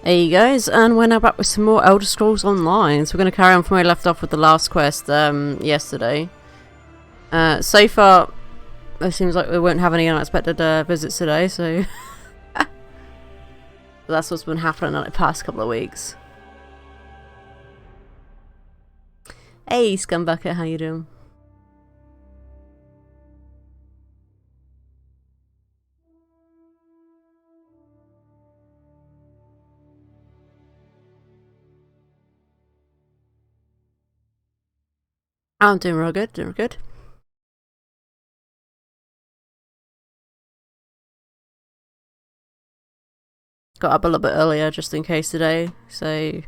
Hey guys, and we're now back with some more Elder Scrolls Online. So we're going to carry on from where we left off with the last quest yesterday. So far, it seems like we won't have any unexpected visits today, so that's what's been happening in the past couple of weeks. Hey Scumbucket, how you doing? I'm doing real good, doing real good. Got up a little bit earlier just in case today, so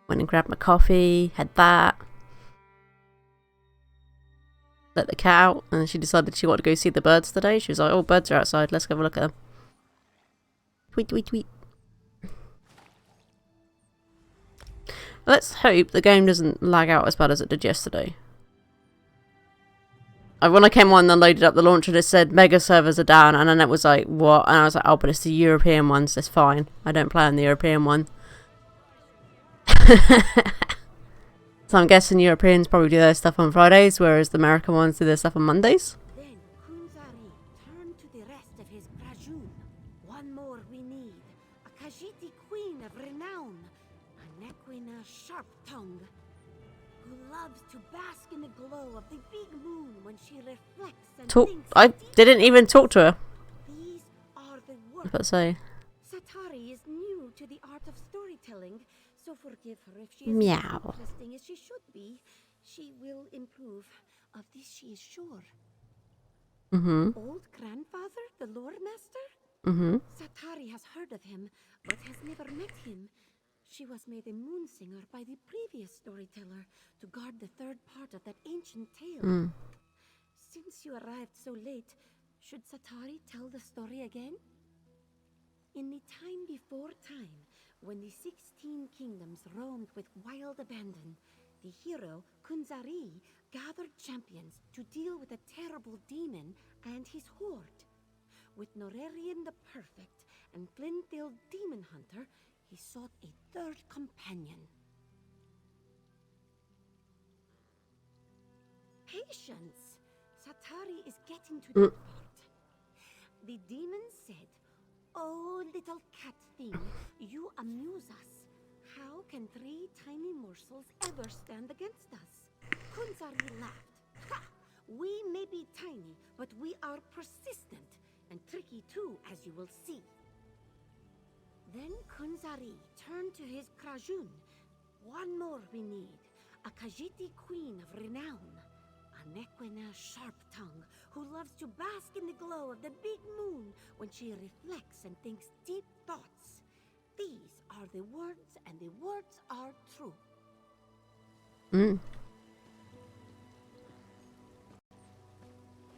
went and grabbed my coffee, had that. Let the cat out, and she decided she wanted to go see the birds today. She was like, oh, birds are outside, let's go have a look at them. Tweet, tweet, tweet. Let's hope the game doesn't lag out as bad as it did yesterday. When I came on and loaded up the launcher, it said mega servers are down, and then it was like, what? And I was like, oh, but it's the European ones, that's fine. I don't play on the European one. So I'm guessing Europeans probably do their stuff on Fridays, whereas the American ones do their stuff on Mondays. Then Khajiit turned to the rest of his Khajiit. One more we need. A Khajiit queen of renown. A Nequina sharp tongue. Who loves to bask in the glow of the big moon when she reflects and thinks. I didn't even talk to her. These are the words. Let's say. Satari is new to the art of storytelling, so forgive her if she is Meow. not as interesting as she should be. She will improve. Of this she is sure. Old grandfather, the lore master? Satari has heard of him, but has never met him. She was made a moon singer by the previous storyteller to guard the third part of that ancient tale. Since you arrived so late, should Satari tell the story again? In the time before time, when the 16 kingdoms roamed with wild abandon, the hero, Khajiit, gathered champions to deal with a terrible demon and his horde. With Norarian the Perfect and Glendale Demon Hunter, he sought a third companion. Patience! Satari is getting to that part. The demon said, "Oh, little cat thing, you amuse us. How can 3 tiny morsels ever stand against us?" Khajiit laughed. "Ha! We may be tiny, but we are persistent, and tricky too, as you will see." Then Khajiit turned to his Khajiit. One more we need. A Khajiit queen of renown. A Nequina sharp tongue who loves to bask in the glow of the big moon when she reflects and thinks deep thoughts. These are the words, and the words are true.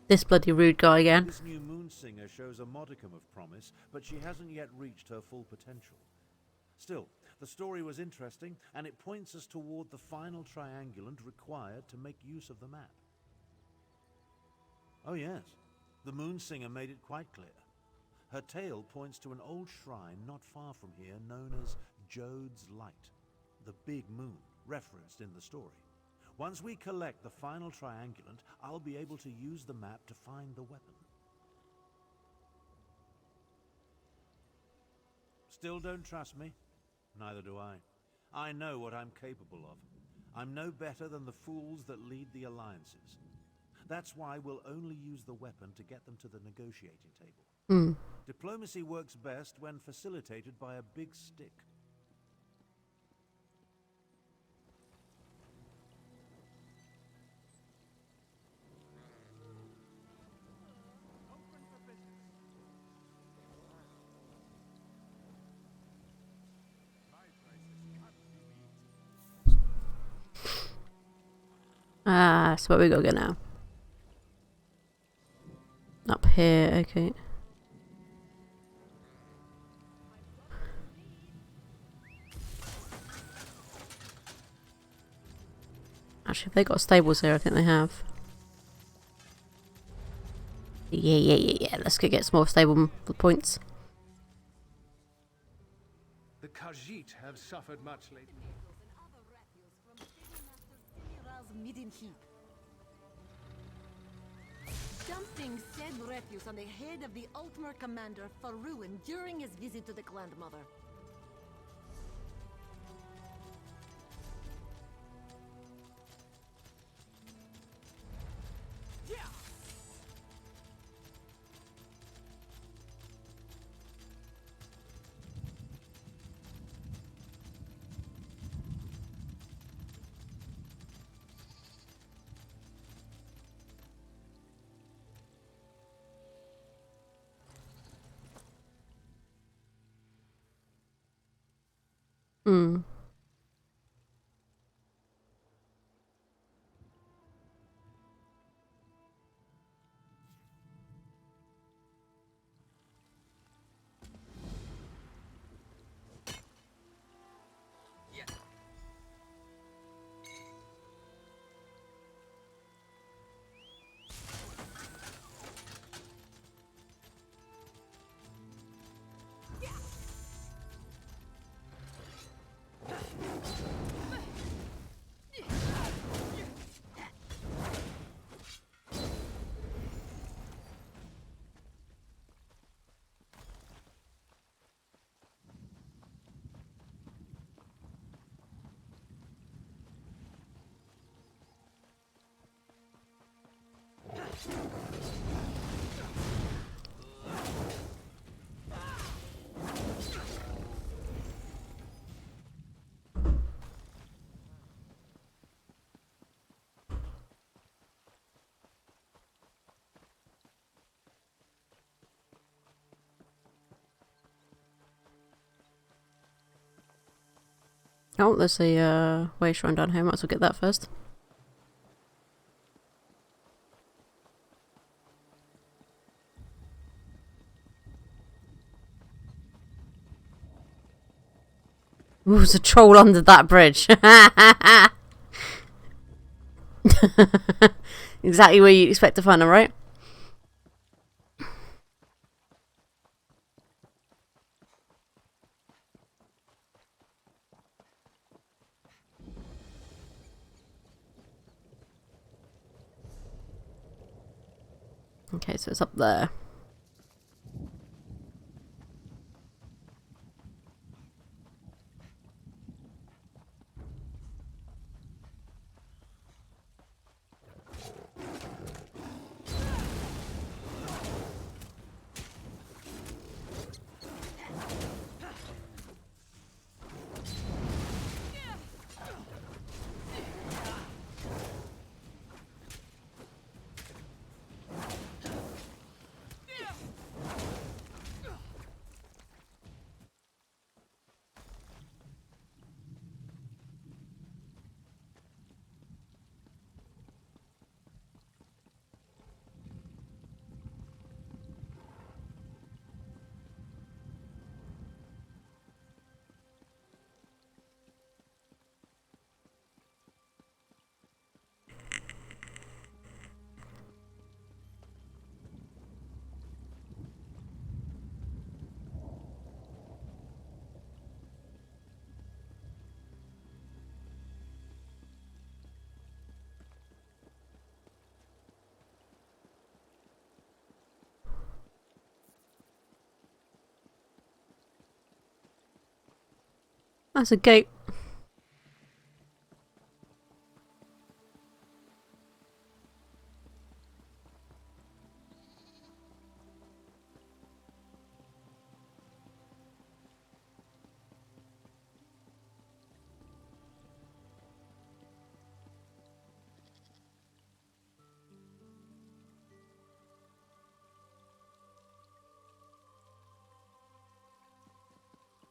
This bloody rude guy again. This new moon singer shows a modicum of promise, but she hasn't yet reached her full potential. Still, the story was interesting, and it points us toward the final triangulant required to make use of the map. Oh yes, the moon singer made it quite clear. Her tale points to an old shrine not far from here known as Jode's Light, the big moon, referenced in the story. Once we collect the final triangulant, I'll be able to use the map to find the weapon. Still don't trust me? Neither do I. I know what I'm capable of. I'm no better than the fools that lead the alliances. That's why we'll only use the weapon to get them to the negotiating table. Diplomacy works best when facilitated by a big stick. So where we gotta go now? Up here, okay. Actually, have they got stables here? I think they have. Yeah. Let's go get some more stable points. The Khajiit have suffered much lately. Dumping said refuse on the head of the Ultimate Commander Faruin during his visit to the Clan Mother. Hmm. Oh, there's a way shrine down here. Might as well get that first. Ooh, there's a troll under that bridge. Exactly where you'd expect to find them, right? Okay, so it's up there. That's a gate.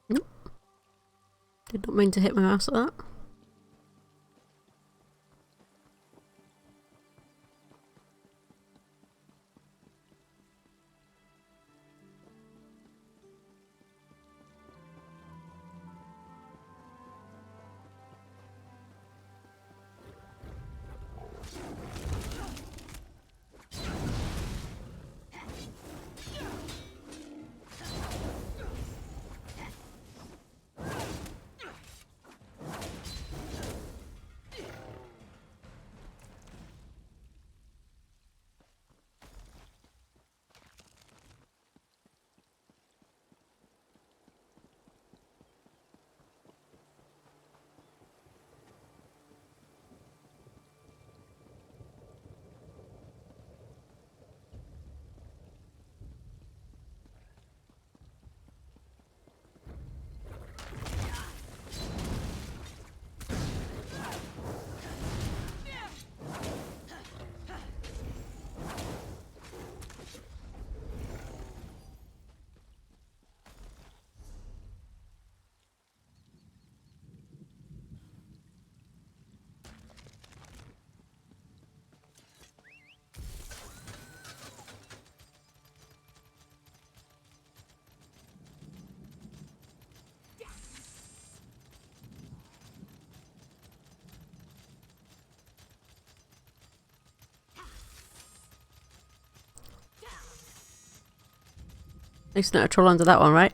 Nope. Did not mean to hit my mouse at that. least not a troll under that one, right?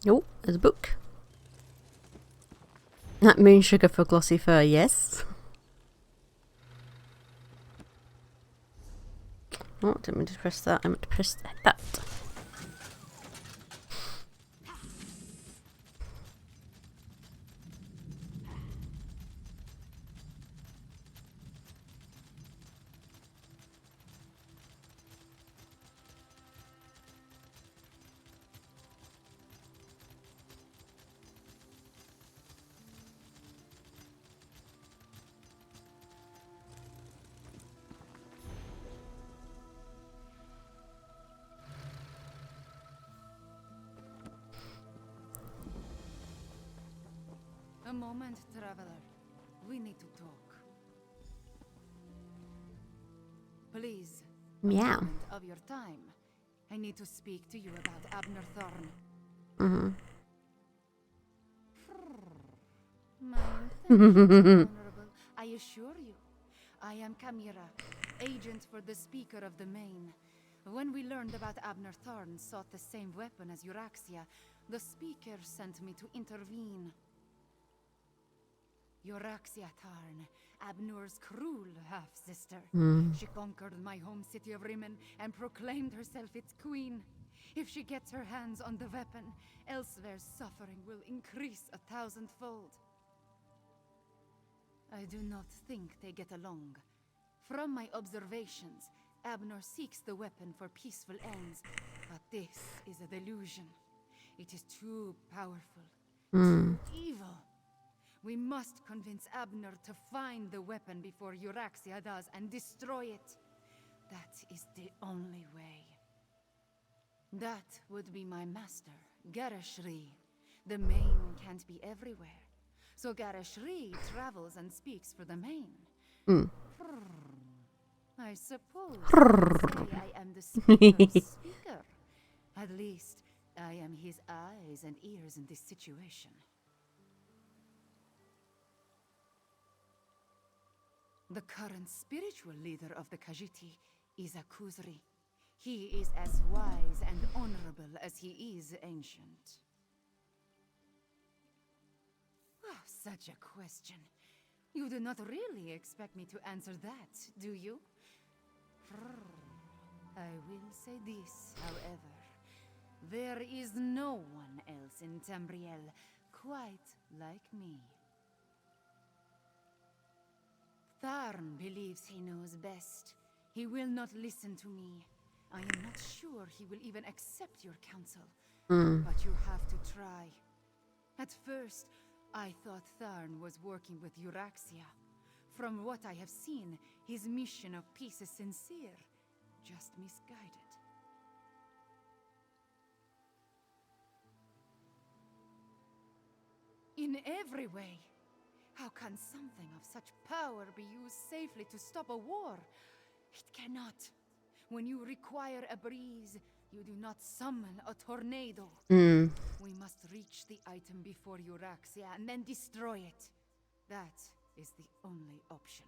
Oh, there's a book. That moon sugar for glossy fur, yes. Oh, didn't mean to press that. I meant to press that. A moment, traveler. We need to talk. Please. Meow. A moment of your time. I need to speak to you about Abner Thorn. My intentions are honorable, I assure you. I am Kamira, agent for the Speaker of the Main. When we learned about Abner Thorn sought the same weapon as Euraxia, the Speaker sent me to intervene. Euraxia Tarn, Abnur's cruel half-sister. She conquered my home city of Rimmon and proclaimed herself its queen. If she gets her hands on the weapon, elsewhere's suffering will increase 1,000-fold. I do not think they get along. From my observations, Abner seeks the weapon for peaceful ends, but this is a delusion. It is too powerful, too evil. We must convince Abner to find the weapon before Euraxia does and destroy it. That is the only way. That would be my master, Garashri. The Main can't be everywhere. So Garashri travels and speaks for the Main. I suppose you say I am the speaker's speaker. At least, I am his eyes and ears in this situation. The current spiritual leader of the Khajiit is a Khuzri. He is as wise and honorable as he is ancient. Oh, such a question. You do not really expect me to answer that, do you? I will say this, however. There is no one else in Tamriel quite like me. Tharn believes he knows best. He will not listen to me. I am not sure he will even accept your counsel. But you have to try. At first, I thought Tharn was working with Euraxia. From what I have seen, his mission of peace is sincere, just misguided. In every way. How can something of such power be used safely to stop a war? It cannot. When you require a breeze, you do not summon a tornado. We must reach the item before Euraxia and then destroy it. That is the only option.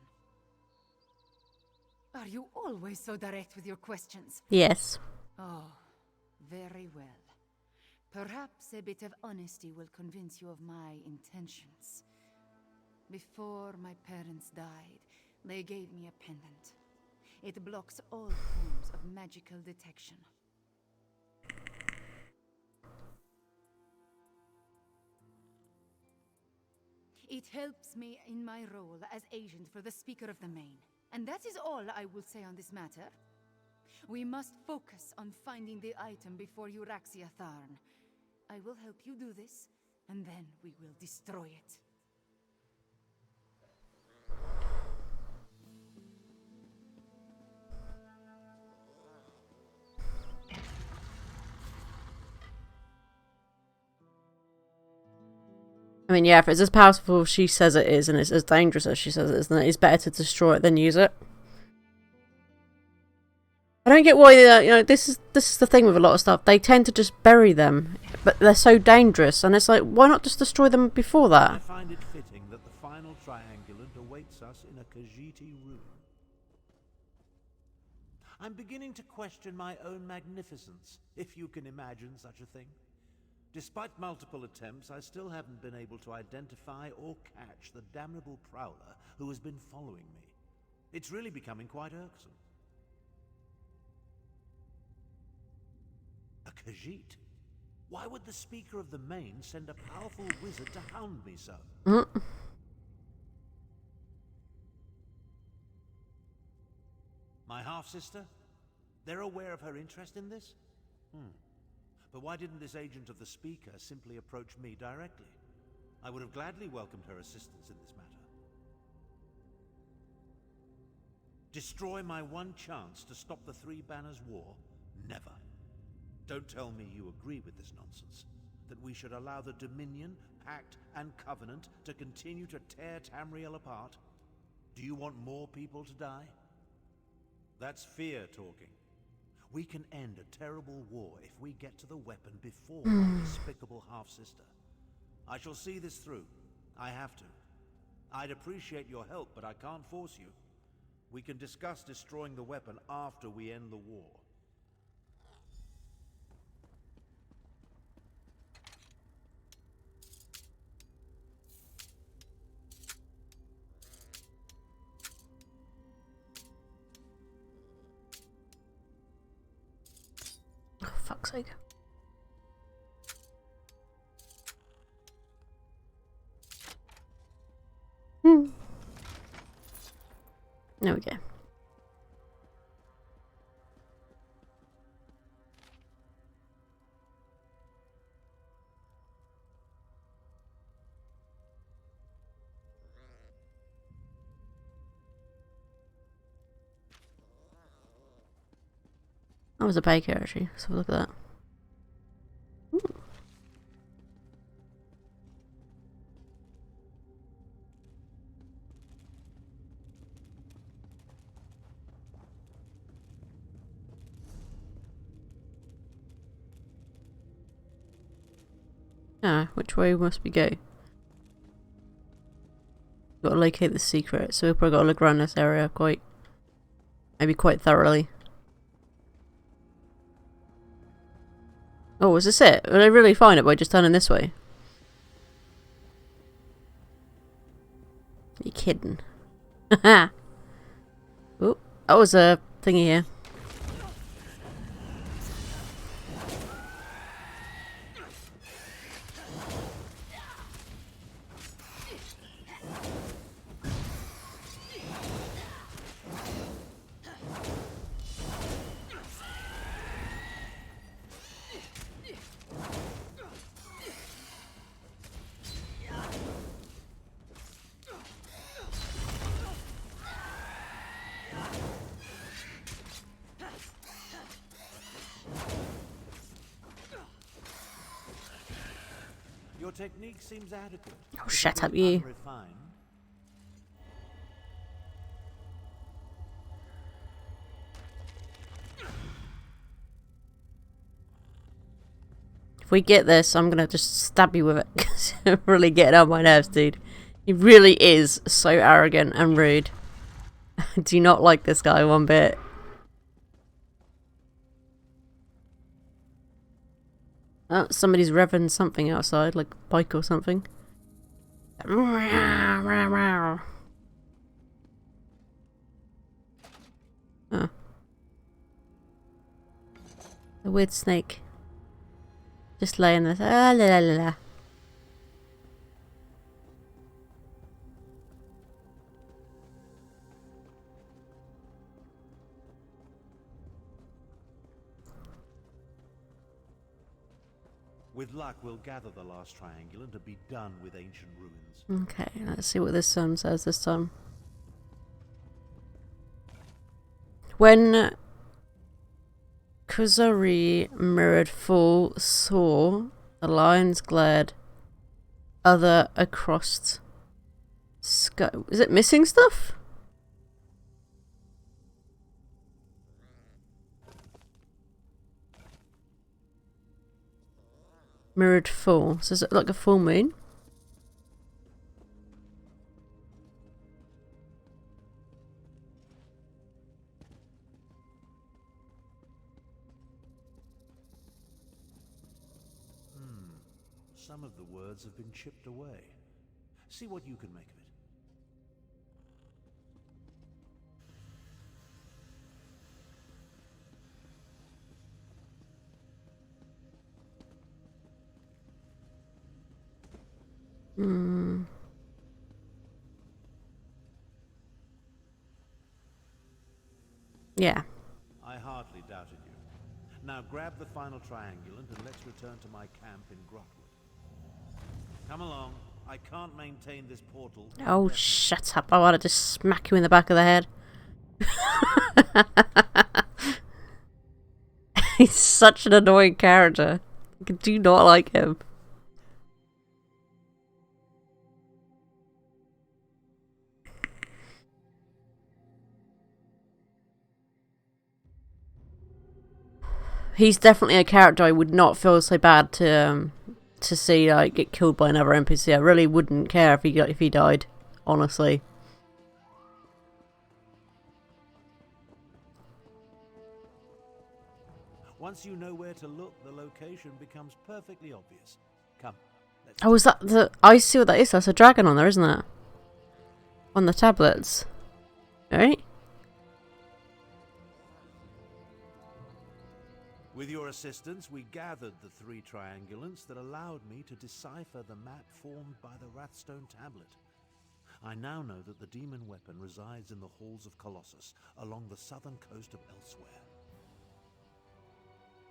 Are you always so direct with your questions? Yes. Oh, very well. Perhaps a bit of honesty will convince you of my intentions. Before my parents died, they gave me a pendant. It blocks all forms of magical detection. It helps me in my role as agent for the Speaker of the Main. And that is all I will say on this matter. We must focus on finding the item before Euraxia Tharn. I will help you do this, and then we will destroy it. I mean, yeah, if it's as powerful as she says it is, and it's as dangerous as she says it is, then it's better to destroy it than use it. I don't get why, you know, this is the thing with a lot of stuff. They tend to just bury them, but they're so dangerous, and it's like, why not just destroy them before that? I find it fitting that the final triangulant awaits us in a Khajiit room. I'm beginning to question my own magnificence, if you can imagine such a thing. Despite multiple attempts, I still haven't been able to identify or catch the damnable prowler who has been following me. It's really becoming quite irksome. A Khajiit? Why would the Speaker of the Main send a powerful wizard to hound me so? My half-sister? They're aware of her interest in this? But why didn't this agent of the Speaker simply approach me directly? I would have gladly welcomed her assistance in this matter. Destroy my one chance to stop the Three Banners War? Never. Don't tell me you agree with this nonsense. That we should allow the Dominion, Pact, and Covenant to continue to tear Tamriel apart? Do you want more people to die? That's fear talking. We can end a terrible war if we get to the weapon before my despicable half-sister. I shall see this through. I have to. I'd appreciate your help, but I can't force you. We can discuss destroying the weapon after we end the war. Oh, fuck's sake. There we go. That was a baker, actually. So look at that. Ooh. Ah, which way must we go? Gotta locate the secret, so we've probably gotta look around this area maybe quite thoroughly. Oh, is this it? Would I really find it by just turning this way? You kidding? Haha. Oh, that was a thingy here. Your technique seems adequate. Oh, shut up, you. Unrefined. If we get this, I'm gonna just stab you with it. Because you're really getting on my nerves, dude. He really is so arrogant and rude. I do not like this guy one bit. Oh, somebody's revving something outside, like a bike or something. Oh. A weird snake. Just laying there. Ah, la la la la. With luck, we'll gather the last triangulant to be done with ancient ruins. Okay, let's see what this says this time. When Kuzari mirrored full saw, the lions glared other across scope. Is it missing stuff? Mirrored full. So is it like a full moon? Some of the words have been chipped away. See what you can make of it. Yeah. I hardly doubted you. Now grab the final triangulant and let's return to my camp in Grotwood. Come along. I can't maintain this portal. Oh, shut up. I want to just smack you in the back of the head. He's such an annoying character. I do not like him. He's definitely a character I would not feel so bad to see like get killed by another NPC. I really wouldn't care if he died, honestly. Once you know where to look, the location becomes perfectly obvious. Come. Oh, is that the... I see what that is. That's a dragon on there, isn't it? On the tablets. Right? With your assistance, we gathered the 3 triangulants that allowed me to decipher the map formed by the Wrathstone tablet. I now know that the demon weapon resides in the halls of Colossus, along the southern coast of Elsewhere.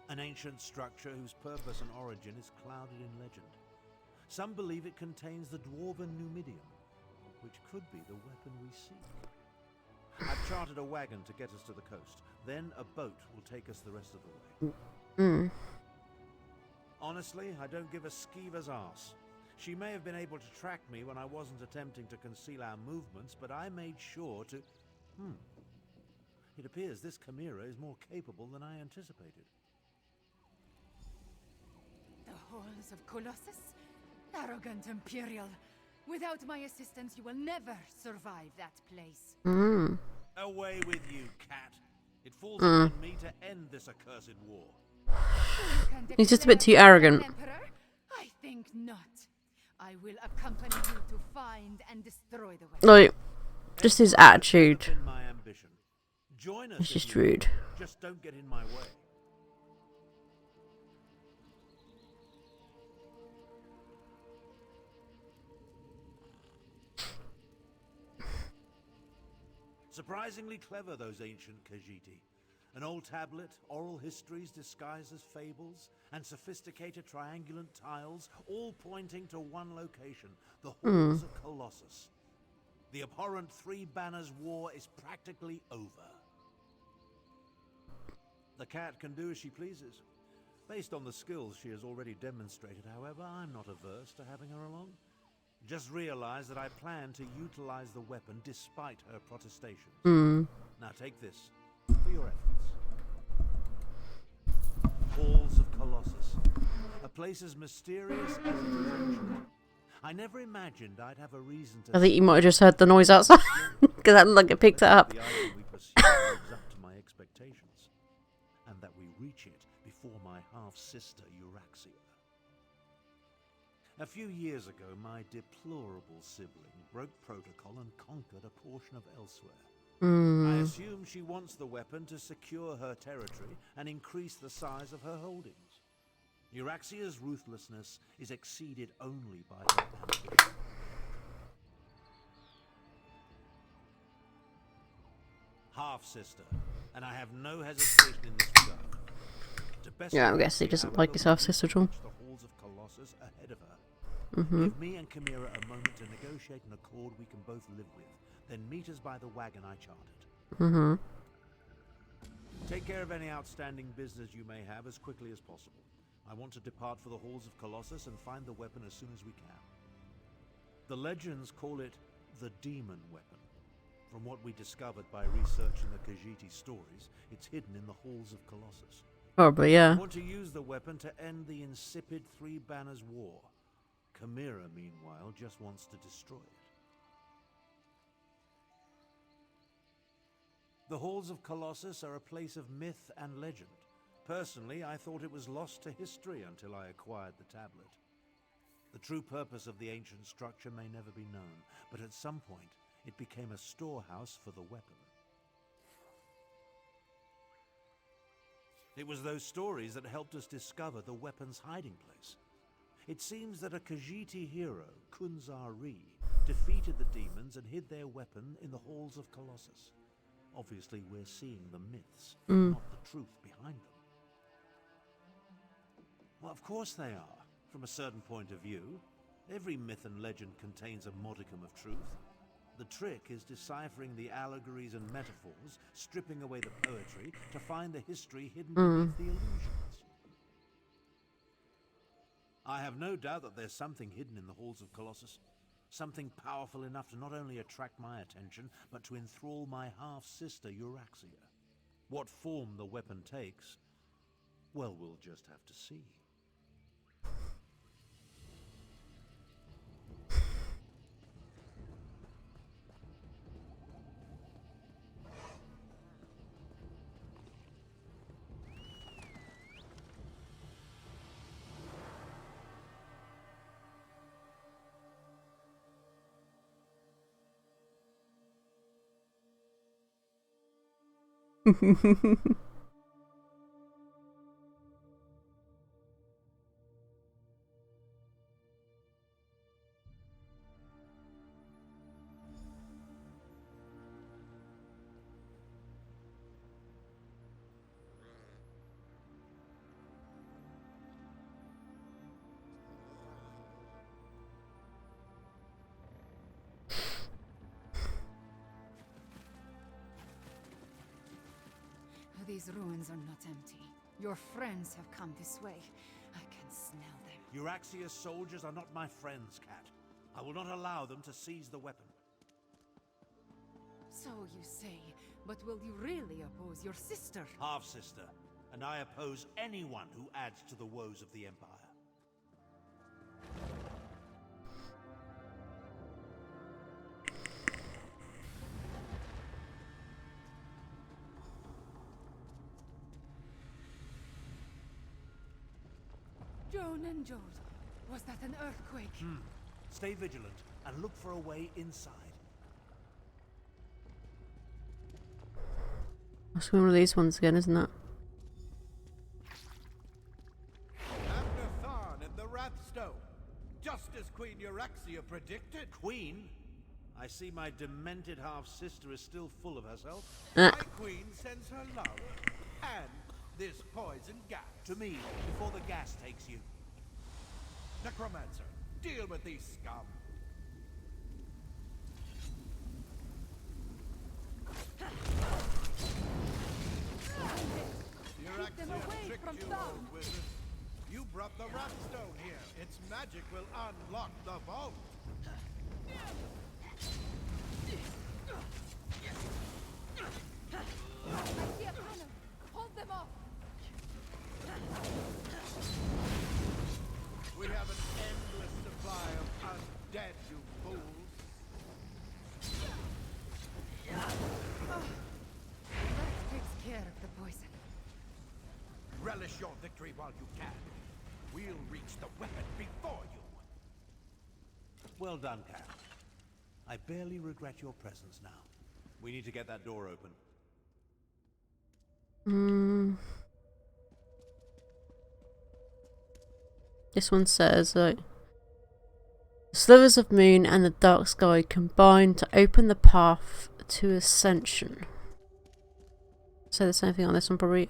An ancient structure whose purpose and origin is clouded in legend. Some believe it contains the dwarven Numidium, which could be the weapon we seek. I've chartered a wagon to get us to the coast. Then a boat will take us the rest of the way. Honestly, I don't give a skeever's arse. She may have been able to track me when I wasn't attempting to conceal our movements, but I made sure to... It appears this chimera is more capable than I anticipated. The halls of Colossus? Arrogant Imperial. Without my assistance, you will never survive that place. Away with you, cat. It falls upon me to end this accursed war. He's just a bit too arrogant. Emperor? I think not. I will accompany you to find and destroy the weapon. Like, just his attitude. My ambition. Join us. It's just rude. Just don't get in my way. Surprisingly clever, those ancient Khajiit. An old tablet, oral histories disguised as fables, and sophisticated triangulant tiles, all pointing to one location, the halls of Colossus. The abhorrent 3 Banners War is practically over. The cat can do as she pleases. Based on the skills she has already demonstrated, however, I'm not averse to having her along. Just realize that I plan to utilize the weapon despite her protestations. Now take this for your efforts. Halls of Colossus. A place as mysterious as it is ancient. I never imagined I'd have a reason to... I think you might have just heard the noise outside. Because that looked like it picked it up. The item we pursue lives up to my expectations. And that we reach it before my half-sister Euraxia. A few years ago, my deplorable sibling broke protocol and conquered a portion of Elsewhere. I assume she wants the weapon to secure her territory and increase the size of her holdings. Euraxia's ruthlessness is exceeded only by her ambition. Half-sister, and I have no hesitation in this regard. Yeah, I guess he doesn't like his half-sister at all. The halls of Colossus ahead of her. Give me and Chimera a moment to negotiate an accord we can both live with. Then meet us by the wagon I chartered. Take care of any outstanding business you may have as quickly as possible. I want to depart for the halls of Colossus and find the weapon as soon as we can. The legends call it the demon weapon. From what we discovered by researching the Khajiit stories, it's hidden in the halls of Colossus. Probably, yeah. I want to use the weapon to end the insipid Three Banners War. Chimera, meanwhile, just wants to destroy it. The halls of Colossus are a place of myth and legend. Personally, I thought it was lost to history until I acquired the tablet. The true purpose of the ancient structure may never be known, but at some point, it became a storehouse for the weapon. It was those stories that helped us discover the weapon's hiding place. It seems that a Khajiit hero, Kunzari, defeated the demons and hid their weapon in the halls of Colossus. Obviously, we're seeing the myths, not the truth behind them. Well, of course they are, from a certain point of view. Every myth and legend contains a modicum of truth. The trick is deciphering the allegories and metaphors, stripping away the poetry, to find the history hidden beneath the illusions. I have no doubt that there's something hidden in the halls of Colossus. Something powerful enough to not only attract my attention, but to enthrall my half-sister Euraxia. What form the weapon takes, well, we'll just have to see. These ruins are not empty. Your friends have come this way. I can smell them. Euraxia's soldiers are not my friends, Cat. I will not allow them to seize the weapon. So you say, but will you really oppose your sister? Half-sister, and I oppose anyone who adds to the woes of the Empire. Joan and Jode, was that an earthquake? Stay vigilant and look for a way inside. That's one of these ones again, isn't it? Abner Tharn in the Wrathstone, just as Queen Euraxia predicted. Queen? I see my demented half-sister is still full of herself. My queen sends her love and this poison gas. To me, before the gas takes you. Necromancer, deal with these scum. them away tricked from you, Thorn. old wizard. You brought the Wrathstone here. Its magic will unlock the vault. I see a cannon. Hold them off. We have an endless supply of undead, you fools. That takes care of the poison. Relish your victory while you can. We'll reach the weapon before you. Well done, Cat. I barely regret your presence now. We need to get that door open. This one says, the slivers of moon and the dark sky combine to open the path to ascension. Say the same thing on this one, probably.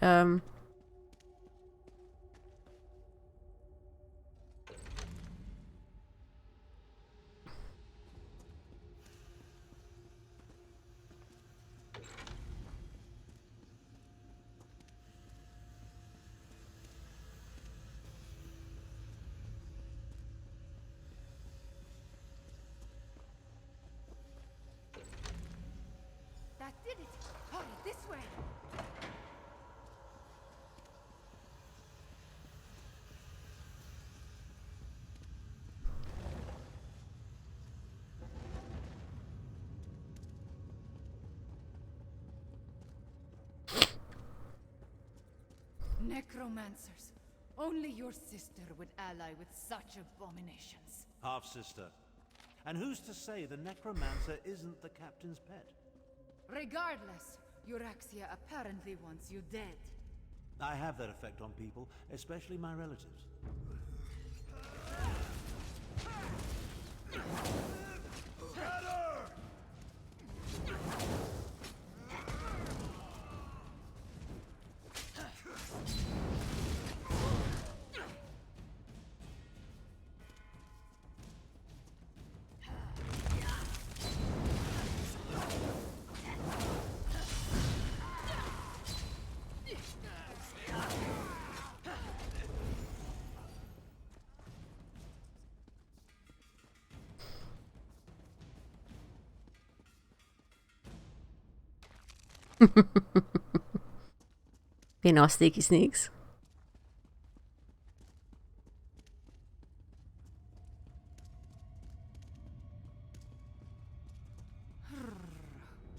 Necromancers. Only your sister would ally with such abominations. Half-sister. And who's to say the necromancer isn't the captain's pet? Regardless, Euraxia apparently wants you dead. I have that effect on people, especially my relatives. Be nice, sneaky sneaks.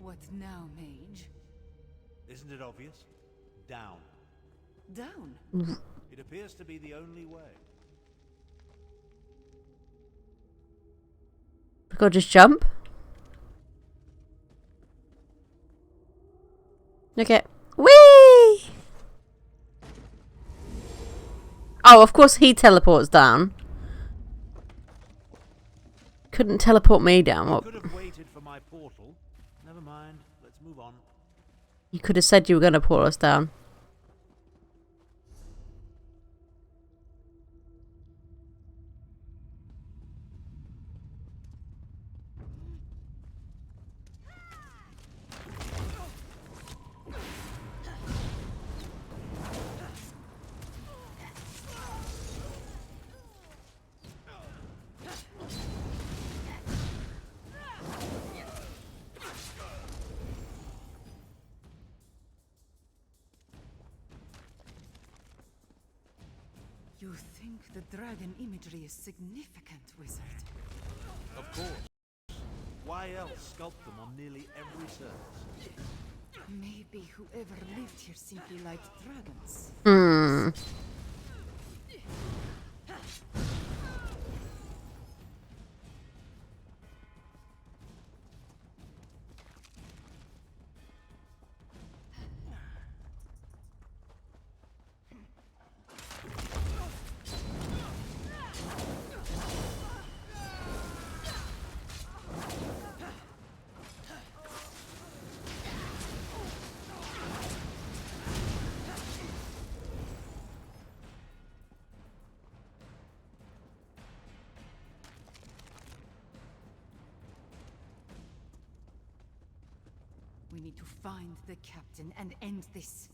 What now, mage? Isn't it obvious? Down. Down? It appears to be the only way. We gotta just jump. Okay. Whee! Oh, of course he teleports down. Couldn't teleport me down. What? Could have waited for my portal. Never mind. Let's move on. You could have said you were going to port us down. You think the dragon imagery is significant, wizard? Of course. Why else sculpt them on nearly every surface? Maybe whoever lived here simply liked dragons. Hmm. We need to find the captain and end this.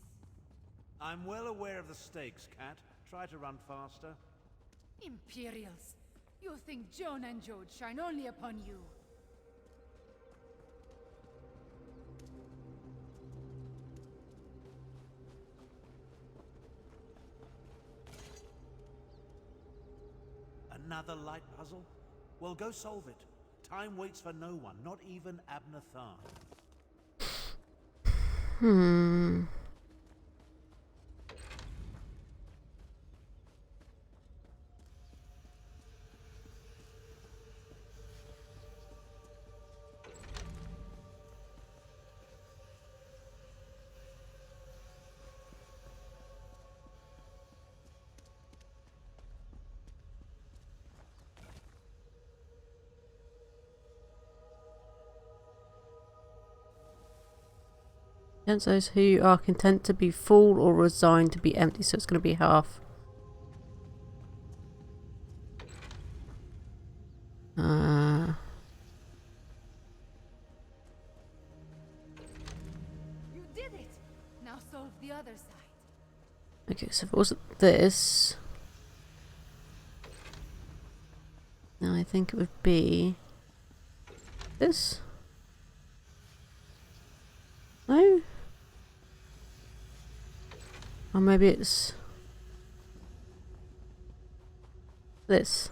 I'm well aware of the stakes, Cat. Try to run faster. Imperials! You think Joan and Jode shine only upon you? Another light puzzle? Well, go solve it. Time waits for no one, not even Abner Tharn. Hmm. Against those who are content to be full or resigned to be empty, so it's going to be half. You did it! Now solve the other side. Okay, so if it wasn't this, now I think it would be this. No? Or maybe it's this.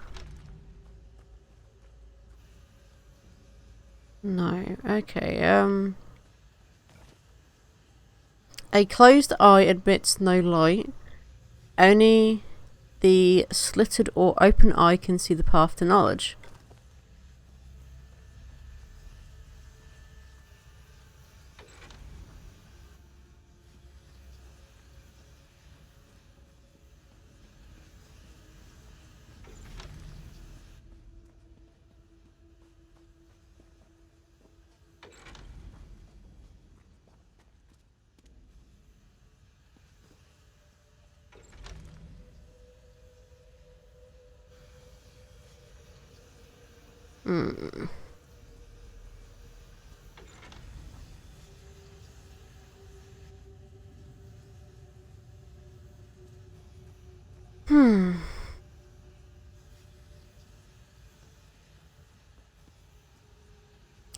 No. Okay, a closed eye admits no light. Only the slitted or open eye can see the path to knowledge.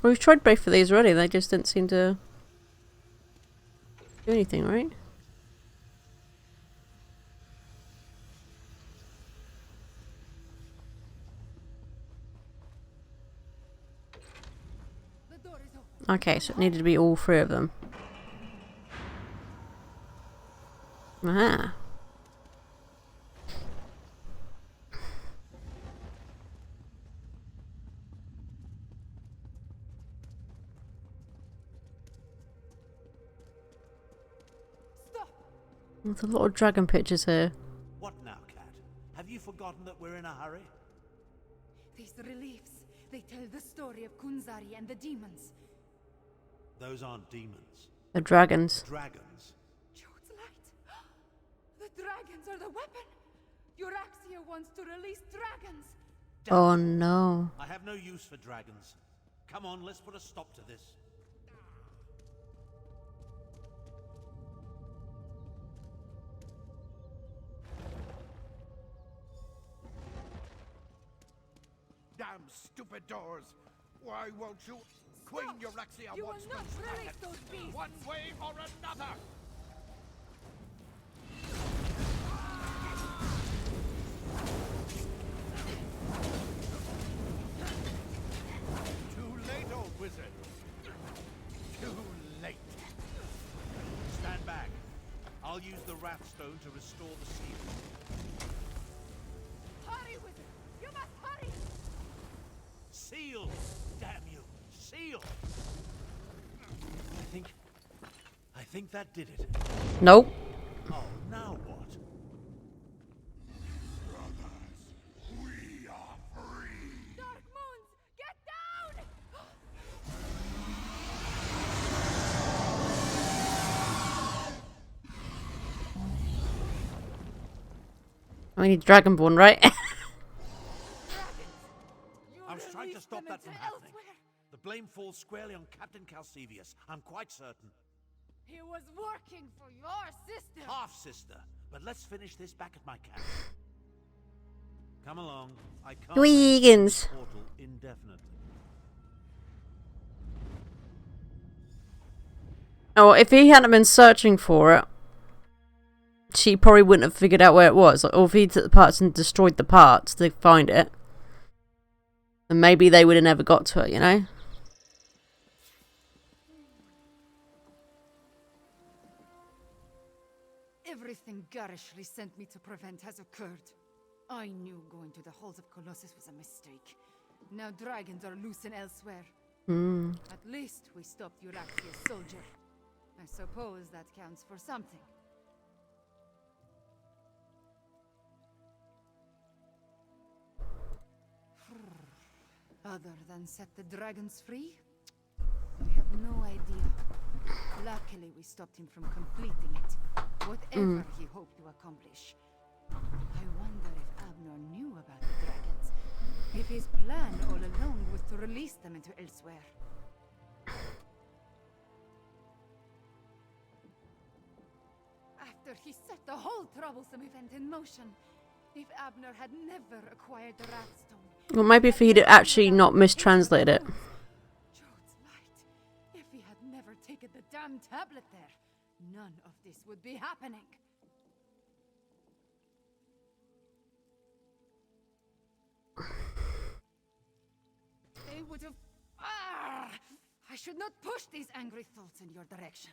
We've tried both of these already, they just didn't seem to do anything, right? Okay, so it needed to be all three of them. Aha. There's a lot of dragon pictures here. What now, Cat? Have you forgotten that we're in a hurry? These reliefs, they tell the story of Kunzari and the demons. Those aren't demons. The dragons. Dragons. Jode's light. The dragons are the weapon. Euraxia wants to release dragons. Oh no. I have no use for dragons. Come on, let's put a stop to this. Damn stupid doors! Why won't you? Queen Euraxia You will wants not me release those beasts. one way or another! Too late, old wizard. Too late. Stand back. I'll use the Wrathstone to restore the seal. Hurry, wizard! You must hurry! Seal! Damn you! Seal! I think that did it. Nope. Oh, now what? Dark moons, get down! I need Dragonborn, right? I was trying to stop that from happening. Elsewhere. The blame falls squarely on Captain Calcevius. I'm quite certain. He was working for your sister. Half-sister. But let's finish this back at my camp. Come along. I can't Dweegans. make portal indefinitely. Oh, if he hadn't been searching for it, she probably wouldn't have figured out where it was. Or if he took the parts and destroyed the parts to find it, then maybe they would have never got to it, you know? Everything garishly sent me to prevent has occurred. I knew going to the halls of Colossus was a mistake. Now dragons are loose and elsewhere. At least we stopped Euraxia's soldier. I suppose that counts for something. Other than set the dragons free? I have no idea. Luckily, we stopped him from completing it. Whatever he hoped to accomplish. I wonder if Abner knew about the dragons. If his plan all along was to release them into elsewhere. After he set the whole troublesome event in motion, if Abner had never acquired the Wrathstone... Well, maybe if he'd actually not mistranslated it. Jode's light. If he had never taken the damn tablet there, none of this would be happening. They would have... I should not push these angry thoughts in your direction.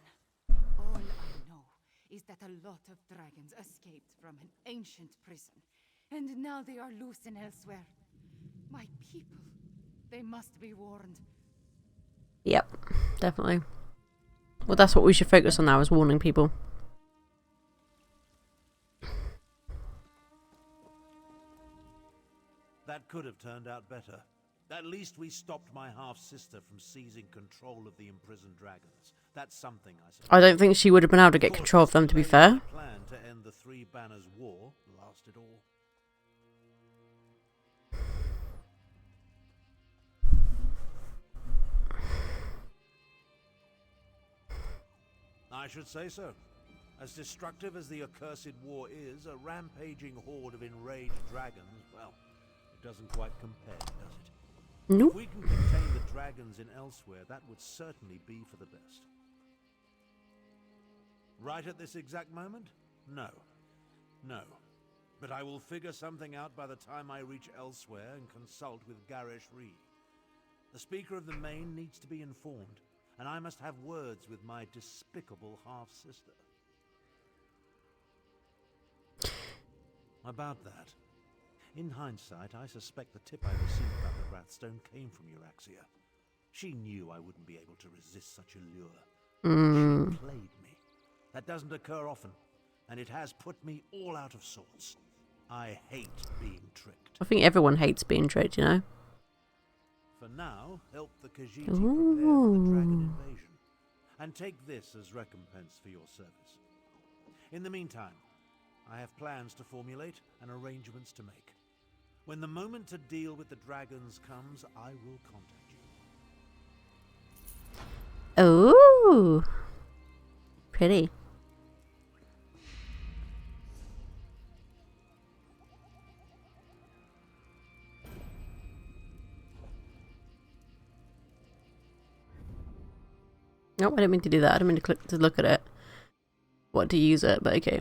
All I know is that a lot of dragons escaped from an ancient prison, and now they are loose and elsewhere. My people, they must be warned. Yep, definitely. Well, that's what we should focus on now, is warning people. That could have turned out better. At least we stopped my half-sister from seizing control of the imprisoned dragons. That's something, I suppose. I don't think she would have been able to get control of them, to be fair. Plan to end the Three Banners War lasted all. I should say so. As destructive as the accursed war is, a rampaging horde of enraged dragons, well, it doesn't quite compare, does it? Nope. If we can contain the dragons in elsewhere, that would certainly be for the best. Right at this exact moment? No. No. But I will figure something out by the time I reach elsewhere and consult with Garish Ree. The Speaker of the Main needs to be informed, and I must have words with my despicable half-sister. About that. In hindsight, I suspect the tip I received about the Wrathstone came from Euraxia. She knew I wouldn't be able to resist such a lure. She played me. That doesn't occur often, and it has put me all out of sorts. I hate being tricked. I think everyone hates being tricked, you know. For now, help the Khajiit prepare for the dragon invasion, and take this as recompense for your service. In the meantime, I have plans to formulate and arrangements to make. When the moment to deal with the dragons comes, I will contact you. Oh, pretty. Nope, I didn't mean to do that. I didn't mean to click to look at it. What to use it, but okay.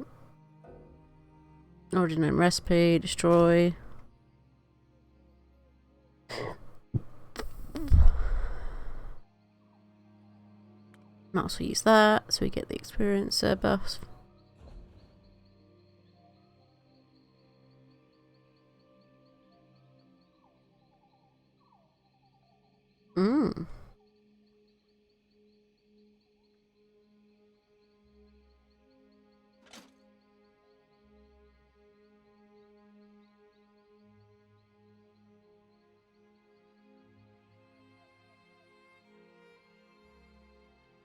Origin and recipe, destroy. Might also use that so we get the experience buff.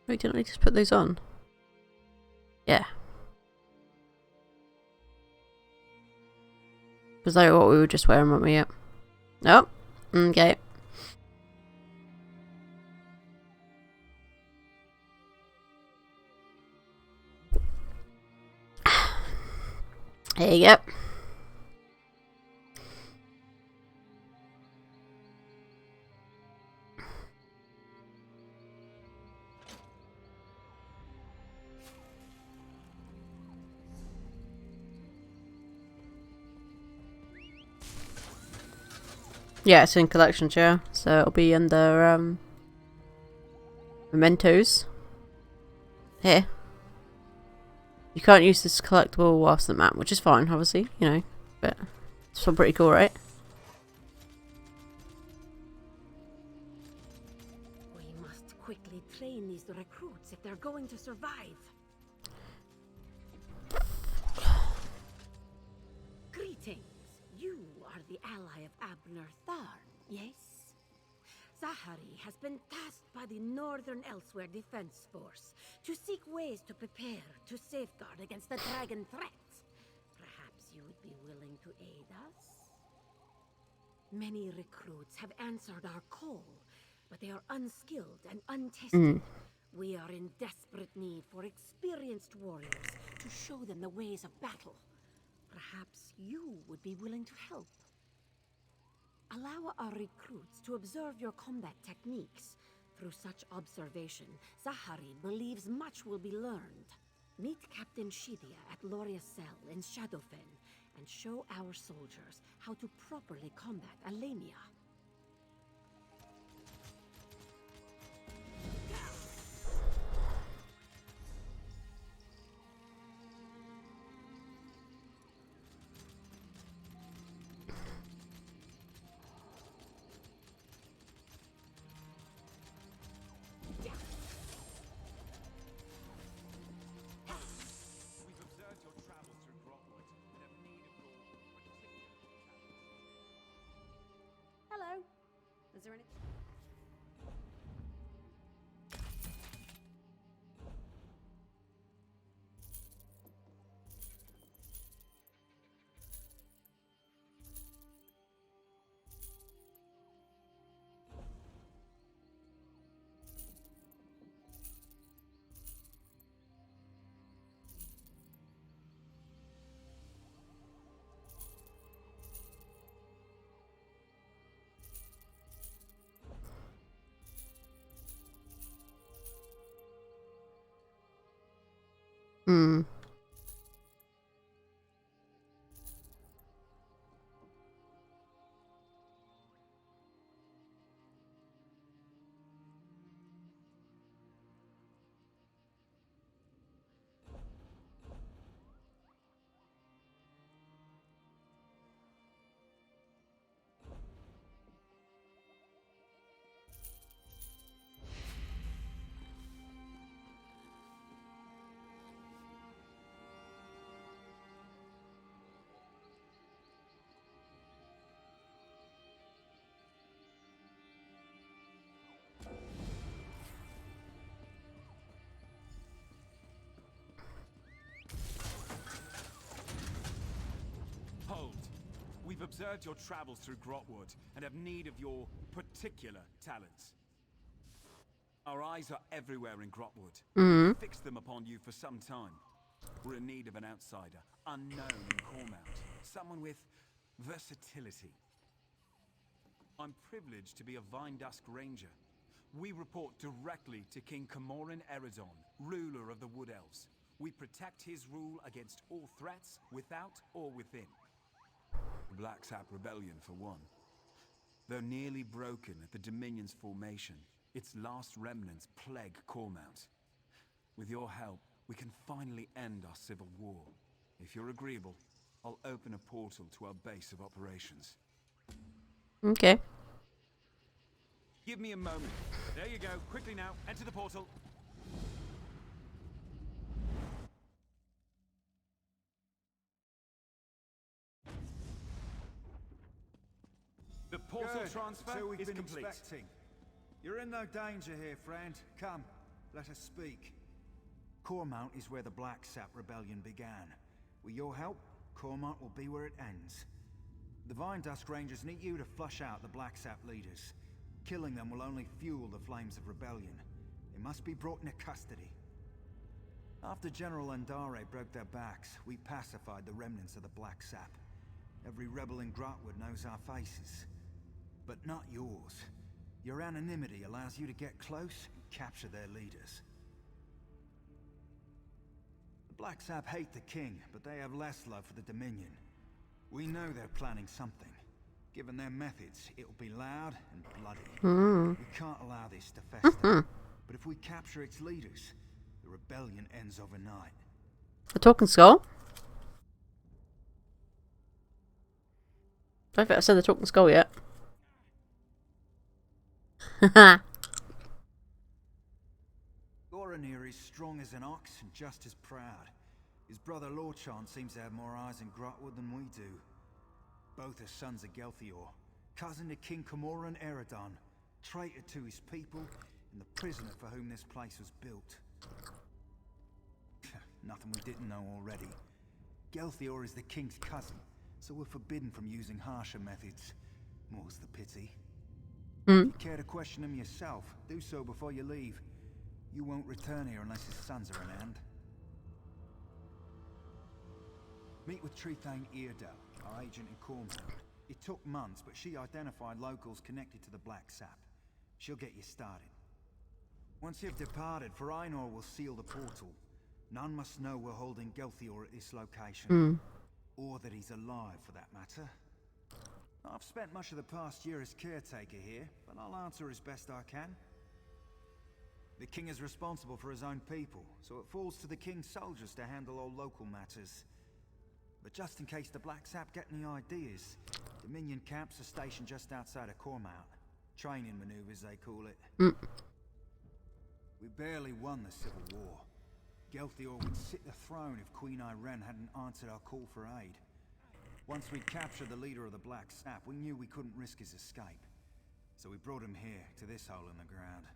Wait, didn't I just put those on? Yeah. Was that what we were just wearing, weren't we? Yep. Oh, okay. There you go. Yeah, it's in collections, yeah. So it'll be under mementos. Here. You can't use this collectible whilst the map, which is fine, obviously, you know. But it's still pretty cool, right? We must quickly train these recruits if they're going to survive. Greetings. You are the ally of Abner Tharn, yes? Zahari has been tasked by the Northern Elsewhere Defense Force to seek ways to prepare to safeguard against the dragon threat. Perhaps you would be willing to aid us? Many recruits have answered our call, but they are unskilled and untested. We are in desperate need for experienced warriors to show them the ways of battle. Perhaps you would be willing to help. Allow our recruits to observe your combat techniques. Through such observation, Zahari believes much will be learned. Meet Captain Shidia at Loria's cell in Shadowfen and show our soldiers how to properly combat Alenia. Was there anything? Hmm. Hold. We've observed your travels through Grotwood and have need of your particular talents. Our eyes are everywhere in Grotwood. We've fixed them upon you for some time. We're in need of an outsider, unknown in Cormount. Someone with versatility. I'm privileged to be a Vine Dusk Ranger. We report directly to King Camoran Eredon, ruler of the Wood Elves. We protect his rule against all threats, without or within. The Black Sap Rebellion, for one. Though nearly broken at the Dominion's formation, its last remnants plague Cormount. With your help, we can finally end our civil war. If you're agreeable, I'll open a portal to our base of operations. Okay. Give me a moment. There you go. Quickly now. Enter the portal. The portal Good. transfer So we've is been complete. expecting. You're in no danger here, friend. Come, let us speak. Cormount is where the Black Sap Rebellion began. With your help, Cormount will be where it ends. The Vine Dusk Rangers need you to flush out the Black Sap leaders. Killing them will only fuel the flames of rebellion. They must be brought into custody. After General Andare broke their backs, we pacified the remnants of the Black Sap. Every rebel in Grotwood knows our faces. But not yours. Your anonymity allows you to get close and capture their leaders. The Black Sap hate the king, but they have less love for the Dominion. We know they're planning something. Given their methods, it'll be loud and bloody. We can't allow this to fester. But if we capture its leaders, the rebellion ends overnight. A talking skull? I don't think I said the talking skull yet. Haha. Goranir is strong as an ox and just as proud. His brother Lorchan seems to have more eyes in Grotwood than we do. Both are sons of Gelthior, cousin to King Camoran Eredon, traitor to his people, and the prisoner for whom this place was built. Nothing we didn't know already. Gelthior is the king's cousin, so we're forbidden from using harsher methods. More's the pity. If you care to question him yourself, do so before you leave. You won't return here unless his sons are in hand. Meet with Trethane Eardell, our agent in Cornwall. It took months, but she identified locals connected to the Black Sap. She'll get you started. Once you've departed, Ainor will seal the portal. None must know we're holding Gelthior at this location. Or that he's alive, for that matter. I've spent much of the past year as caretaker here, but I'll answer as best I can. The king is responsible for his own people, so it falls to the king's soldiers to handle all local matters. But just in case the Black Sap get any ideas, Dominion camps are stationed just outside of Cormount. Training maneuvers, they call it. We barely won the Civil War. Gelthior would sit the throne if Queen Irene hadn't answered our call for aid. Once we'd captured the leader of the Black Sap, we knew we couldn't risk his escape. So we brought him here, to this hole in the ground.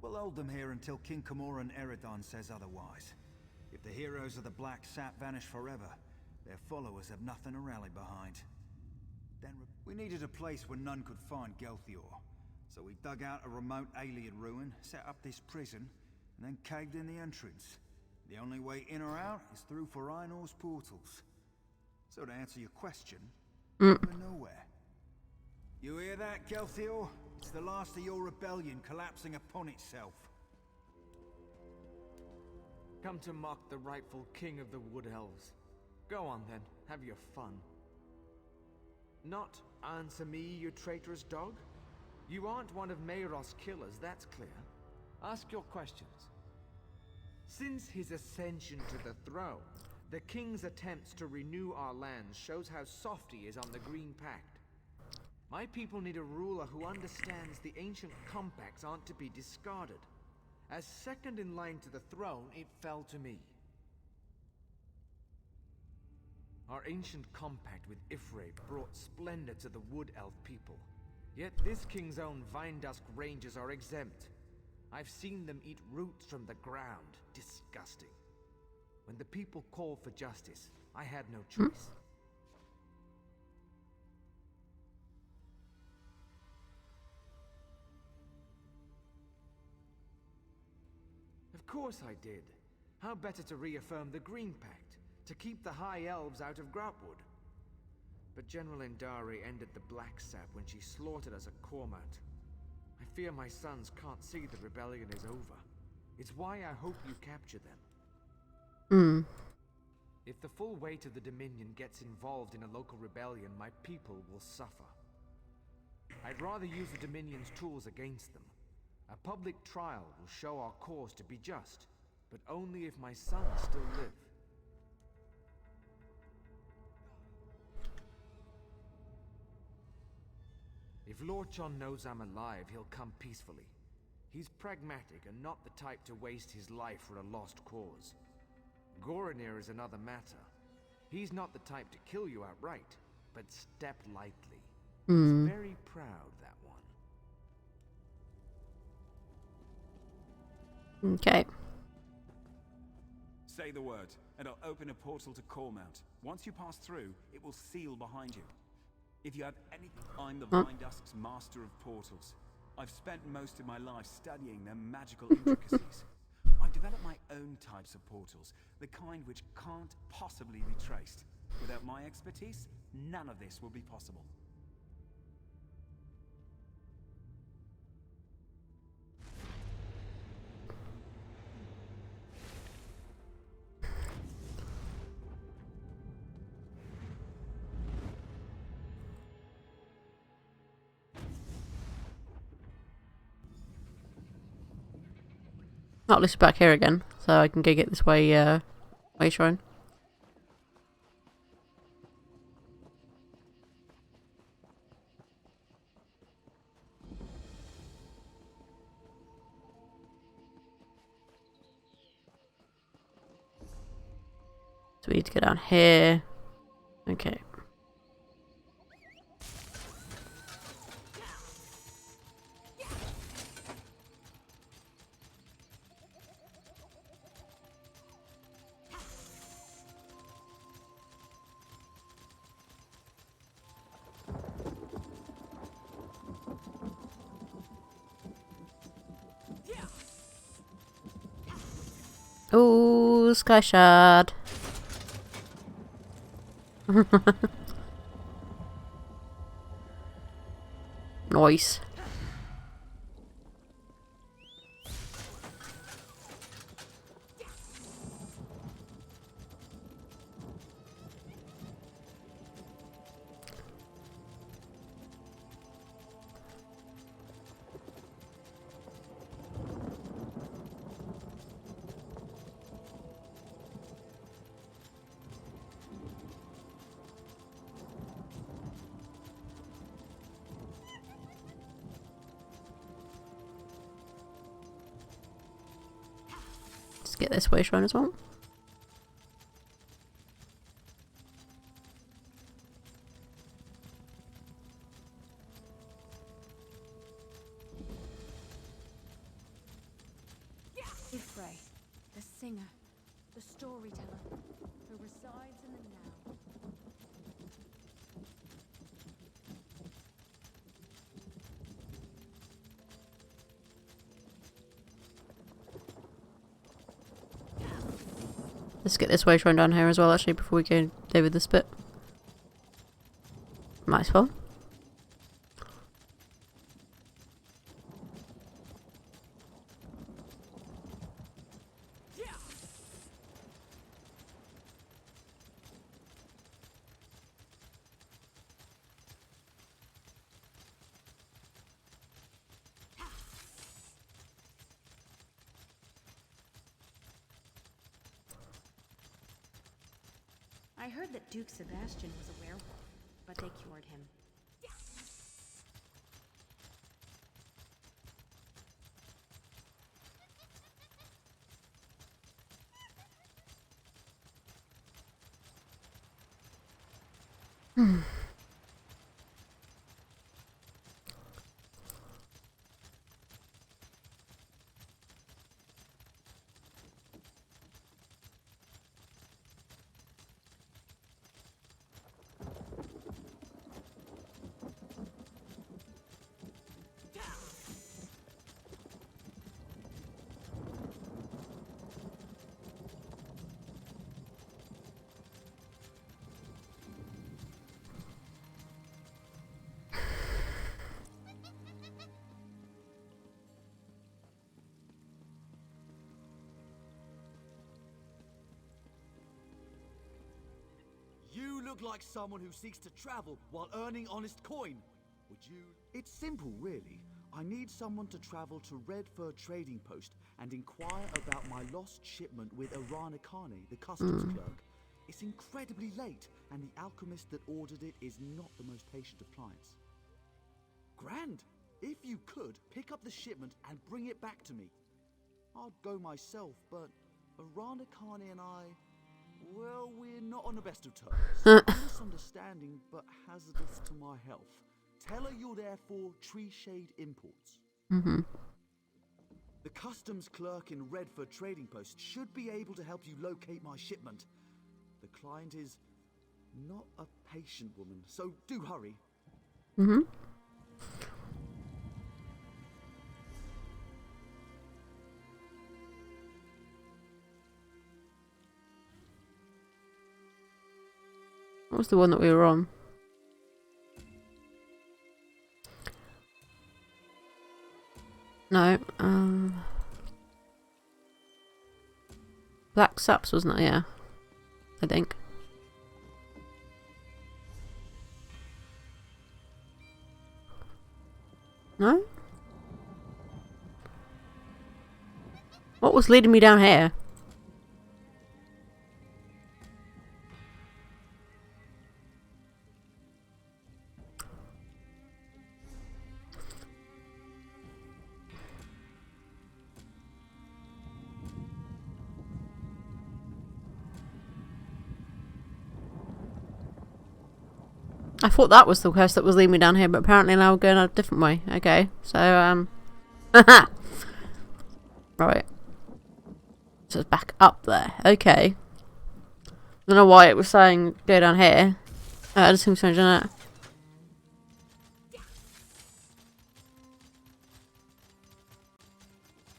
We'll hold them here until King Camoran Eredon says otherwise. If the heroes of the Black Sap vanish forever, their followers have nothing to rally behind. Then we needed a place where none could find Gelthior. So we dug out a remote alien ruin, set up this prison, and then caved in the entrance. The only way in or out is through Foreinor's portals. So to answer your question, we're nowhere. You hear that, Gelthior? It's the last of your rebellion collapsing upon itself. Come to mock the rightful king of the Wood Elves. Go on then, have your fun. Not answer me, you traitorous dog? You aren't one of Mayros' killers, that's clear. Ask your questions. Since his ascension to the throne, the king's attempts to renew our lands shows how soft he is on the Green Pact. My people need a ruler who understands the ancient compacts aren't to be discarded. As second in line to the throne, it fell to me. Our ancient compact with Ifrit brought splendor to the Wood Elf people. Yet this king's own Vindusk rangers are exempt. I've seen them eat roots from the ground. Disgusting. When the people called for justice, I had no choice. Of course I did. How better to reaffirm the Green Pact, to keep the High Elves out of Graupwood. But General Indari ended the Black Sap when she slaughtered us at Cormount. I fear my sons can't see the rebellion is over. It's why I hope you capture them. If the full weight of the Dominion gets involved in a local rebellion, my people will suffer. I'd rather use the Dominion's tools against them. A public trial will show our cause to be just, but only if my sons still live. If Lord John knows I'm alive, he'll come peacefully. He's pragmatic and not the type to waste his life for a lost cause. Goranir is another matter. He's not the type to kill you outright, but step lightly. He's very proud, that one. Okay. Say the word, and I'll open a portal to Cormount. Once you pass through, it will seal behind you. If you have anything, I'm the Vindusk's master of portals. I've spent most of my life studying their magical intricacies. I've developed my own types of portals, the kind which can't possibly be traced. Without my expertise, none of this will be possible. At least back here again, so I can go get this way shrine. So we need to go down here. Okay. Oh, Sky Shard. Nice. Let's get this way shrine as well. singer, the storyteller, who resides in the now. Let's get this wage run down here as well, actually, before we go over this bit. Might as well. I heard that Duke Sebastian was a werewolf, but they cured him. You look like someone who seeks to travel while earning honest coin. Would you? It's simple, really. I need someone to travel to Redford Trading Post and inquire about my lost shipment with Arana Kane, the customs clerk. It's incredibly late, and the alchemist that ordered it is not the most patient of clients. Grand! If you could, pick up the shipment and bring it back to me. I'd go myself, but Arana Kane and I... well, we're not on the best of terms. Misunderstanding, but hazardous to my health. Tell her you're there for Tree Shade Imports. The customs clerk in Redford Trading Post should be able to help you locate my shipment. The client is not a patient woman, so do hurry. What was the one that we were on? No, Black Saps, wasn't it? Yeah, I think. No? What was leading me down here? I thought that was the quest that was leading me down here, but apparently now we're going a different way. Okay, so, right. So it's back up there. Okay. I don't know why it was saying go down here. I just seems strange, isn't it?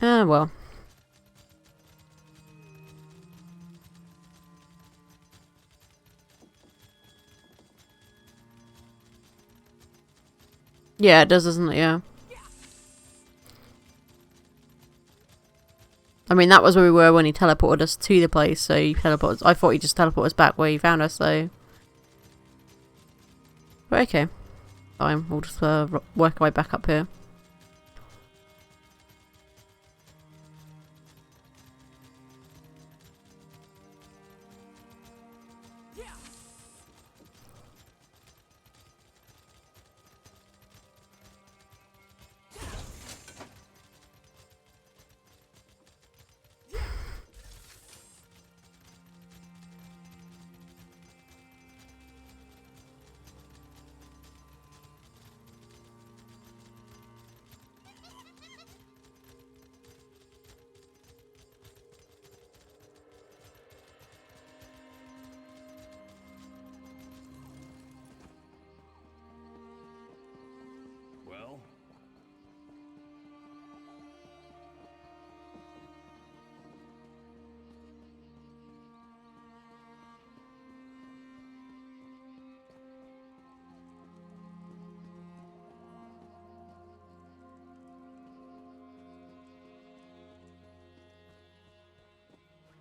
Ah, well. Yeah, it does, doesn't it? Yeah. I mean, that was where we were when he teleported us to the place, so he teleported. I thought he just teleported us back where he found us, so. But okay. Fine, we'll just work our way back up here.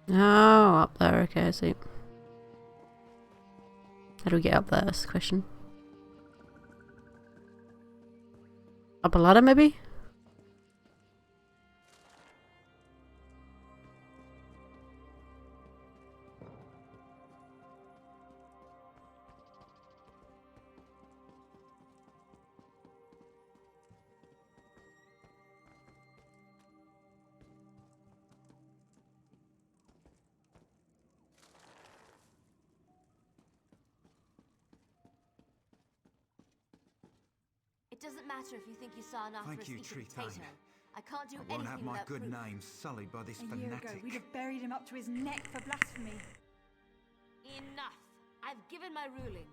Oh, up there. Okay, I see. How do we get up there? That's the question. Up a ladder, maybe? It doesn't matter if you think you saw enough Thank for a you, sweet Tree potato. Time. I can't do I won't have anything my without good proof. name sullied by this A year ago, fanatic. we'd have buried him up to his neck for blasphemy. Enough! I've given my ruling.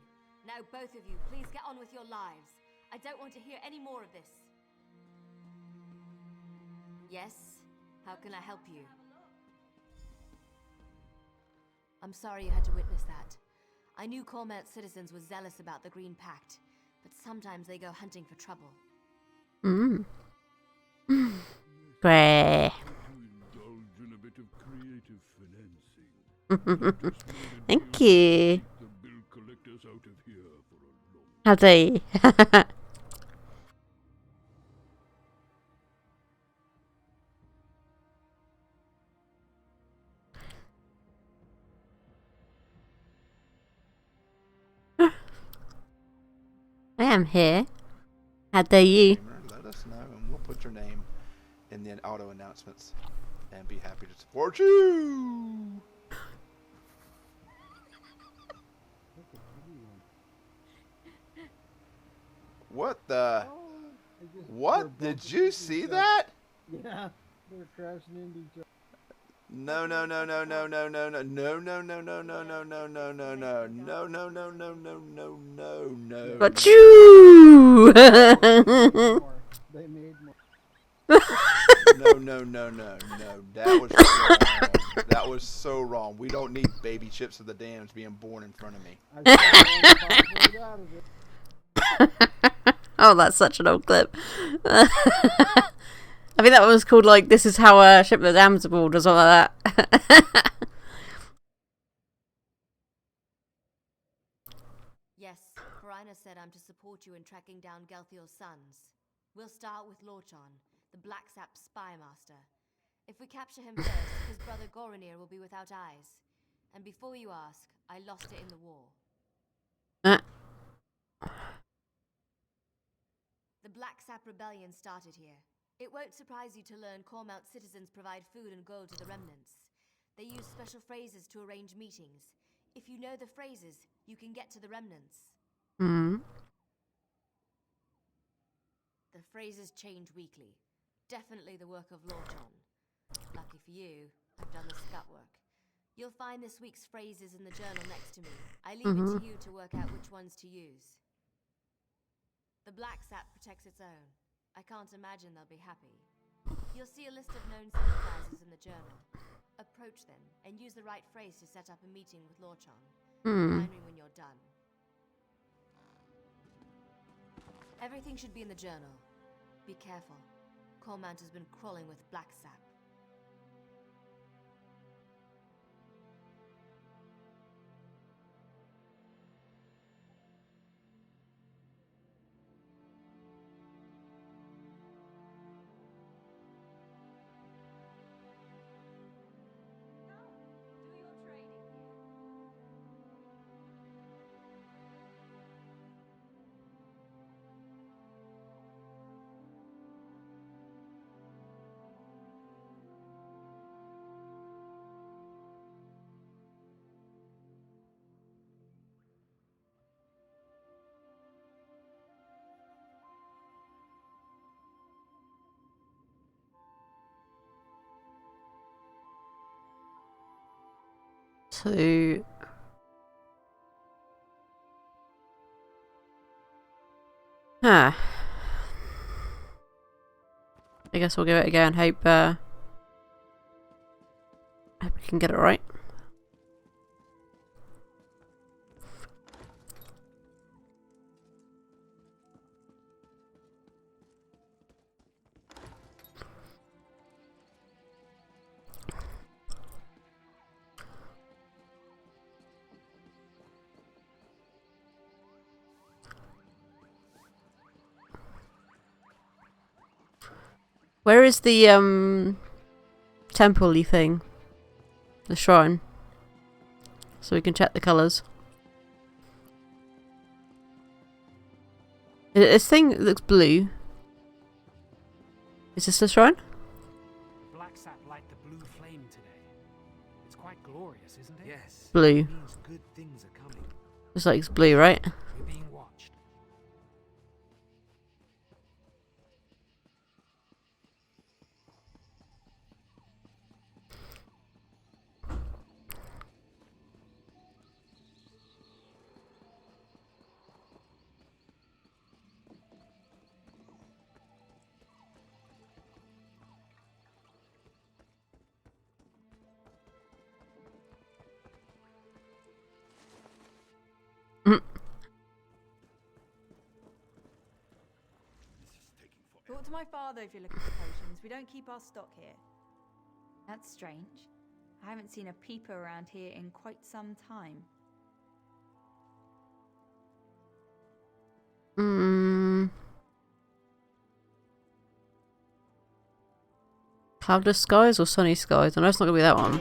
Now both of you, please get on with your lives. I don't want to hear any more of this. Yes? How can I help you? I'm sorry you had to witness that. I knew Cormelt's citizens were zealous about the Green Pact, but sometimes they go hunting for trouble. Grey. Thank you. How dare you? I am here. How dare you? Let us know and we'll put your name in the auto announcements and be happy to support you. What the? What? Did you see that? Yeah, they're crashing into each other. No. But you. They made more. No. That was wrong. That was so wrong. We don't need baby chips of the dams being born in front of me. Oh, that's such an old clip. I think that one was called like "This is how a ship the dams are bored" or something like that. Yes, Farina said I'm to support you in tracking down Gelthiel's sons. We'll start with Lorchon, the Black Sap spy master. If we capture him first, his brother Goronir will be without eyes. And before you ask, I lost it in the war. The Black Sap rebellion started here. It won't surprise you to learn Cormelt's citizens provide food and gold to the remnants. They use special phrases to arrange meetings. If you know the phrases, you can get to the remnants. The phrases change weekly. Definitely the work of Lorchon. Lucky for you, I've done the scut work. You'll find this week's phrases in the journal next to me. I leave it to you to work out which ones to use. The Black Sap protects its own. I can't imagine they'll be happy. You'll see a list of known sympathizers in the journal. Approach them and use the right phrase to set up a meeting with Lorchon. Remind me when you're done. Everything should be in the journal. Be careful. Cormant has been crawling with Black Sap. So I guess we'll give it a go and hope we can get it right. Where is the temple-y thing? The shrine. So we can check the colours. This thing looks blue. Is this the shrine? Black sap light the blue flame today. It's quite glorious, isn't it? Yes. Blue. It means good things are coming. Looks like it's blue, right? We're being watched. Talk to my father if you're looking for potions. We don't keep our stock here. That's strange. I haven't seen a peeper around here in quite some time. Cloudless skies or sunny skies? I know it's not going to be that one.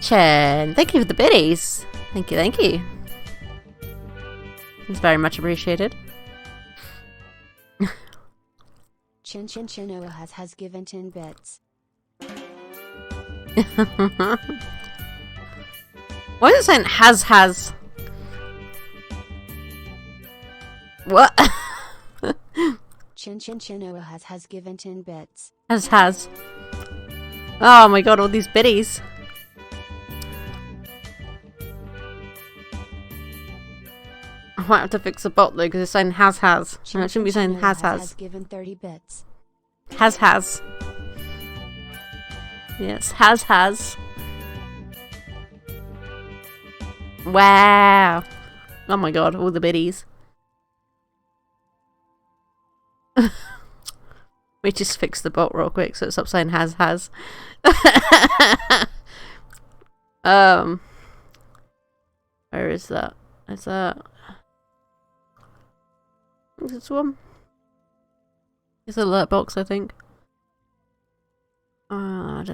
Chen, thank you for the biddies. Thank you, thank you. It's very much appreciated. Chin Chinoa has given 10 bits. Why is it saying has? What? Chin Chinoa has given 10 bits. Has. Oh my god, all these biddies. I might have to fix the bot though because it's saying has. And it shouldn't be saying has. Given 30 bits. Has. Yes, has. Wow. Oh my god, all the biddies. We just fix the bot real quick so it stops saying has. Where is that? Is that... Is this one? It's an alert box, I think. Because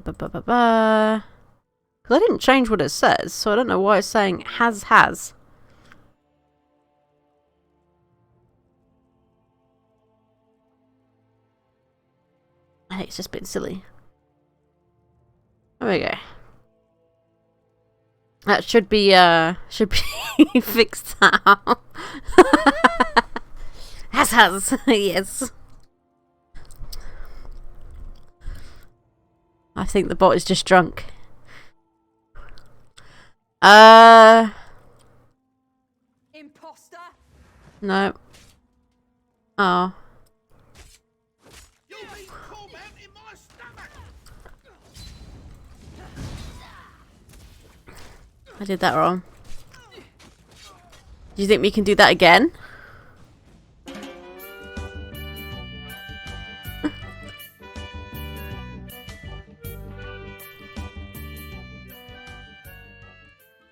I didn't change what it says, so I don't know why it's saying has. I think it's just been silly. There we go. That should be fixed now. Has, yes. I think the bot is just drunk. Imposter? No. Oh. I did that wrong. Do you think we can do that again?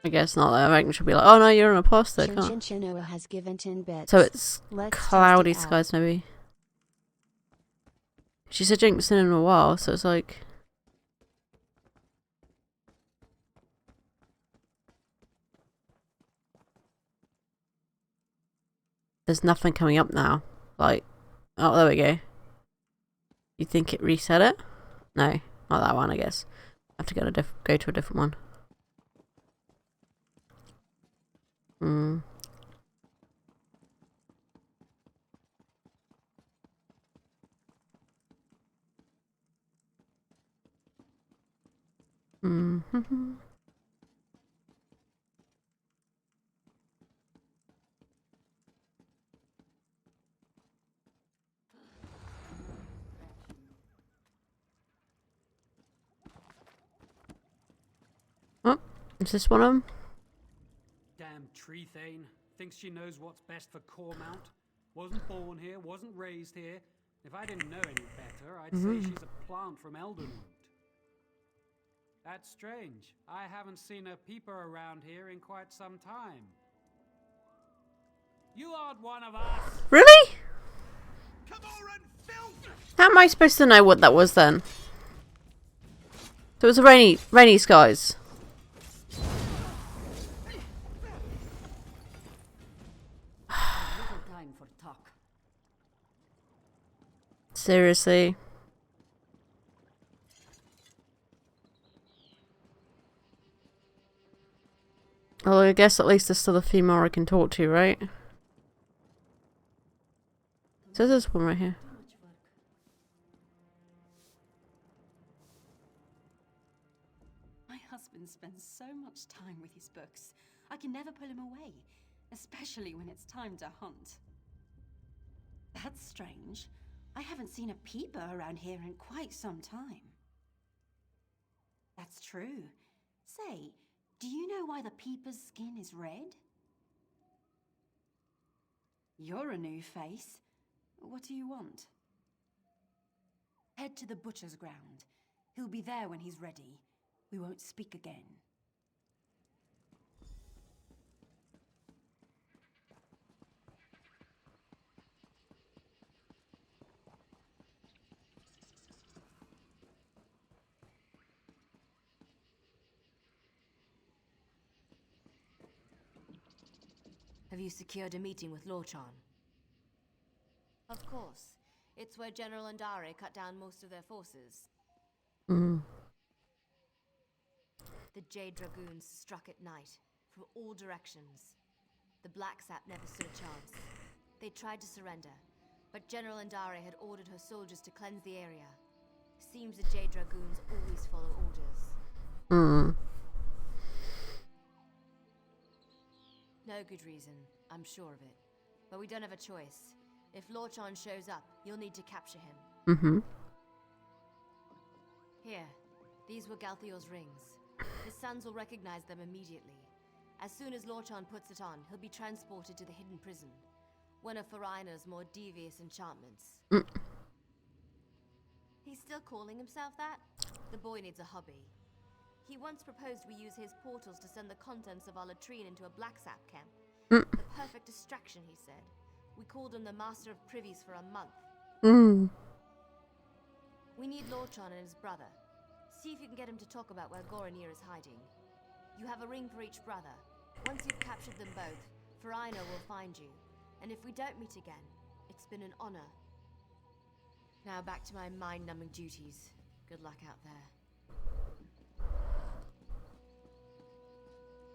I guess not though. I reckon she'll be like, oh no, you're an imposter. Chinoa has given 10 bits. So it's Let's cloudy test it skies maybe. She said jinxing in a while, so it's like... There's nothing coming up now. Like, oh, there we go. You think it reset it? No, not that one, I guess. I have to go to a different one. Oh, is this one of them? Damn tree thane. Thinks she knows what's best for Cormount. Wasn't born here, wasn't raised here. If I didn't know any better, I'd say she's a plant from Eldenwood. That's strange. I haven't seen a peeper around here in quite some time. You aren't one of us! Really? Come on and How am I supposed to know what that was then? So it was a rainy skies. Little time for talk. Seriously. Well, I guess at least there's still a few more I can talk to, right? So there's one right here. My husband spends so much time with his books. I can never pull him away, especially when it's time to hunt. That's strange. I haven't seen a peeper around here in quite some time. That's true. Say, do you know why the peeper's skin is red? You're a new face. What do you want? Head to the butcher's ground. He'll be there when he's ready. We won't speak again. Have you secured a meeting with Lorchan? Of course. It's where General Andare cut down most of their forces. Mm. The Jade Dragoons struck at night, from all directions. The Black Sap never stood a chance. They tried to surrender, but General Andare had ordered her soldiers to cleanse the area. Seems the Jade Dragoons always follow orders. Mm. No good reason, I'm sure of it. But we don't have a choice. If Lorchan shows up, you'll need to capture him. Mm-hmm. Here, these were Galthior's rings. His sons will recognize them immediately. As soon as Lorchan puts it on, he'll be transported to the hidden prison. One of Farina's more devious enchantments. Mm. He's still calling himself that? The boy needs a hobby. He once proposed we use his portals to send the contents of our latrine into a black sap camp. Mm. The perfect distraction, he said. We called him the Master of Privies for a month. Mm. We need Lorchan and his brother. See if you can get him to talk about where Goranir is hiding. You have a ring for each brother. Once you've captured them both, Farina will find you. And if we don't meet again, it's been an honor. Now back to my mind-numbing duties. Good luck out there.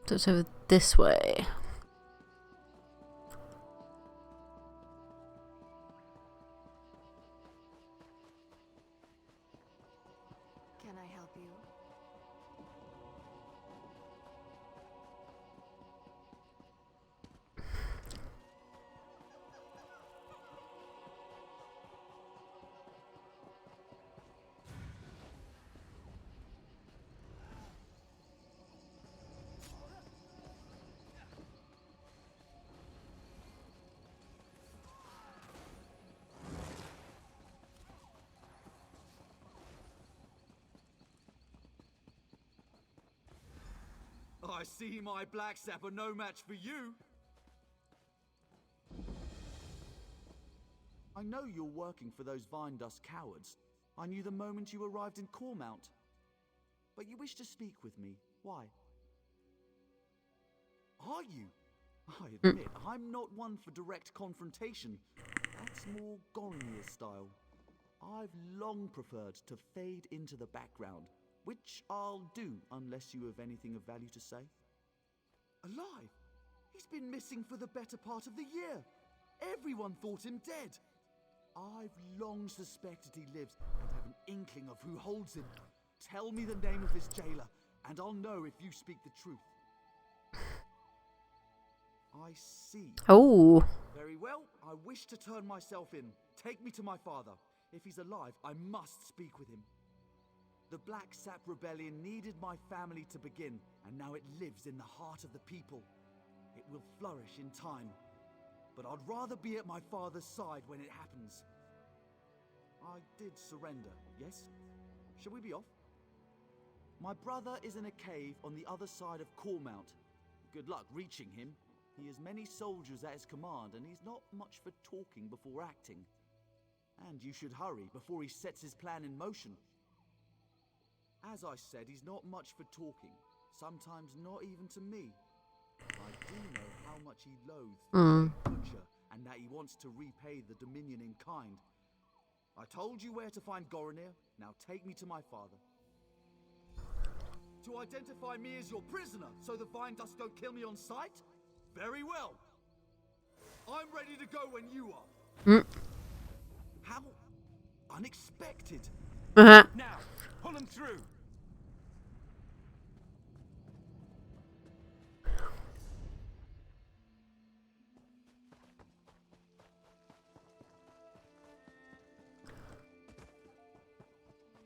So it's over this way. Can I help you? I see my black sap are no match for you. I know you're working for those Vine Dust cowards. I knew the moment you arrived in Cormount. But you wish to speak with me. Why? Are you? I admit, I'm not one for direct confrontation. That's more Goranir style. I've long preferred to fade into the background, which I'll do unless you have anything of value to say. Alive? He's been missing for the better part of the year. Everyone thought him dead. I've long suspected he lives and have an inkling of who holds him. Tell me the name of his jailer, and I'll know if you speak the truth. I see. Oh. Very well, I wish to turn myself in. Take me to my father. If he's alive, I must speak with him. The Black Sap Rebellion needed my family to begin, and now it lives in the heart of the people. It will flourish in time. But I'd rather be at my father's side when it happens. I did surrender, yes? Shall we be off? My brother is in a cave on the other side of Cormount. Good luck reaching him. He has many soldiers at his command, and he's not much for talking before acting. And you should hurry before he sets his plan in motion. As I said, he's not much for talking. Sometimes not even to me. I do know how much he loathes the Butcher, and that he wants to repay the Dominion in kind. I told you where to find Goronir. Now take me to my father. To identify me as your prisoner, so the Vine Dust don't kill me on sight? Very well. I'm ready to go when you are. How unexpected. Now, pull him through.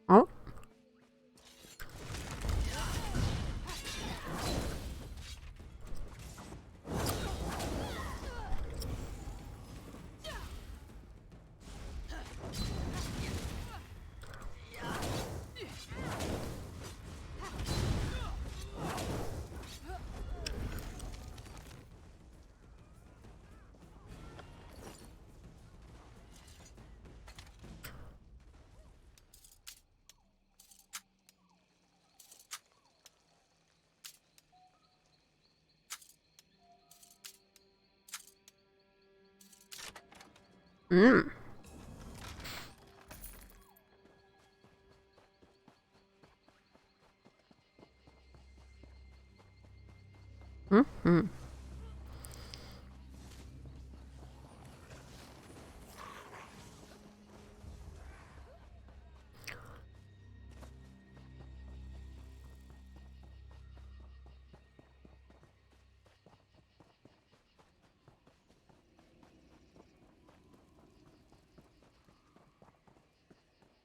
Oh.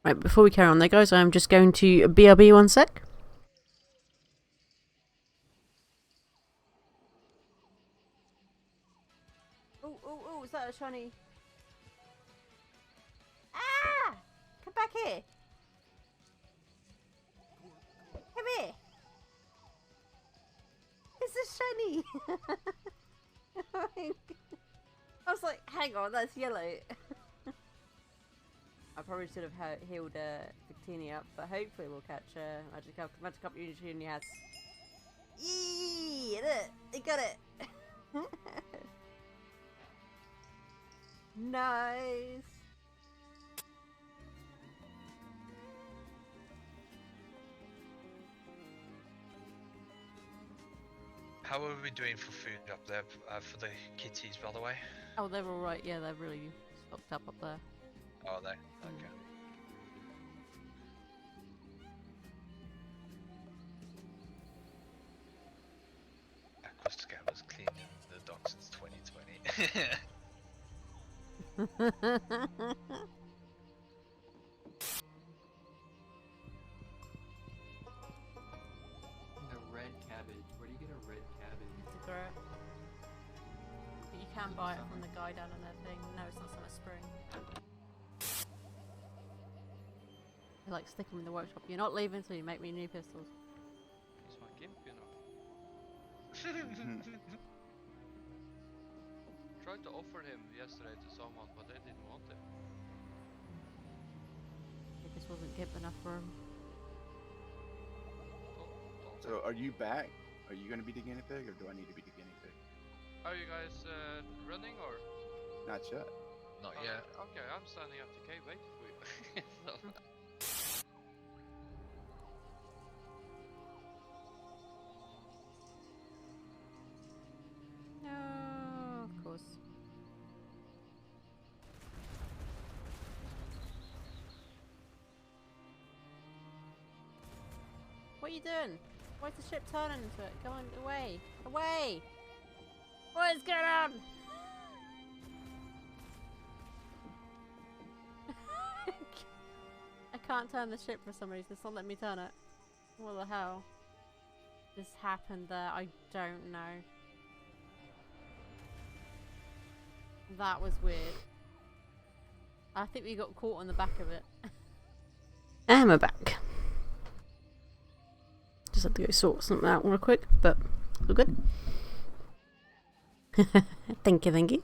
Right, before we carry on there, guys, I'm just going to BRB 1 sec. Oh, is that a shiny? Ah! Come back here! Come here! It's a shiny! I was like, hang on, that's yellow. I probably should have healed Victini up, but hopefully we'll catch Magic Up Junior has. Yee! Look! They got it! Nice! How are we doing for food up there for the kitties, by the way? Oh, they're alright, yeah, they're really stocked up there. Oh, they? Okay. Aquascat was cleaning the dock since 2020. A red cabbage. Where do you get a red cabbage? To grow it. But you can buy it from the guy down in that thing. No, it's not Summer Spring. I like stick them in the workshop. You're not leaving until you make me new pistols. He's my gimp, you know. Tried to offer him yesterday to someone, but they didn't want it. It just wasn't gimp enough for him. So, are you back? Are you going to be the guinea pig, or do I need to be the guinea pig? Are you guys running or? Not yet. Not yet. Okay, I'm standing at the cave waiting for you. So. No, of course. What are you doing? Why's the ship turning into it? Go on, away! Away! What is going on? I can't turn the ship for some reason. It's not letting me turn it. What the hell? This happened there. I don't know. That was weird. I think we got caught on the back of it. And we're back. Just had to go sort something out real quick, but we're good. Thank you, thank you.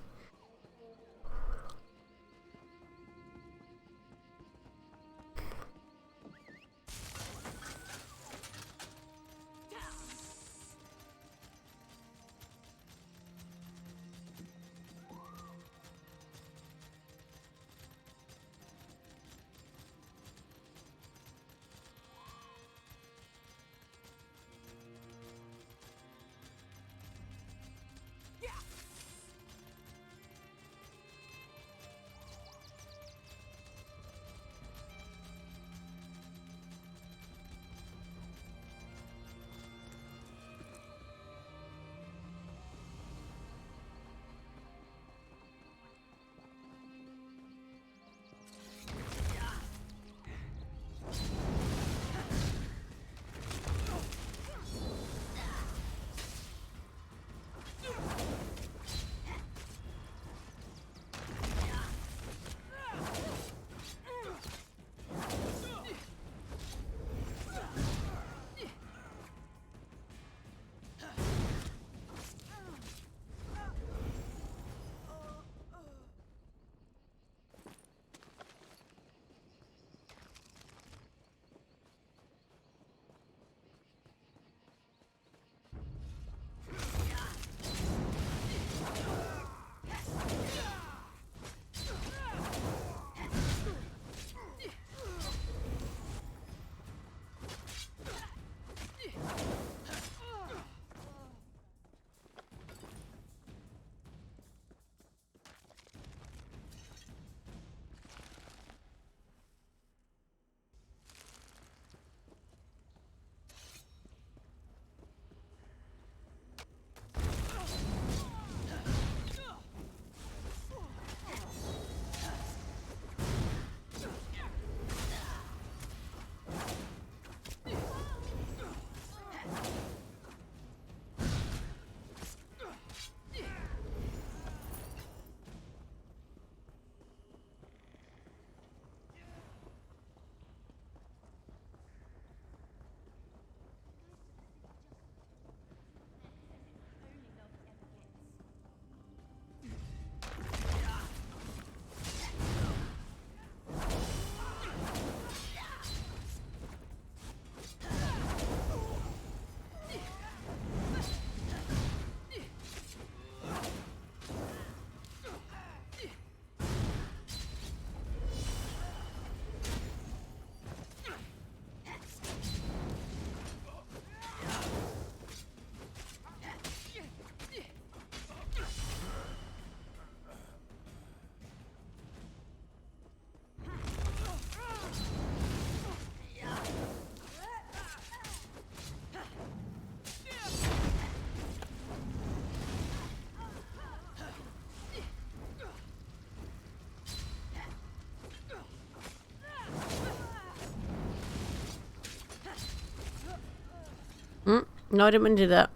No, I didn't mean to do that.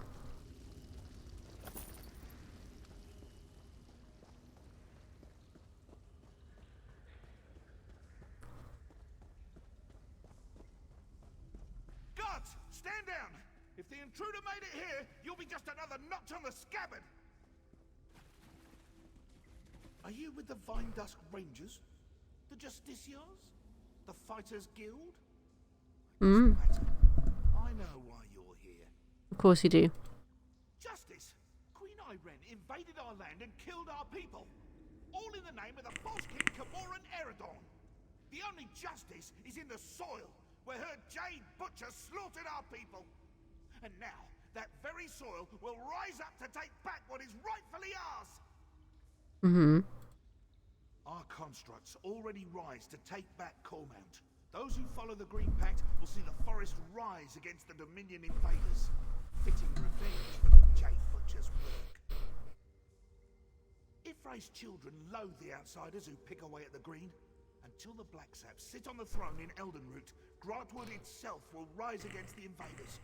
Guards, stand down! If the intruder made it here, you'll be just another notch on the scabbard! Are you with the Vine Dusk Rangers? The Justiciars? The Fighters Guild? I know why you're here. Of course you do. Justice! Queen Iren invaded our land and killed our people. All in the name of the false king Camoran Eredorn. The only justice is in the soil, where her Jade Butcher slaughtered our people. And now, that very soil will rise up to take back what is rightfully ours. Our constructs already rise to take back Cormount. Those who follow the Green Pact will see the forest rise against the Dominion invaders. Fitting revenge for the Jade Butcher's work. Ifray's children loathe the outsiders who pick away at the Green. Until the Black Saps sit on the throne in Eldenroot, Grantwood itself will rise against the invaders.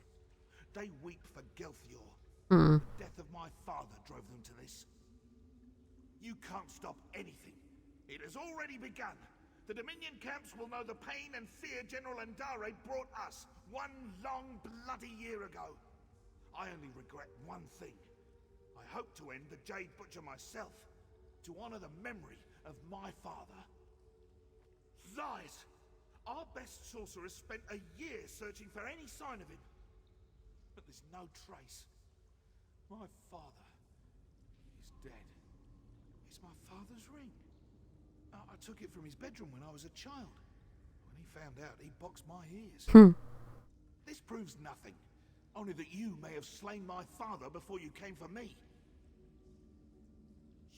They weep for Gelthior. The death of my father drove them to this. You can't stop anything. It has already begun. The Dominion camps will know the pain and fear General Andare brought us 1 long bloody year ago. I only regret one thing. I hope to end the Jade Butcher myself, to honor the memory of my father. Lies! Our best sorcerers spent a year searching for any sign of him. But there's no trace. My father is dead. It's my father's ring. I took it from his bedroom when I was a child. When he found out, he boxed my ears. This proves nothing. Only that you may have slain my father before you came for me.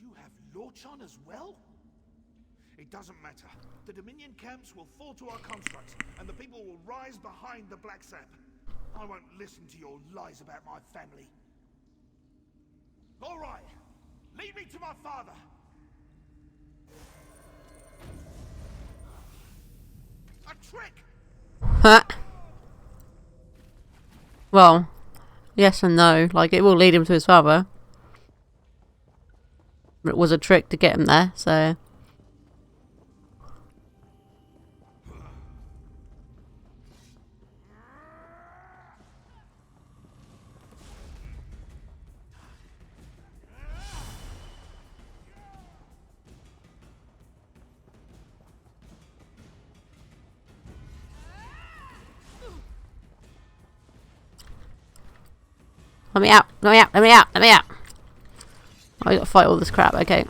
You have Lorchon as well? It doesn't matter. The Dominion camps will fall to our constructs, and the people will rise behind the Black Sap. I won't listen to your lies about my family. All right. Lead me to my father. A trick! Well, yes and no. Like, it will lead him to his father. It was a trick to get him there, so... Let me out, let me out, let me out, let me out. Oh, I gotta fight all this crap, okay.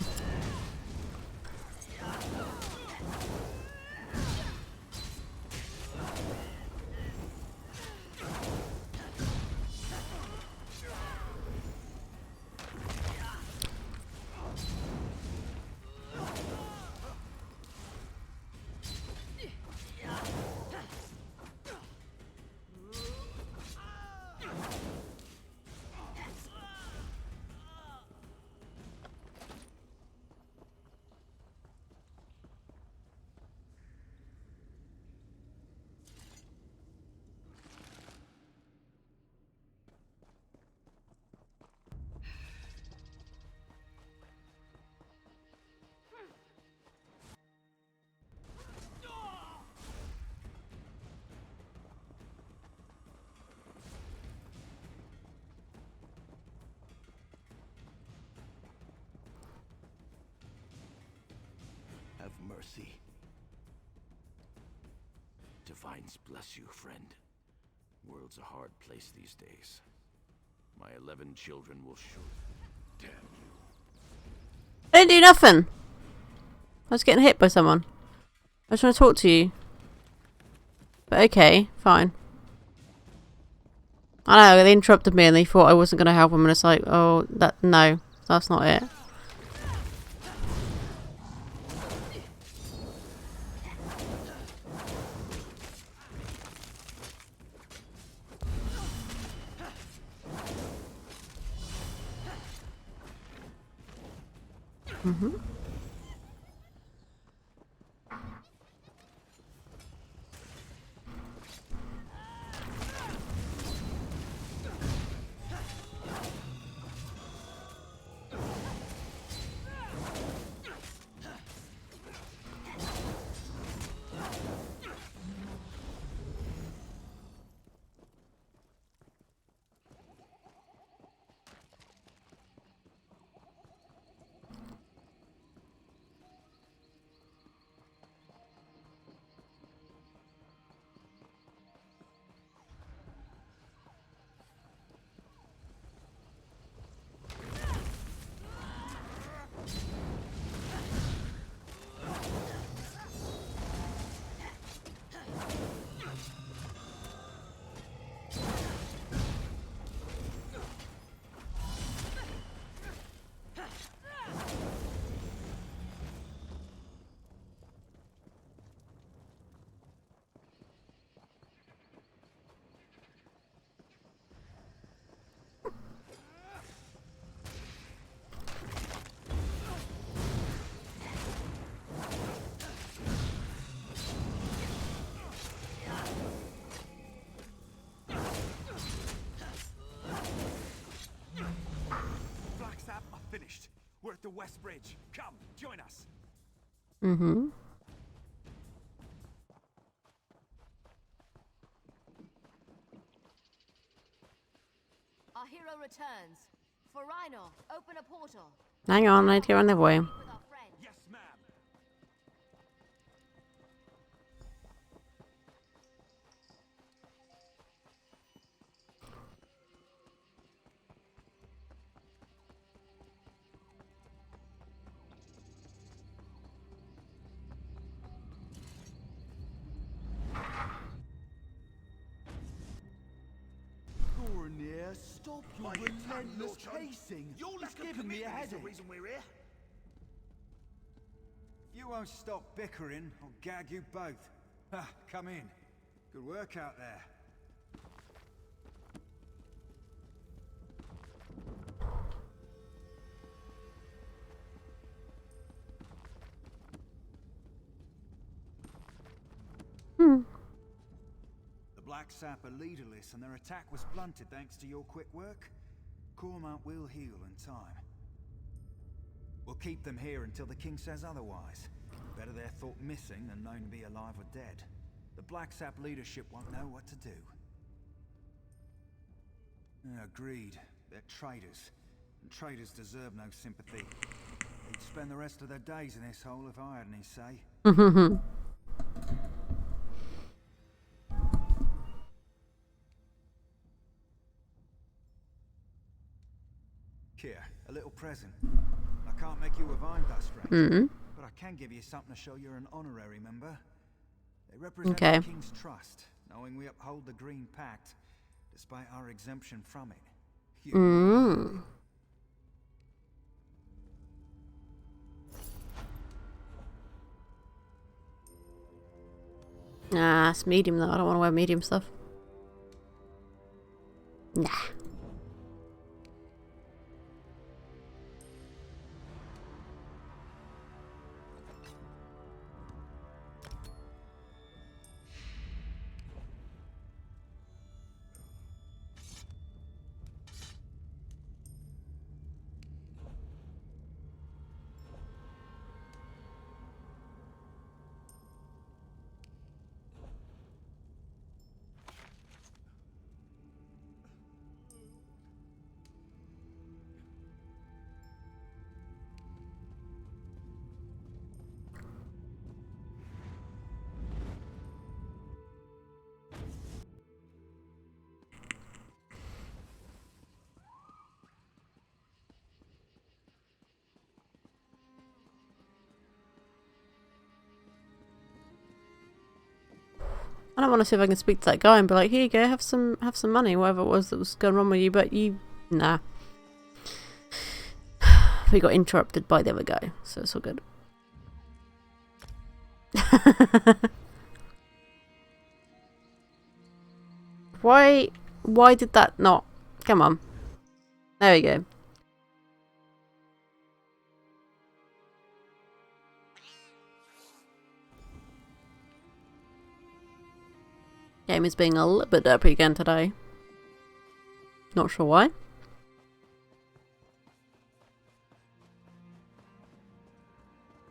Have mercy. Divines bless you, friend. World's a hard place these days. My 11 children will shoot. Damn you. I didn't do nothing. I was getting hit by someone. I was trying to talk to you. But okay, fine. I know, they interrupted me and they thought I wasn't going to help them, and it's like, oh, no, that's not it. the West Bridge. Come, join us. Mm-hmm. Our hero returns. For Rhino, open a portal. Hang on, I need to get on their way. Yes, ma'am. Gornier, stop your relentless pacing. It's giving me a headache. reason we're here. You won't stop bickering, I'll gag you both. Ah, come in. Good work out there. The Black Sap are leaderless and their attack was blunted thanks to your quick work. Cormount will heal in time. We'll keep them here until the king says otherwise. Better they're thought missing than known to be alive or dead. The Black Sap leadership won't know what to do. Agreed. They're traitors. And traitors deserve no sympathy. They'd spend the rest of their days in this hole if I had any say. Here, a little present. I can't make you a vine dust ranger, but I can give you something to show you're an honorary member. They represent the king's trust, knowing we uphold the Green Pact, despite our exemption from it. Nah, it's medium though. I don't want to wear medium stuff. Nah. I don't want to see if I can speak to that guy and be like, here you go, have some money, whatever it was that was going wrong with you, but nah. We got interrupted by the other guy, so it's all good. Why did that not? Come on. There we go. Game is being a little bit derpy again today. Not sure why.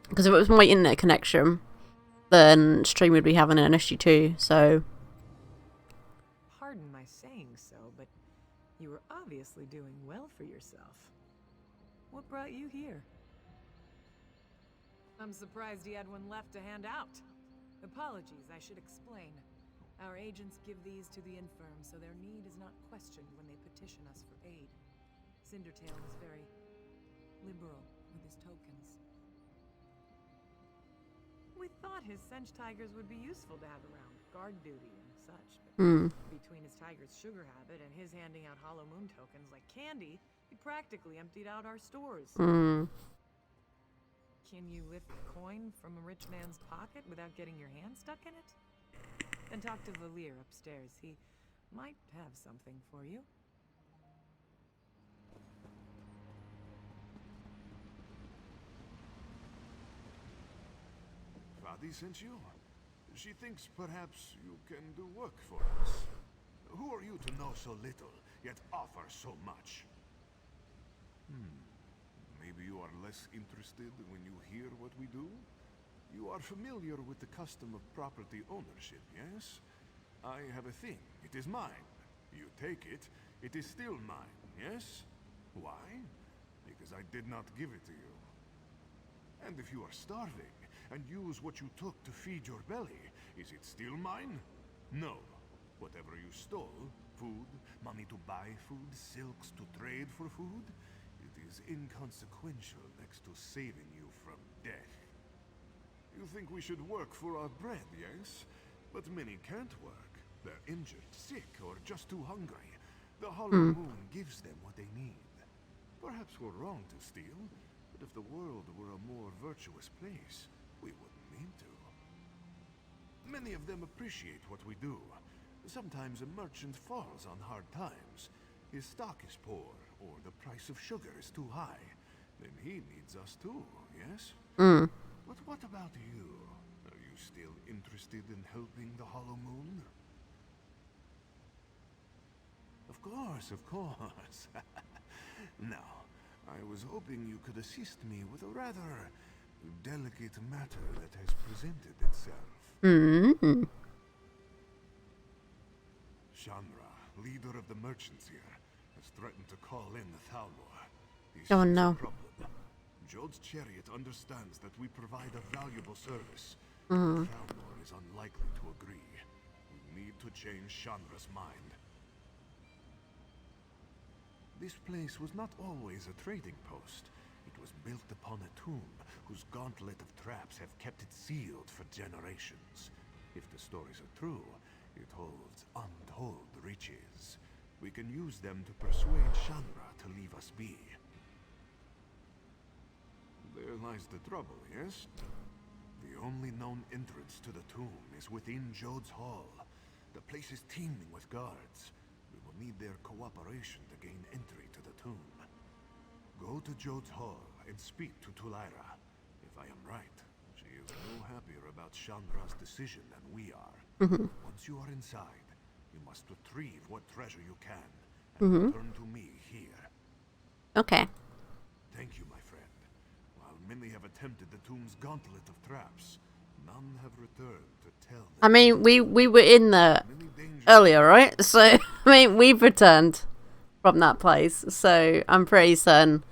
Because if it was my internet connection, then stream would be having an issue too, so... Pardon my saying so, but you were obviously doing well for yourself. What brought you here? I'm surprised he had one left to hand out. Apologies, I should explain. Our agents give these to the infirm, so their need is not questioned when they petition us for aid. Cindertail is very liberal with his tokens. We thought his Sench tigers would be useful to have around, guard duty and such, but between his tiger's sugar habit and his handing out hollow moon tokens like candy, he practically emptied out our stores. Can you lift a coin from a rich man's pocket without getting your hand stuck in it? Then talk to Valir upstairs. He might have something for you. Vadi sent you? She thinks perhaps you can do work for us. Who are you to know so little, yet offer so much? Maybe you are less interested when you hear what we do? You are familiar with the custom of property ownership, yes? I have a thing. It is mine. You take it, it is still mine, yes? Why? Because I did not give it to you. And if you are starving, and use what you took to feed your belly, is it still mine? No. Whatever you stole, food, money to buy food, silks to trade for food, it is inconsequential next to saving you from death. You think we should work for our bread, yes? But many can't work. They're injured, sick, or just too hungry. The Hollow Moon gives them what they need. Perhaps we're wrong to steal, but if the world were a more virtuous place, we wouldn't need to. Many of them appreciate what we do. Sometimes a merchant falls on hard times. His stock is poor, or the price of sugar is too high. Then he needs us too, yes? But what about you? Are you still interested in helping the Hollow Moon? Of course. Now, I was hoping you could assist me with a rather delicate matter that has presented itself. Shanra, leader of the merchants here, has threatened to call in the Thalmor. Oh no. Jode's chariot understands that we provide a valuable service. The Thalmor is unlikely to agree. We need to change Shanra's mind. This place was not always a trading post. It was built upon a tomb whose gauntlet of traps have kept it sealed for generations. If the stories are true, it holds untold riches. We can use them to persuade Shanra to leave us be. There lies the trouble, yes? The only known entrance to the tomb is within Jode's hall. The place is teeming with guards. We will need their cooperation to gain entry to the tomb. Go to Jode's hall and speak to Tulaira. If I am right, she is no happier about Shanra's decision than we are. Once you are inside, you must retrieve what treasure you can and return to me here. Okay. Thank you, my friend. While many have attempted the tomb's gauntlet of traps, none have returned to tell them. I mean, we were in there earlier, right? So, I mean, we've returned from that place, so I'm pretty certain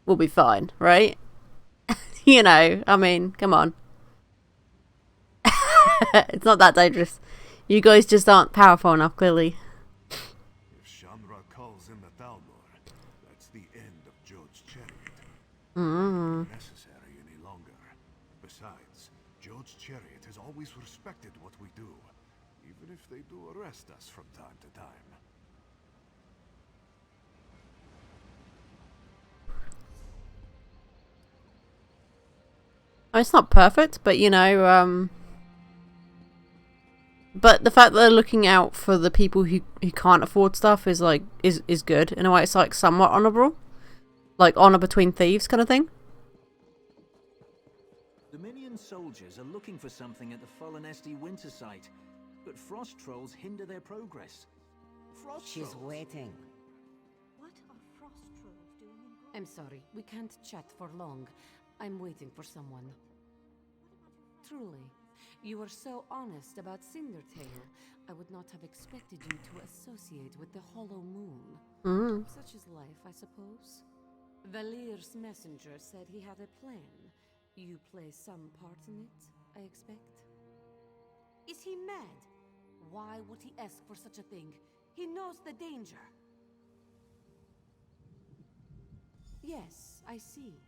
we'll be fine, right? You know, I mean, come on. It's not that dangerous. You guys just aren't powerful enough, clearly. If Shanra calls in the Thalmor, that's the end of Jode's chariot. Not necessary any longer. Besides, Jode's chariot has always respected what we do, even if they do arrest us from time to time. It's not perfect, but you know, but the fact that they're looking out for the people who can't afford stuff is like is good in a way. It's like somewhat honorable, like honor between thieves kind of thing. Dominion soldiers are looking for something at the Follenesti winter site, but frost trolls hinder their progress. She's waiting. What are frost trolls doing in I'm sorry, we can't chat for long. I'm waiting for someone. Truly, you were so honest about Cindertail. I would not have expected you to associate with the Hollow Moon. Such is life, I suppose. Valir's messenger said he had a plan. You play some part in it, I expect. Is he mad? Why would he ask for such a thing? He knows the danger. Yes, I see.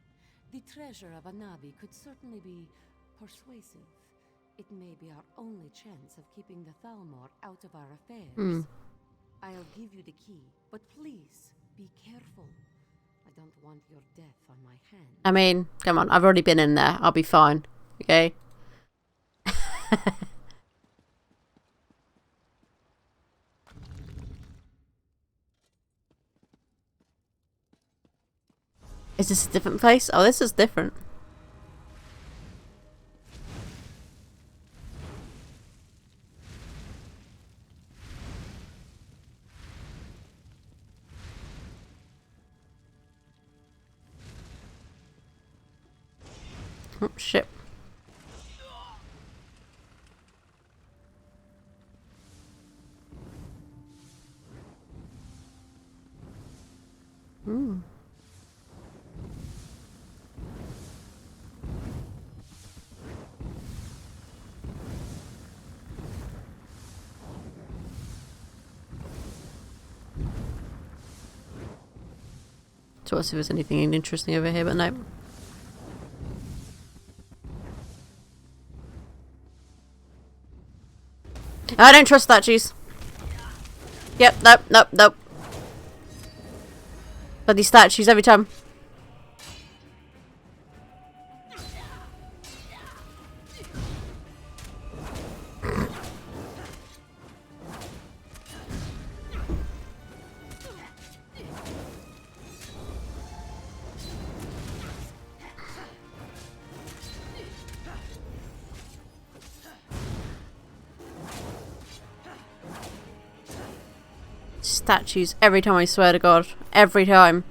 The treasure of Anabi could certainly be persuasive. It may be our only chance of keeping the Thalmor out of our affairs. I'll give you the key, but please, be careful. I don't want your death on my hands. I mean, come on, I've already been in there. I'll be fine. Okay? Is this a different place? Oh, this is different. Oh, shit. Hmm. So let's see if there's anything interesting over here, but no. I don't trust statues. Yep, nope, nope, nope. Bloody statues every time. Statues every time, I swear to God. Every time.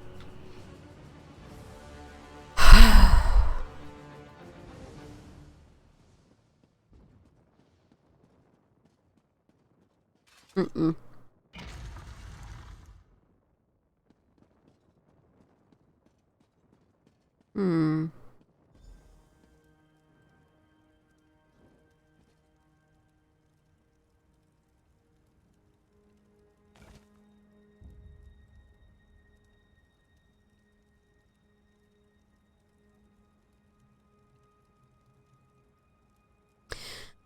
Mm-mm. Hmm.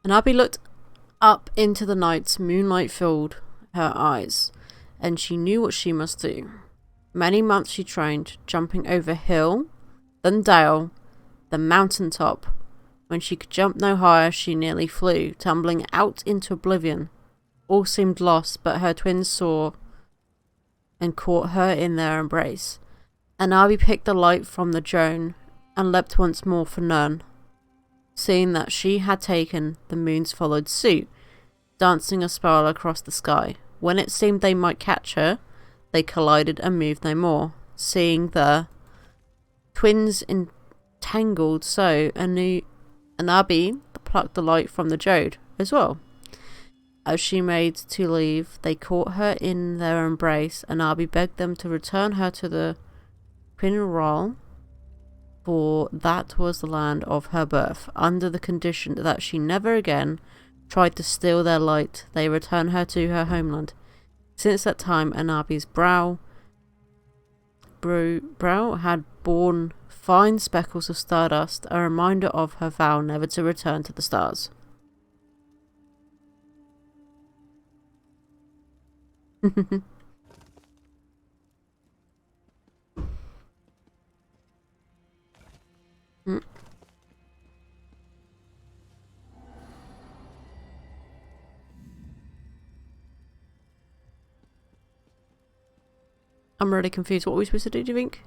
And Abby looked up into the night. Moonlight filled her eyes, and she knew what she must do. Many months she trained, jumping over hill, then dale, then mountain top. When she could jump no higher, she nearly flew, tumbling out into oblivion. All seemed lost, but her twins saw and caught her in their embrace. And Abby picked the light from the drone and leapt once more for none. Seeing that she had taken, the moons followed suit, dancing a spiral across the sky. When it seemed they might catch her, they collided and moved no more. Seeing the twins entangled so, and Abby plucked the light from the jode as well. As she made to leave, they caught her in their embrace, and Abby begged them to return her to the Quinral, for that was the land of her birth, under the condition that she never again tried to steal their light. They returned her to her homeland. Since that time, Anabi's brow had borne fine speckles of stardust, a reminder of her vow never to return to the stars. I'm really confused. What are we supposed to do, do you think?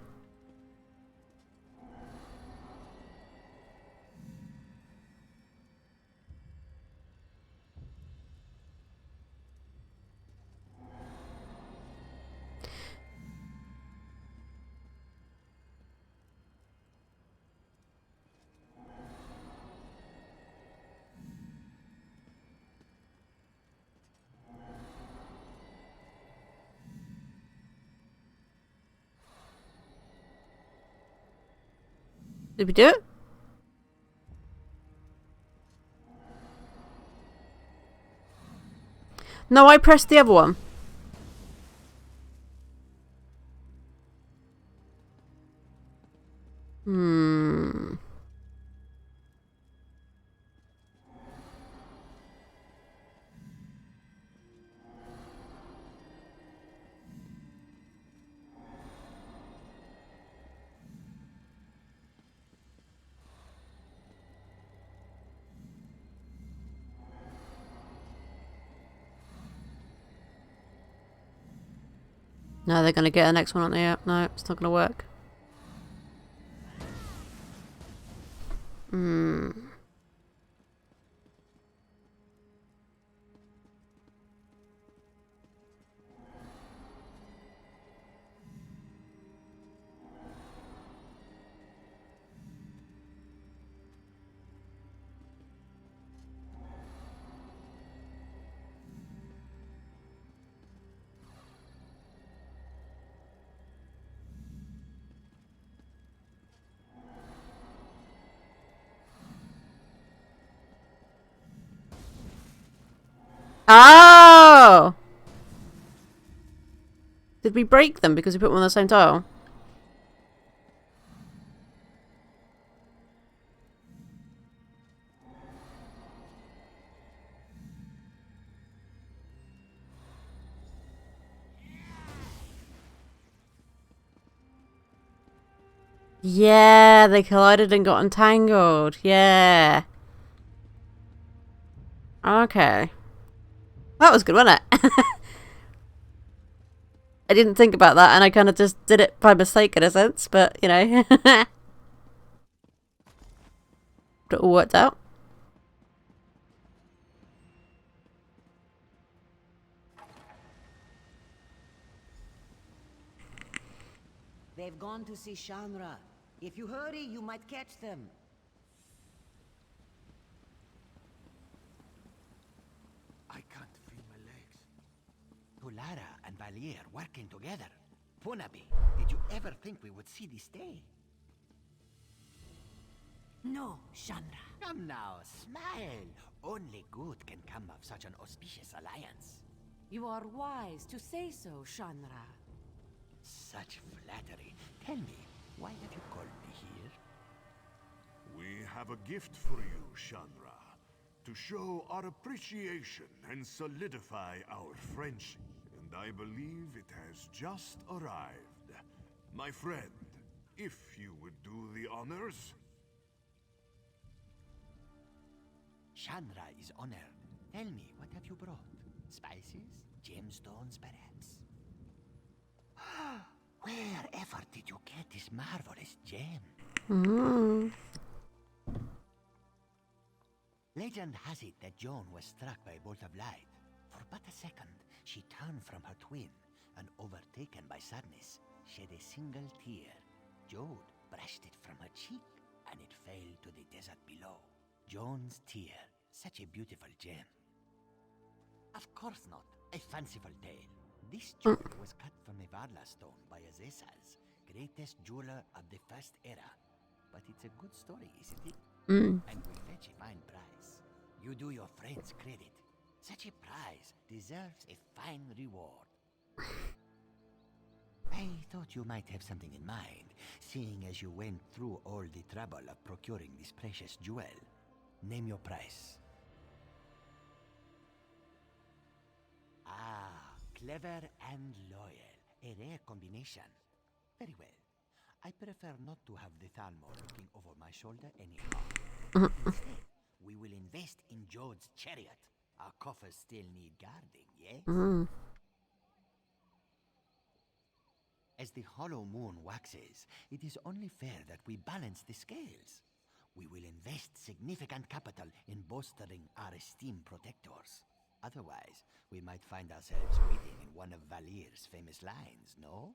Did we do it? No, I pressed the other one. No, they're gonna get the next one, aren't they? Yeah. No, it's not gonna work. Oh! Did we break them because we put them on the same tile? Yeah, they collided and got entangled. Yeah. Okay. That was good, wasn't it? I didn't think about that, and I kind of just did it by mistake in a sense, but, you know. It all worked out. They've gone to see Shanra. If you hurry, you might catch them. I can't feel my legs. Tulara and Valier working together. Punabi, did you ever think we would see this day? No, Shanra. Come now, smile. Only good can come of such an auspicious alliance. You are wise to say so, Shanra. Such flattery. Tell me, why have you called me here? We have a gift for you, Shanra, to show our appreciation and solidify our friendship. And I believe it has just arrived. My friend, if you would do the honors. Shanra is honored. Tell me, what have you brought? Spices? Gemstones, perhaps? Wherever did you get this marvelous gem? Legend has it that Joan was struck by a bolt of light. For but a second, she turned from her twin, and overtaken by sadness, shed a single tear. Jode brushed it from her cheek, and it fell to the desert below. Joan's tear, such a beautiful gem. Of course not, a fanciful tale. This jewel was cut from a Varla stone by Azesas, greatest jeweler of the First Era. But it's a good story, isn't it? And will fetch a fine price. You do your friends credit. Such a prize deserves a fine reward. I thought you might have something in mind, seeing as you went through all the trouble of procuring this precious jewel. Name your price. Ah, clever and loyal. A rare combination. Very well. I prefer not to have the Thalmor looking over my shoulder anyhow. Instead, we will invest in Jode's chariot. Our coffers still need guarding, yes? As the hollow moon waxes, it is only fair that we balance the scales. We will invest significant capital in bolstering our esteemed protectors. Otherwise, we might find ourselves waiting in one of Valir's famous lines, no?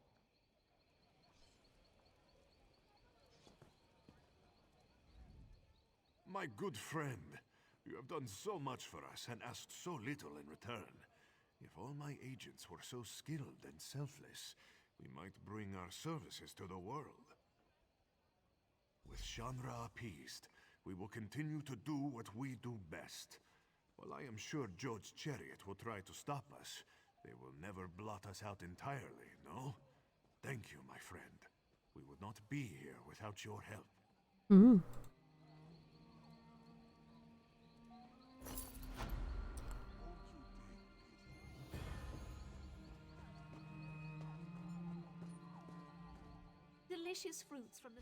My good friend, you have done so much for us and asked so little in return. If all my agents were so skilled and selfless, we might bring our services to the world. With Shanra appeased, we will continue to do what we do best. While I am sure Jode's chariot will try to stop us, they will never blot us out entirely, no? Thank you, my friend. We would not be here without your help. Delicious fruits from the...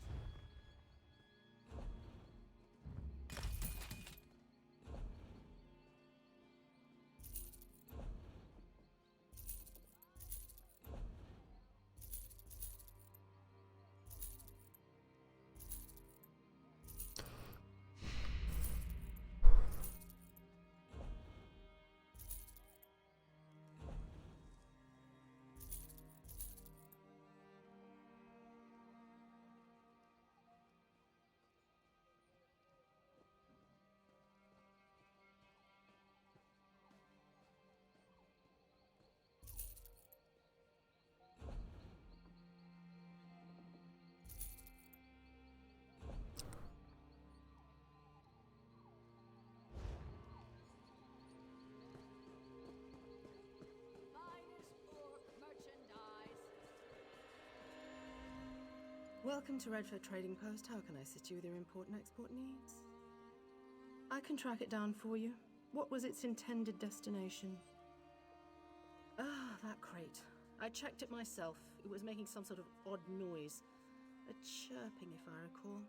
Welcome to Redford Trading Post. How can I assist you with your import and export needs? I can track it down for you. What was its intended destination? Ah, that crate. I checked it myself. It was making some sort of odd noise. A chirping, if I recall.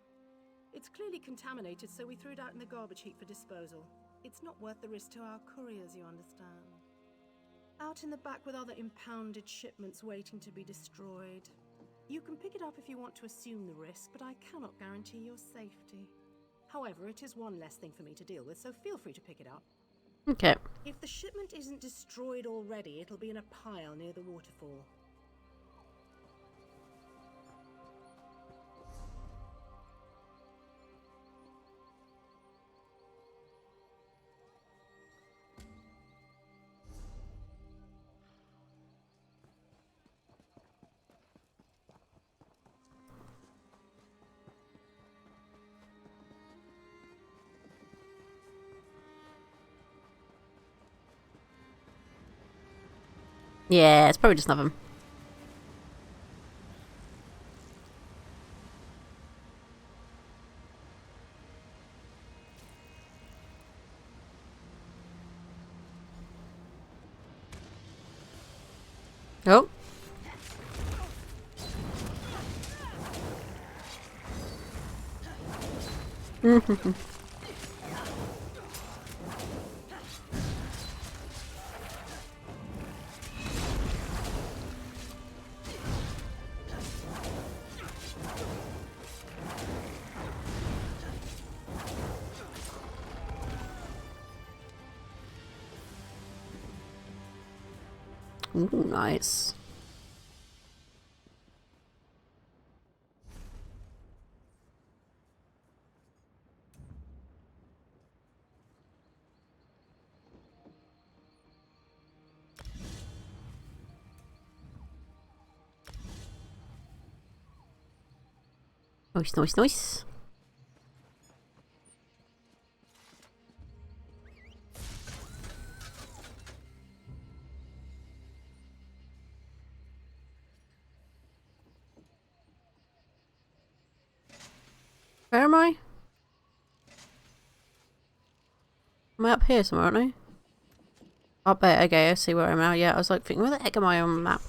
It's clearly contaminated, so we threw it out in the garbage heap for disposal. It's not worth the risk to our couriers, you understand. Out in the back with other impounded shipments waiting to be destroyed. You can pick it up if you want to assume the risk, but I cannot guarantee your safety. However, it is one less thing for me to deal with, so feel free to pick it up. Okay. If the shipment isn't destroyed already, it'll be in a pile near the waterfall. Yeah, it's probably just nothing. Oh. Ooh, nice. Nice, nice, nice. Where am I? Am I up here somewhere, aren't I? Up there, okay, I see where I'm at. Yeah, I was like thinking, where the heck am I on the map?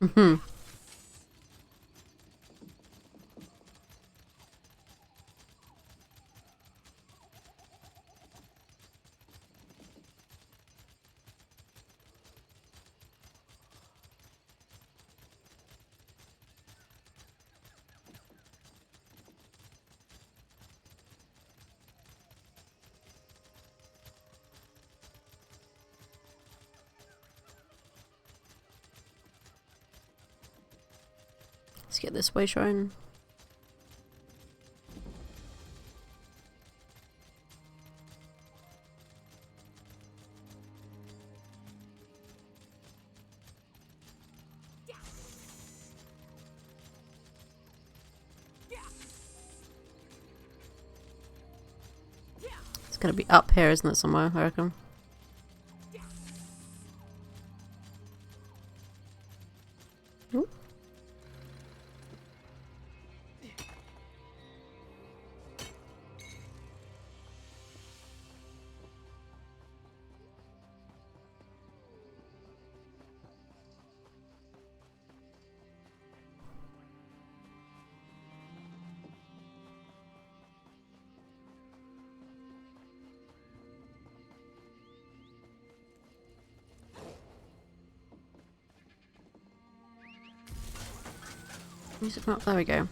Mm-hmm. Let's get this way shown. It's gonna be up here, isn't it, somewhere, I reckon. Ooh. Music map, there we go.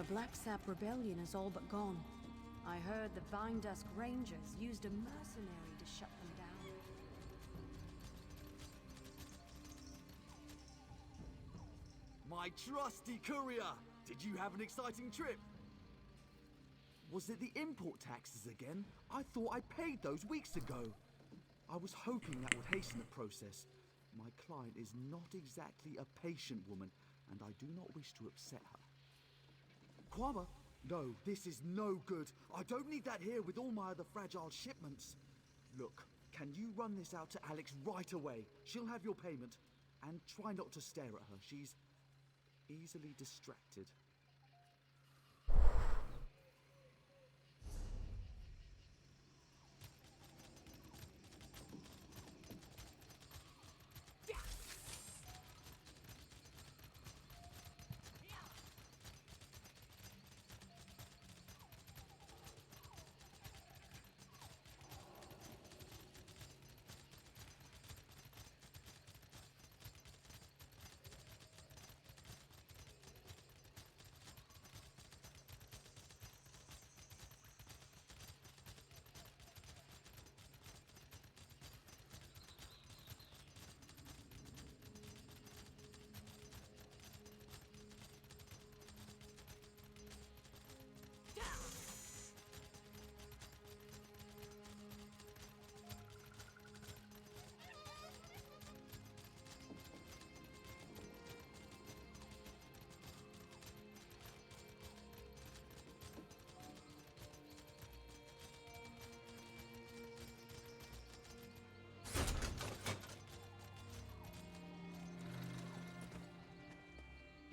The Black Sap Rebellion is all but gone. I heard the Vinedusk Rangers used a mercenary to shut them down. My trusty courier! Did you have an exciting trip? Was it the import taxes again? I thought I paid those weeks ago. I was hoping that would hasten the process. My client is not exactly a patient woman, and I do not wish to upset her. Kwama? No, this is no good. I don't need that here with all my other fragile shipments. Look, can you run this out to Alex right away? She'll have your payment. And try not to stare at her. She's easily distracted.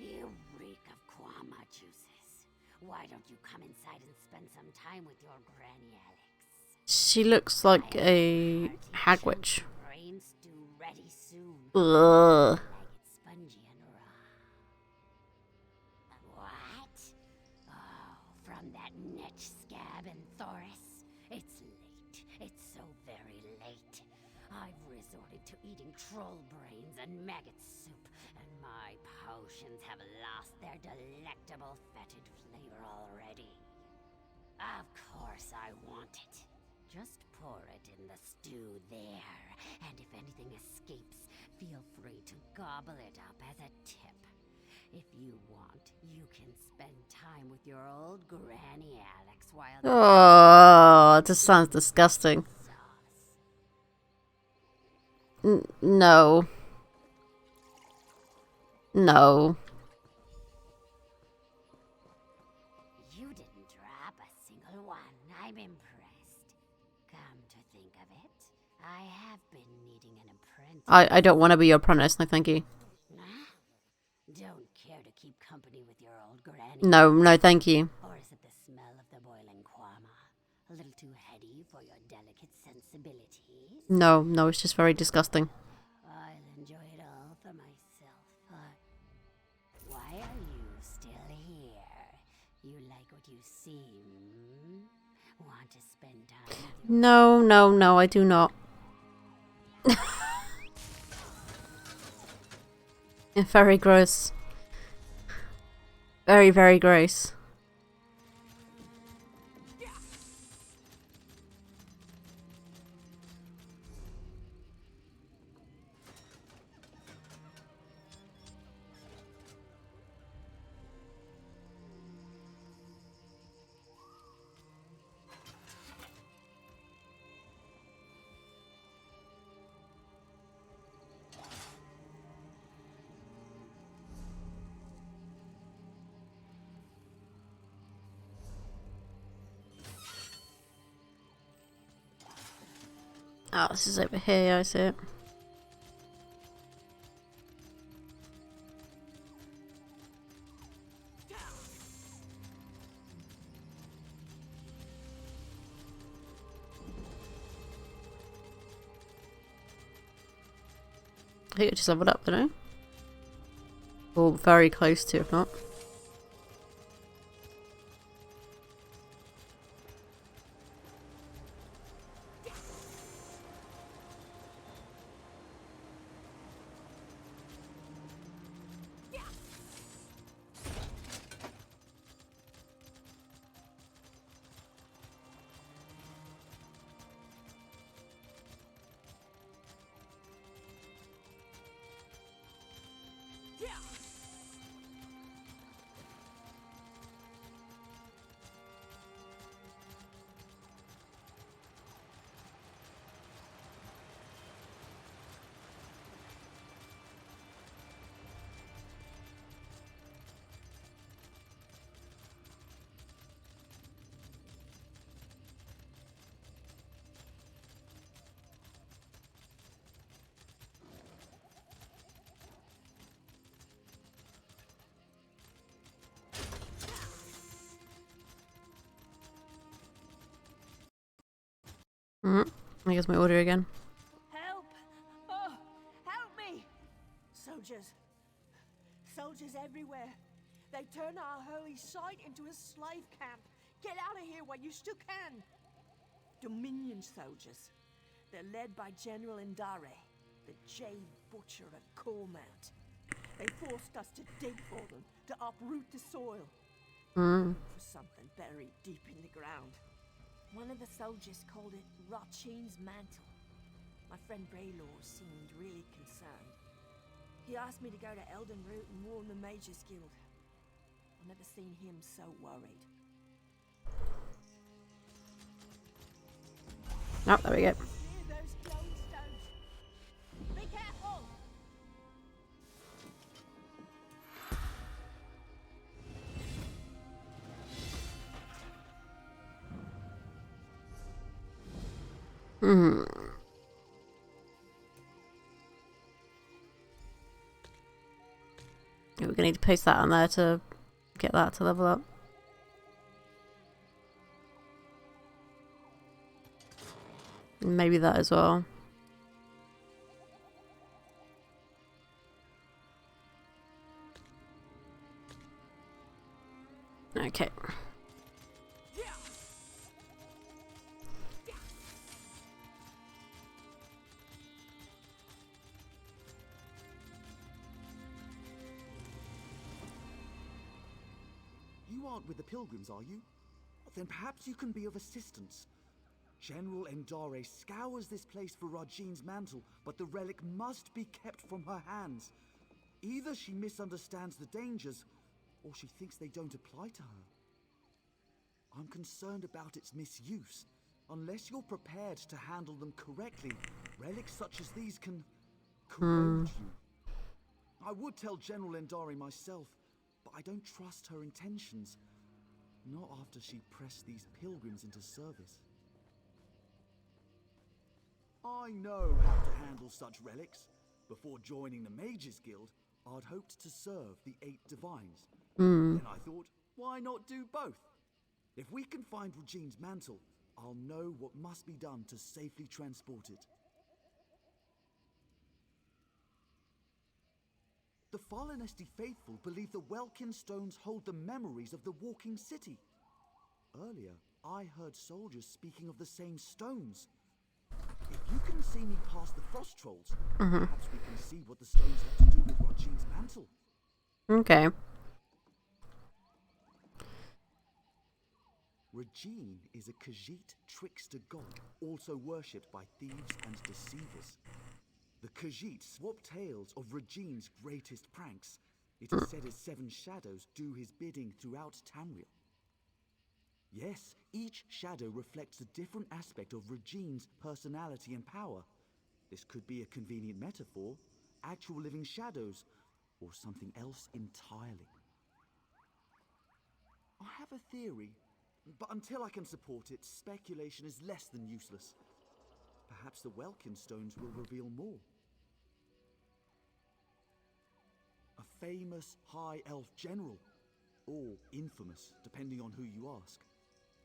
You reek of Kwama juices. Why don't you come inside and spend some time with your Granny Alex? She looks like a hag witch. Brain stew ready soon. Ugh. Like it's spongy and raw. What? Oh, from that netch scab in Thoris. It's late. It's so very late. I've resorted to eating troll brains and maggot soup, and my potions have lost their delectable fetid flavor already. Of course I want it. Just pour it in the stew there, and if anything escapes, feel free to gobble it up as a tip. If you want, you can spend time with your old Granny Alex while... Oh, this sounds disgusting. No. No. You didn't drop a single one. I'm impressed. Come to think of it, I have been needing an apprentice. I don't want to be your apprentice, no thank you. Don't care to keep company with your old Granny? No, thank you. Or is it the smell of the boiling Kwama? A little too heady for your delicate sensibilities? No, it's just very disgusting. I'll enjoy it all for myself. Why are you still here? You like what you see, hmm? Want to spend time with your... No, I do not. Very gross. Very, very gross. Oh, this is over here, I see it. I think it just leveled up, didn't I? Or very close to, if not. I guess my order again. Help! Oh, help me! Soldiers. Soldiers everywhere. They turn our holy site into a slave camp. Get out of here while you still can. Dominion soldiers. They're led by General Indare, the Jade Butcher of Cormount. They forced us to dig for them, to uproot the soil. For something buried deep in the ground. One of the soldiers called it Rotchin's mantle. My friend Braylor seemed really concerned. He asked me to go to Eldenroot and warn the Mages Guild. I've never seen him so worried. Oh, there we go. Those glowing stones. Be careful! Yeah, we're gonna need to paste that on there to get that to level up. And maybe that as well. Okay. You aren't with the pilgrims, are you? Then perhaps you can be of assistance. General Endare scours this place for Rajin's mantle, but the relic must be kept from her hands. Either she misunderstands the dangers, or she thinks they don't apply to her. I'm concerned about its misuse. Unless you're prepared to handle them correctly, relics such as these can corrode you. I would tell General Endare myself, but I don't trust her intentions. Not after she pressed these pilgrims into service. I know how to handle such relics. Before joining the Mages Guild, I'd hoped to serve the 8 divines. Then I thought, why not do both? If we can find Regine's mantle, I'll know what must be done to safely transport it. The Falinesti faithful believe the Welkin stones hold the memories of the walking city. Earlier, I heard soldiers speaking of the same stones. If you can see me past the frost trolls, perhaps we can see what the stones have to do with Rajine's mantle. Okay. Rajine is a Khajiit trickster god, also worshipped by thieves and deceivers. The Khajiit swap tales of Rajine's greatest pranks. It is said his 7 shadows do his bidding throughout Tamriel. Yes, each shadow reflects a different aspect of Regine's personality and power. This could be a convenient metaphor, actual living shadows, or something else entirely. I have a theory, but until I can support it, speculation is less than useless. Perhaps the Welkin stones will reveal more. A famous high elf general, or infamous, depending on who you ask.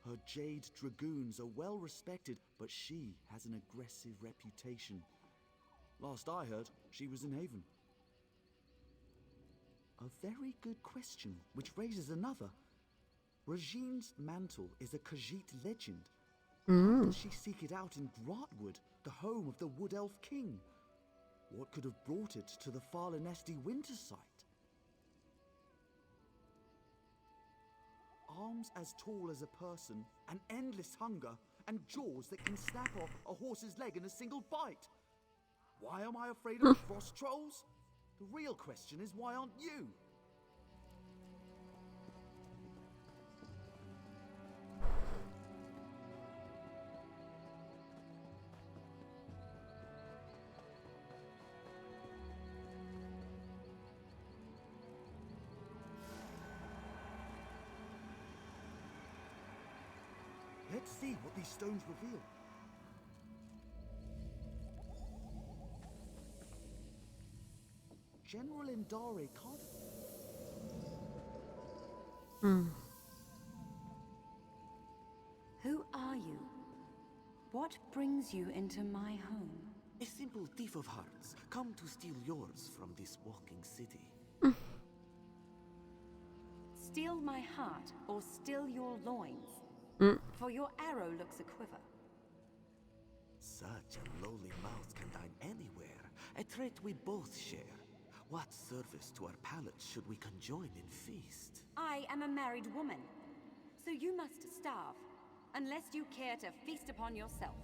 Her Jade Dragoons are well respected, but she has an aggressive reputation. Last I heard, she was in Haven. A very good question, which raises another. Regine's mantle is a Khajiit legend. Why did she seek it out in Grotwood, the home of the Wood Elf King? What could have brought it to the Falinesti winter site? Arms as tall as a person, an endless hunger, and jaws that can snap off a horse's leg in a single bite. Why am I afraid of frost trolls? The real question is, why aren't you? Let's see what these stones reveal. General Indare can't... Who are you? What brings you into my home? A simple thief of hearts, come to steal yours from this walking city. Steal my heart or steal your loins? For your arrow looks a quiver. Such a lowly mouth can dine anywhere, a trait we both share. What service to our palates should we conjoin in feast? I am a married woman, so you must starve, unless you care to feast upon yourself.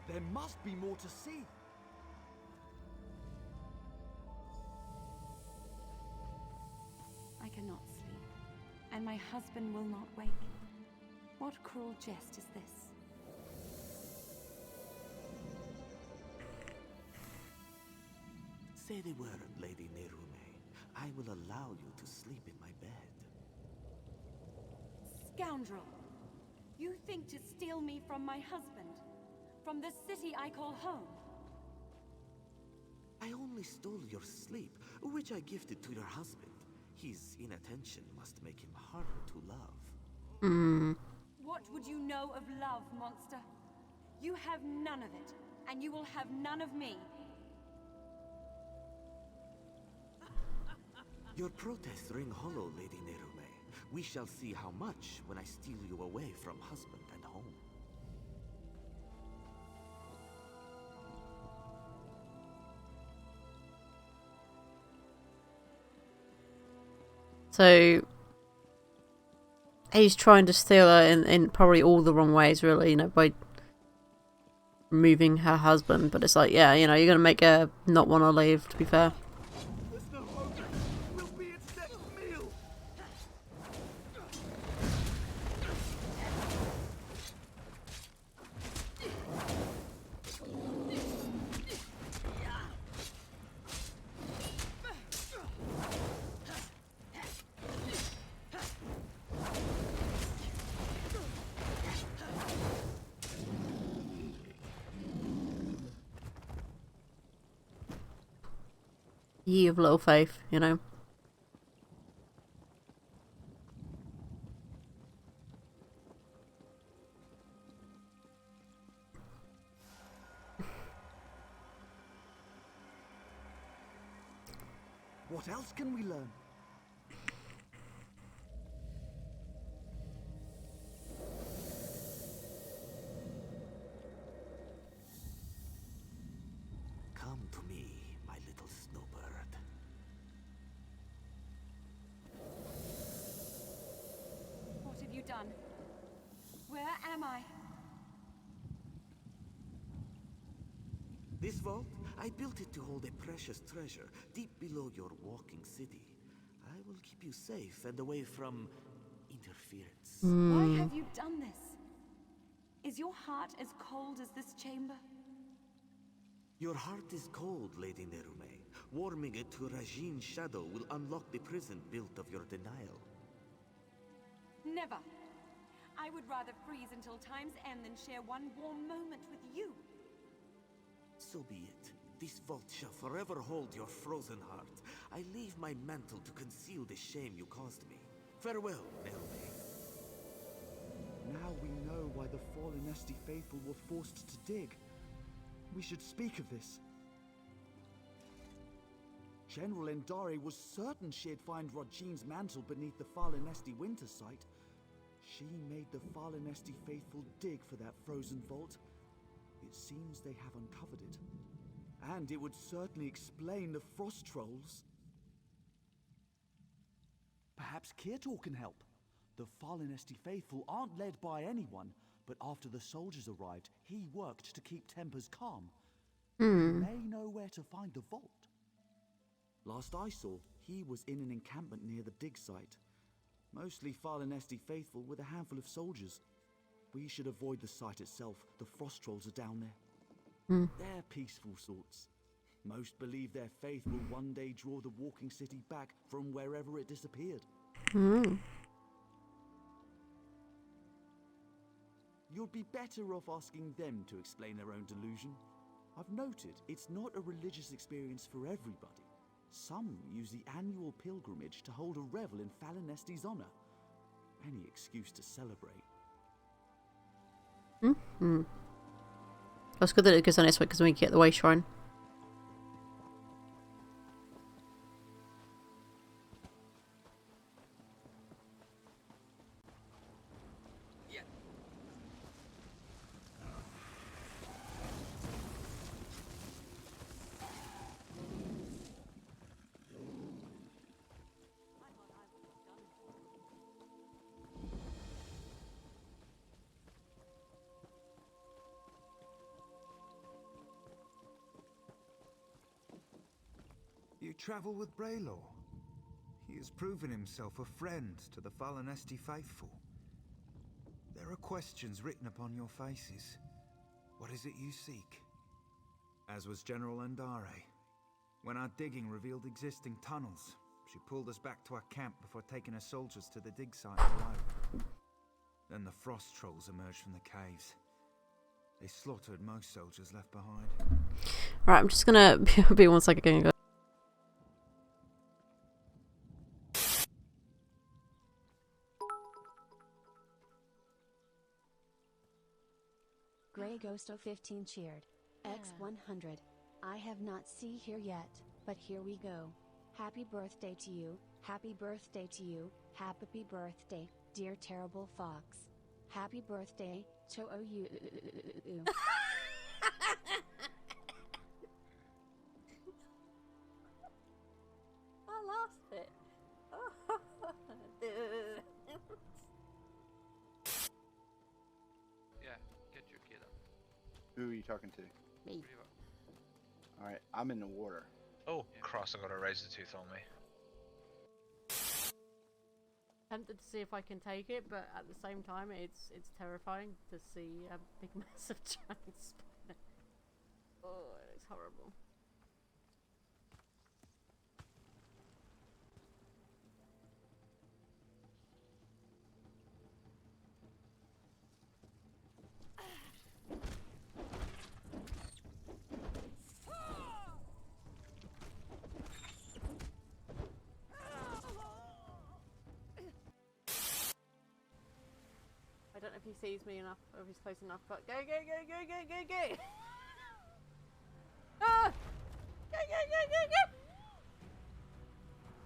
There must be more to see. I cannot sleep, and my husband will not wake. What cruel jest is this? Say the word, Lady Nerume. I will allow you to sleep in my bed. Scoundrel! You think to steal me from my husband? From the city I call home? I only stole your sleep, which I gifted to your husband. His inattention must make him harder to love. What would you know of love, monster? You have none of it, and you will have none of me. Your protests ring hollow, Lady Nerume. We shall see how much when I steal you away from husband and home. So he's trying to steal her in probably all the wrong ways, really, you know, by removing her husband. But it's like, yeah, you know, you're gonna make her not want to leave, to be fair. Ye of little faith, you know. What else can we learn? Come to me, my little snowbird. What have you done? Where am I? This vault, I built it to hold a precious treasure deep below your walking city. I will keep you safe and away from interference. Why have you done this? Is your heart as cold as this chamber? Your heart is cold, Lady Nerume. Warming it to Rajin's shadow will unlock the prison built of your denial. Never. I would rather freeze until time's end than share one warm moment with you. So be it. This vault shall forever hold your frozen heart. I leave my mantle to conceal the shame you caused me. Farewell, Nerume. Now we know why the fallen Esti faithful were forced to dig. We should speak of this. General Endari was certain she'd find Rajin's mantle beneath the fallen Esti winter site. She made the fallen Esti faithful dig for that frozen vault. It seems they have uncovered it. And it would certainly explain the frost trolls. Perhaps Kirtor can help. The fallen Esti faithful aren't led by anyone, but after the soldiers arrived, he worked to keep tempers calm. He may know where to find the vault. Last I saw, he was in an encampment near the dig site. Mostly fallen Esti faithful with a handful of soldiers. We should avoid the site itself. The frost trolls are down there. They're peaceful sorts. Most believe their faith will one day draw the walking city back from wherever it disappeared. You'd be better off asking them to explain their own delusion. I've noted it's not a religious experience for everybody. Some use the annual pilgrimage to hold a revel in Falinesti's honor. Any excuse to celebrate. That's good that it goes on this way because we can get the way shrine. You travel with Braylor. He has proven himself a friend to the Falinesti faithful. There are questions written upon your faces. What is it you seek? As was General Endare. When our digging revealed existing tunnels, she pulled us back to our camp before taking her soldiers to the dig site below. Then the frost trolls emerged from the caves. They slaughtered most soldiers left behind. Right, I'm just gonna be 1 second. Grey Ghost 015 cheered. X100. I have not see here yet, but here we go. Happy birthday to you, happy birthday to you, happy birthday, dear terrible fox. Happy birthday to you. I lost it. Yeah, get your kid up. Who are you talking to? Me. Alright, I'm in the water. Oh, cross, I got a razor tooth on me. Tempted to see if I can take it, but at the same time, it's terrifying to see a big massive giant spider. Oh, it's horrible. I don't know if he sees me enough, or if he's close enough, but go! Ah! Go!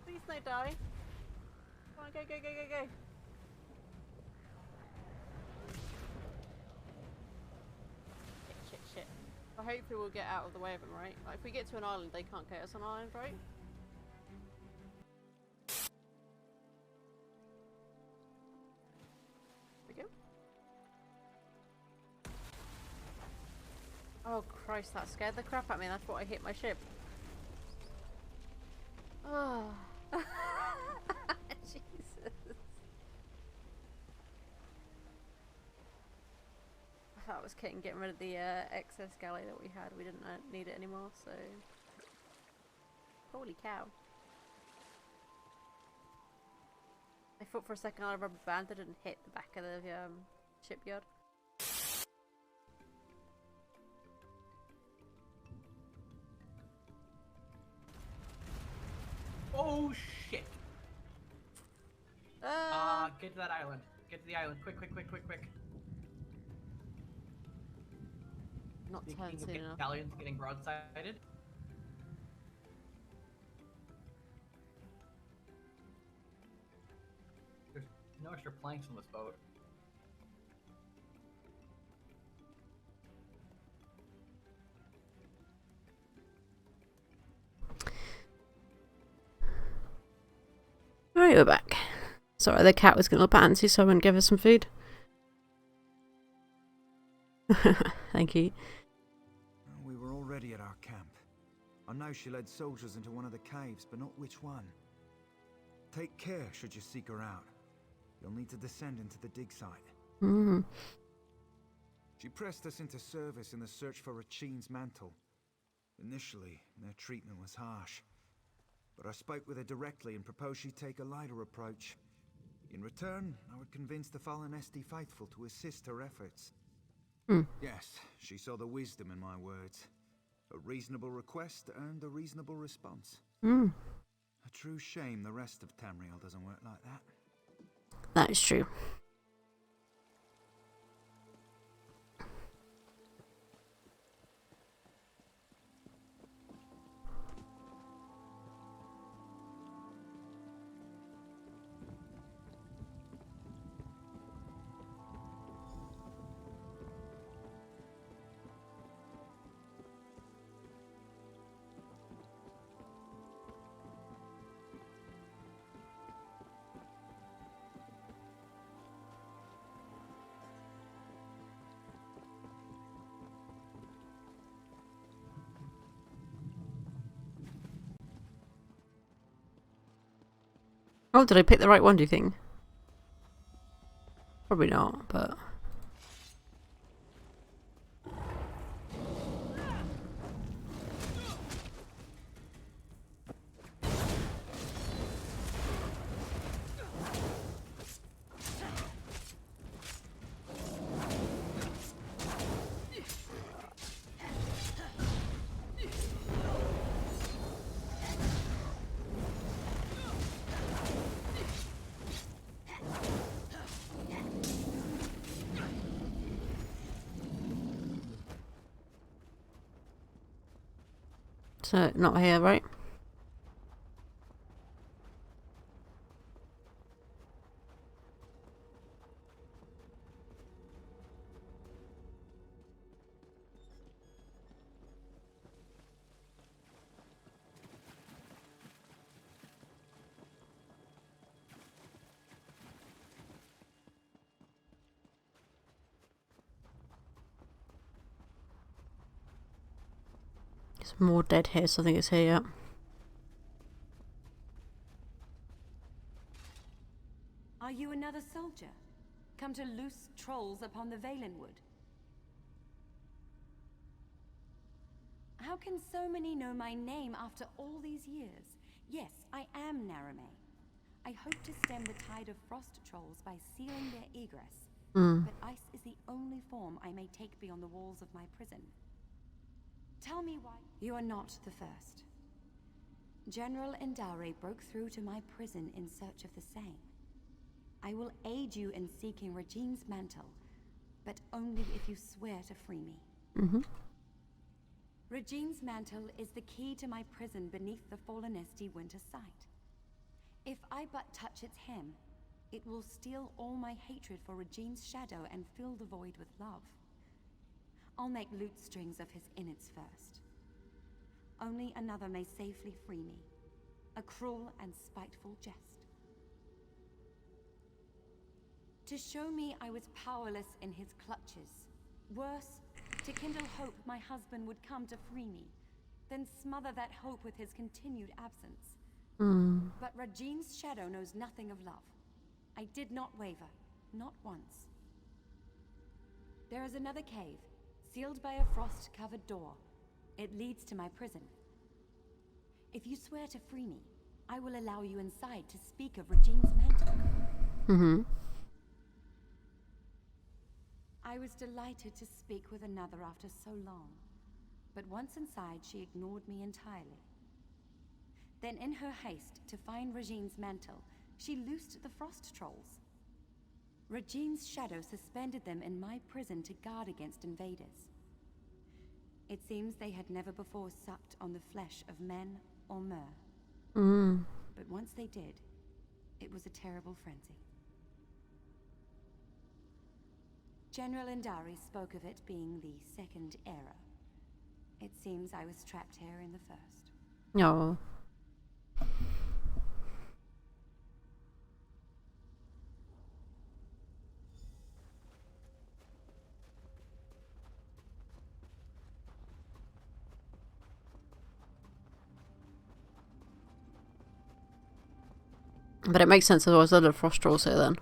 Please no die. Come on, go! Shit. But hopefully we'll get out of the way of them, right? Like, if we get to an island, they can't get us on an island, right? Oh Christ, that scared the crap out of me. That's what I hit my ship. Oh. Jesus. I thought it was getting rid of the excess galley that we had. We didn't need it anymore, so... Holy cow. I thought for a second I rubber banded and hit the back of the shipyard. Oh shit! Get to that island. Get to the island. Quick. Not turned soon enough. Galleons getting broadsided. There's no extra planks on this boat. Alright, we're back. Sorry, the cat was going to look antsy, so I went and give her some food. Thank you. We were already at our camp. I know she led soldiers into one of the caves, but not which one. Take care should you seek her out. You'll need to descend into the dig site. She pressed us into service in the search for Rachin's mantle. Initially, their treatment was harsh, but I spoke with her directly and proposed she take a lighter approach. In return, I would convince the Fallen Esti faithful to assist her efforts. Yes, she saw the wisdom in my words. A reasonable request earned a reasonable response. A true shame the rest of Tamriel doesn't work like that. That is true. Oh, did I pick the right one, do you think? Probably not, but... So, not here, right? There's more dead here, so I think it's here, yeah. Are you another soldier? Come to loose trolls upon the Valenwood? How can so many know my name after all these years? Yes, I am Narame. I hope to stem the tide of frost trolls by sealing their egress. But ice is the only form I may take beyond the walls of my prison. Tell me why. You are not the first. General Endare broke through to my prison in search of the same. I will aid you in seeking Regine's mantle, but only if you swear to free me. Regine's mantle is the key to my prison beneath the Fallen Esti winter site. If I but touch its hem, it will steal all my hatred for Regine's shadow and fill the void with love. I'll make lute strings of his innards first. Only another may safely free me. A cruel and spiteful jest. To show me I was powerless in his clutches. Worse, to kindle hope my husband would come to free me, then smother that hope with his continued absence. But Regine's shadow knows nothing of love. I did not waver, not once. There is another cave, sealed by a frost-covered door. It leads to my prison. If you swear to free me, I will allow you inside to speak of Regine's mantle. I was delighted to speak with another after so long, but once inside she ignored me entirely. Then in her haste to find Regine's mantle, she loosed the frost trolls. Regine's shadow suspended them in my prison to guard against invaders. It seems they had never before supped on the flesh of men or myrrh. But once they did, it was a terrible frenzy. General Endari spoke of it being the second era. It seems I was trapped here in the first. No. But it makes sense, otherwise there are frost trolls here then.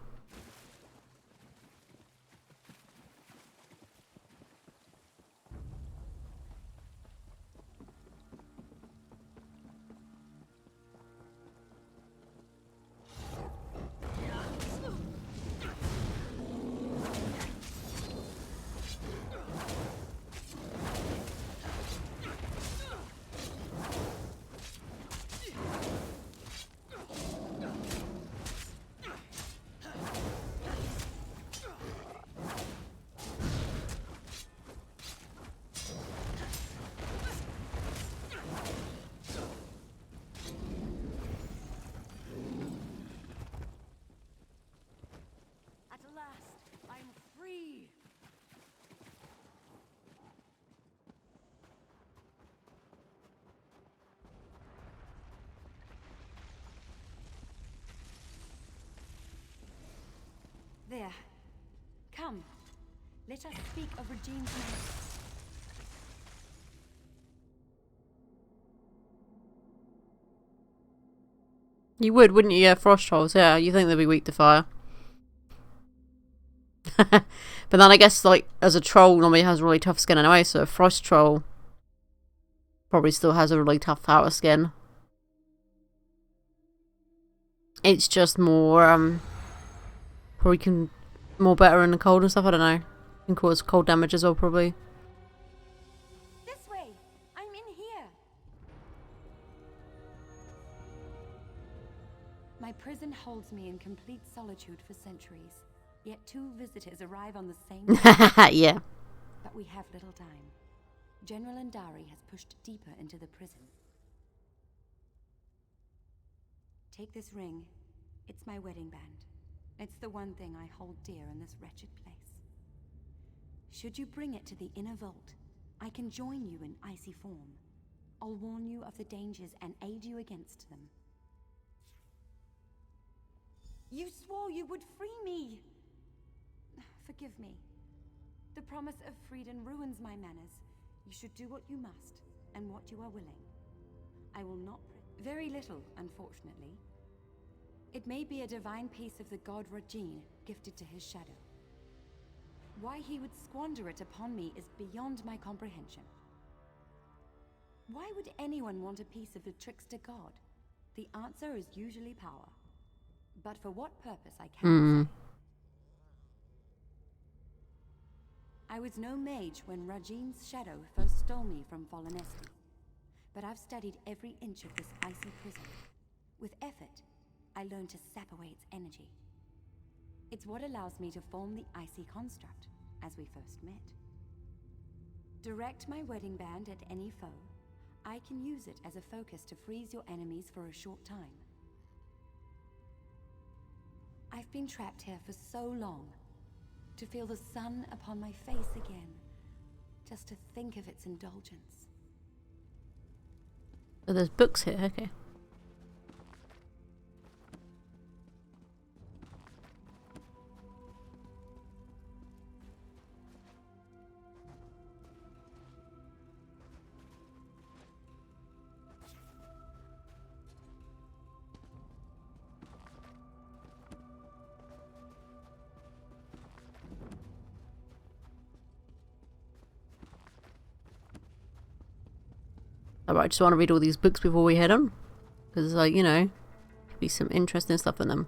Come, let us speak of Regine's name. You would, wouldn't you? Yeah, frost trolls. Yeah, you think they'd be weak to fire. But then I guess, like, as a troll, normally has really tough skin anyway, so a frost troll probably still has a really tough outer skin. It's just more, probably can, more better in the cold and stuff, I don't know. Can cause cold damage as well, probably. This way! I'm in here! My prison holds me in complete solitude for centuries. Yet 2 visitors arrive on the same day. Yeah. But we have little time. General Andari has pushed deeper into the prison. Take this ring. It's my wedding band. It's the one thing I hold dear in this wretched place. Should you bring it to the inner vault, I can join you in icy form. I'll warn you of the dangers and aid you against them. You swore you would free me! Forgive me. The promise of freedom ruins my manners. You should do what you must, and what you are willing. I will not... Very little, unfortunately. It may be a divine piece of the god Rajin, gifted to his shadow. Why he would squander it upon me is beyond my comprehension. Why would anyone want a piece of the trickster god? The answer is usually power. But for what purpose, I cannot say. I was no mage when Rajin's shadow first stole me from Fallenesti, but I've studied every inch of this icy prison. With effort, I learned to sap away its energy. It's what allows me to form the icy construct, as we first met. Direct my wedding band at any foe. I can use it as a focus to freeze your enemies for a short time. I've been trapped here for so long. To feel the sun upon my face again. Just to think of its indulgence. Oh, there's books here, okay. Alright, I just want to read all these books before we head on. Because, like, you know, could be some interesting stuff in them.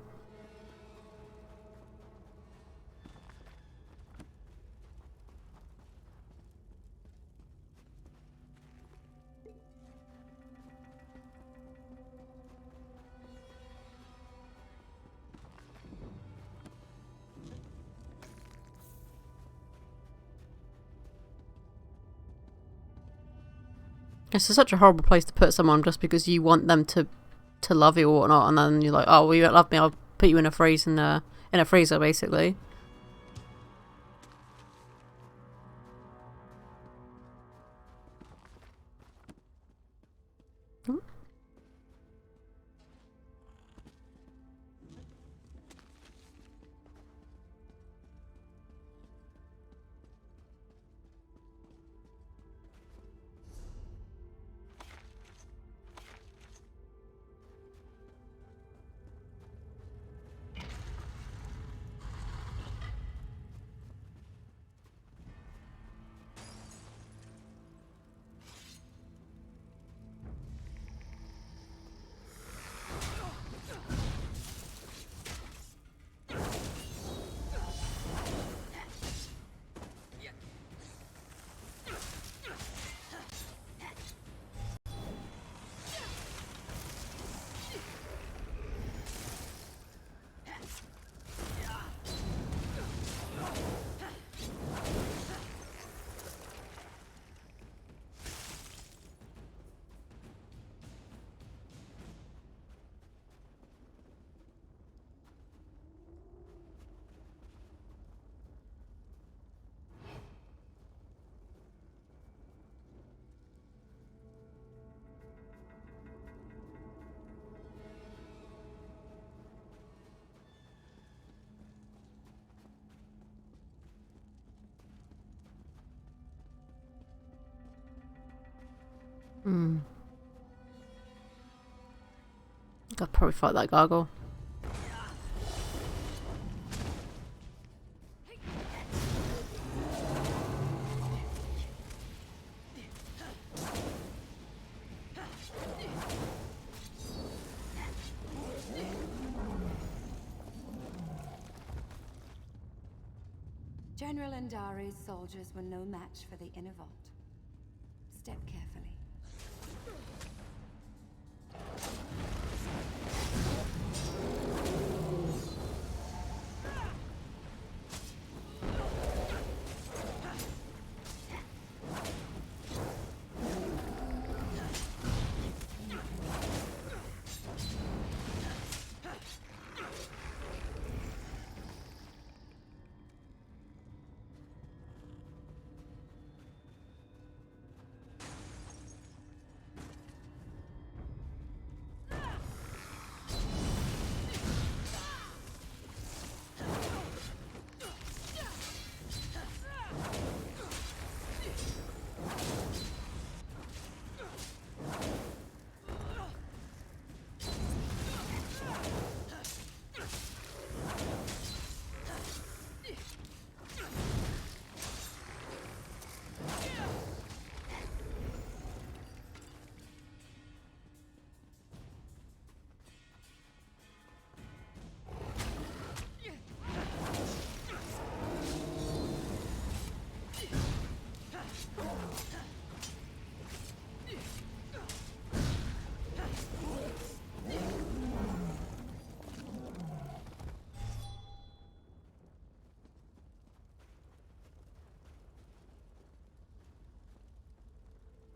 It's such a horrible place to put someone just because you want them to love you or whatnot, and then you're like, oh, well, you don't love me, I'll put you in a freezer, basically. Hmm. I'd probably fight that gargoyle. General Andari's soldiers were no match for the inner vault. Step carefully.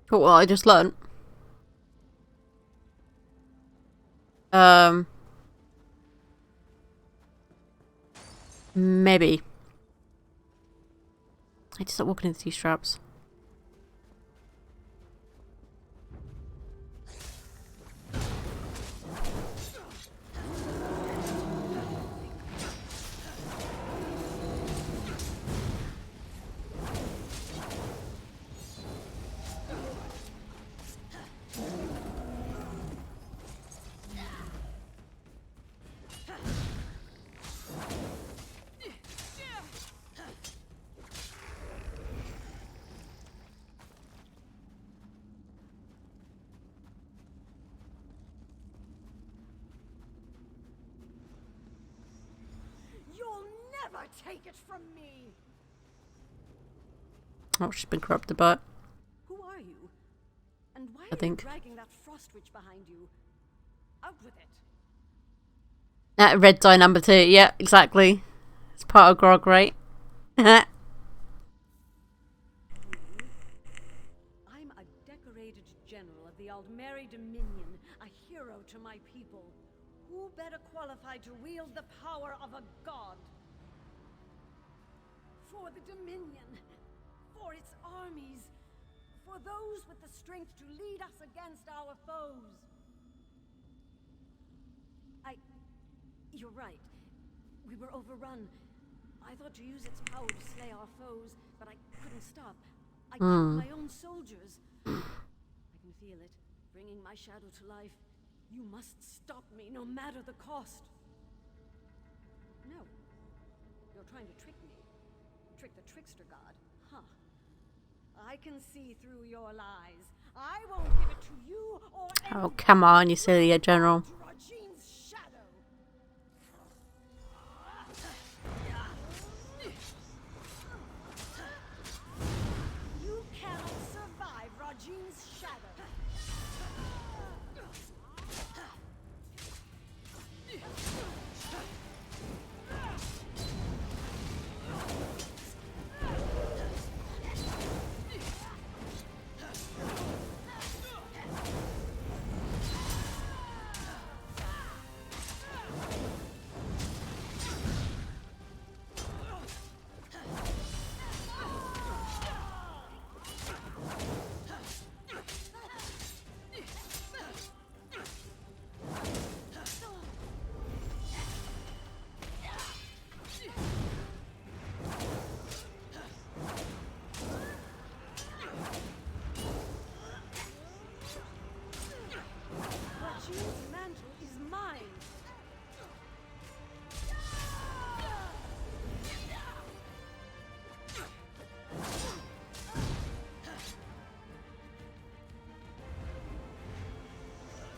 Cool, well, I just learned. Maybe. I need to stop walking into these traps. Never take it from me. Oh, she's been corrupted by it. Who are you? And why I are think. you dragging that frost witch behind you? Out with it. Red dye number 2. Yeah, exactly. It's part of Grog, right? I'm a decorated general of the Aldmeri Dominion, a hero to my people. Who better qualified to wield the power of a god? For the Dominion, for its armies, for those with the strength to lead us against our foes. You're right. We were overrun. I thought to use its power to slay our foes, but I couldn't stop. I killed my own soldiers. I can feel it, bringing my shadow to life. You must stop me, no matter the cost. No. You're trying to trick me. Trick the trickster god, huh? I can see through your lies. I won't give it to you or Oh, come on, you silly general. Rajine's shadow. You cannot survive Rajine's shadow.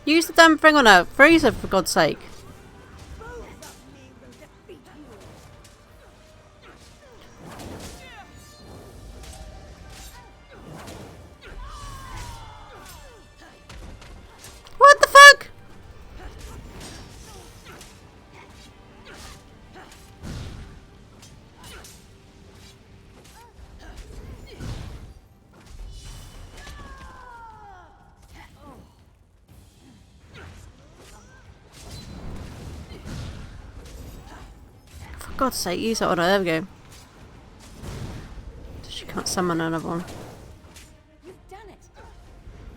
Use the damn thing on a freezer, for God's sake. What the fuck? For God's sake, use that on her. There we go. She can't summon another one. You've done it.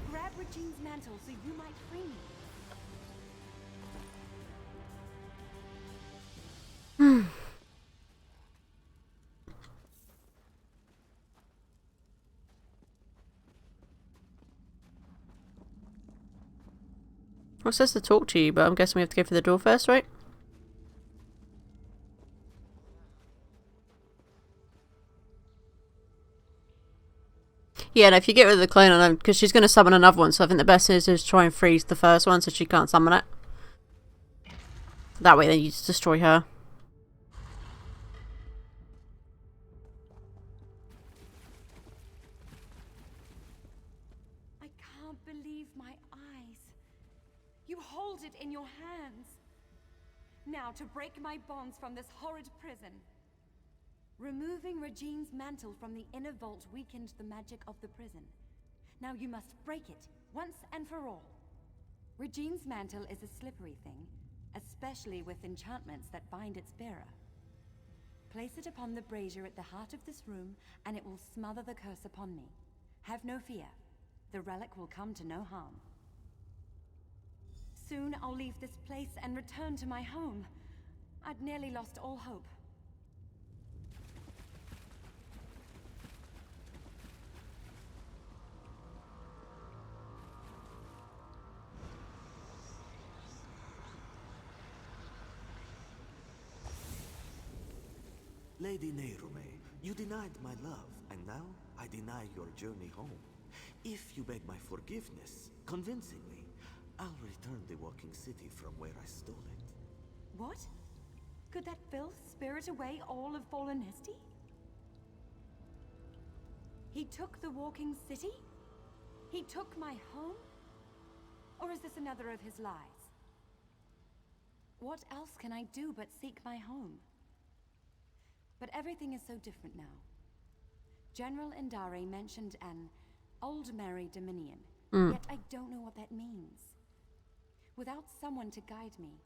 Grab Regine's mantle so you might free me. Well, it says to talk to you, but I'm guessing we have to go through the door first, right? Yeah, and if you get rid of the clone on them, because she's going to summon another one, so I think the best is to try and freeze the first one so she can't summon it. That way then you just destroy her. I can't believe my eyes. You hold it in your hands. Now to break my bonds from this horrid prison. Removing Regine's mantle from the inner vault weakened the magic of the prison. Now you must break it, once and for all. Regine's mantle is a slippery thing, especially with enchantments that bind its bearer. Place it upon the brazier at the heart of this room, and it will smother the curse upon me. Have no fear. The relic will come to no harm. Soon I'll leave this place and return to my home. I'd nearly lost all hope. Lady Nehrume, you denied my love, and now I deny your journey home. If you beg my forgiveness, convincingly, I'll return the walking city from where I stole it. What? Could that filth spirit away all of Fallen Nesti? He took the walking city? He took my home? Or is this another of his lies? What else can I do but seek my home? But everything is so different now. General Indare mentioned an Old Merry Dominion, yet I don't know what that means. Without someone to guide me,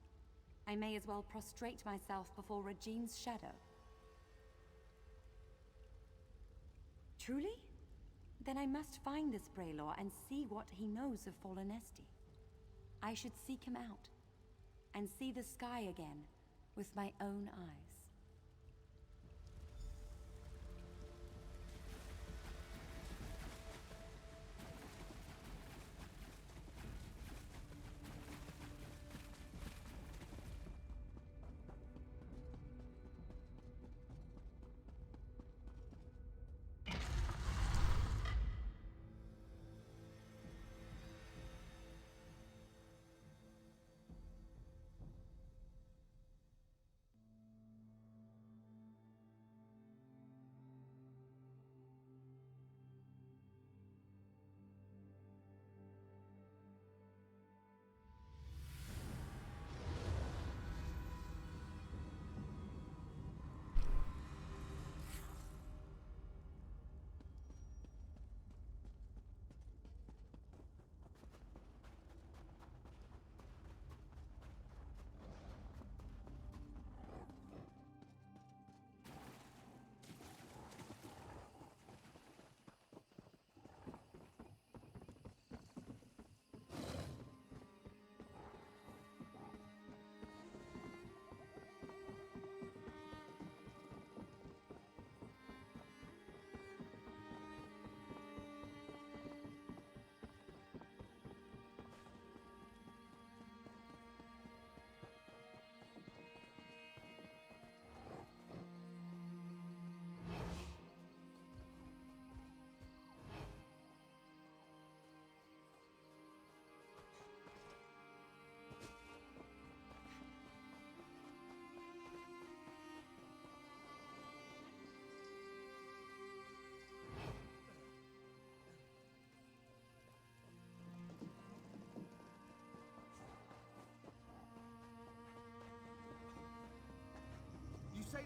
I may as well prostrate myself before Regine's shadow. Truly? Then I must find this Braylor and see what he knows of Fallen Nesti. I should seek him out, and see the sky again with my own eyes.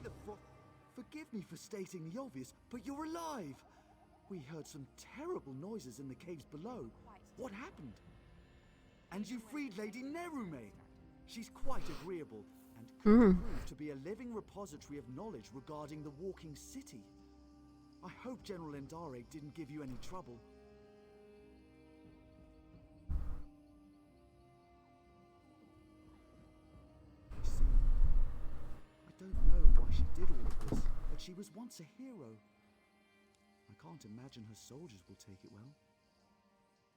the Forgive me for stating the obvious, but you're alive! We heard some terrible noises in the caves below. What happened? And you freed Lady Nerume! She's quite agreeable, and could prove to be a living repository of knowledge regarding the Walking City. I hope General Endare didn't give you any trouble. See, I don't know why she did all of this, but she was once a hero. I can't imagine her soldiers will take it well.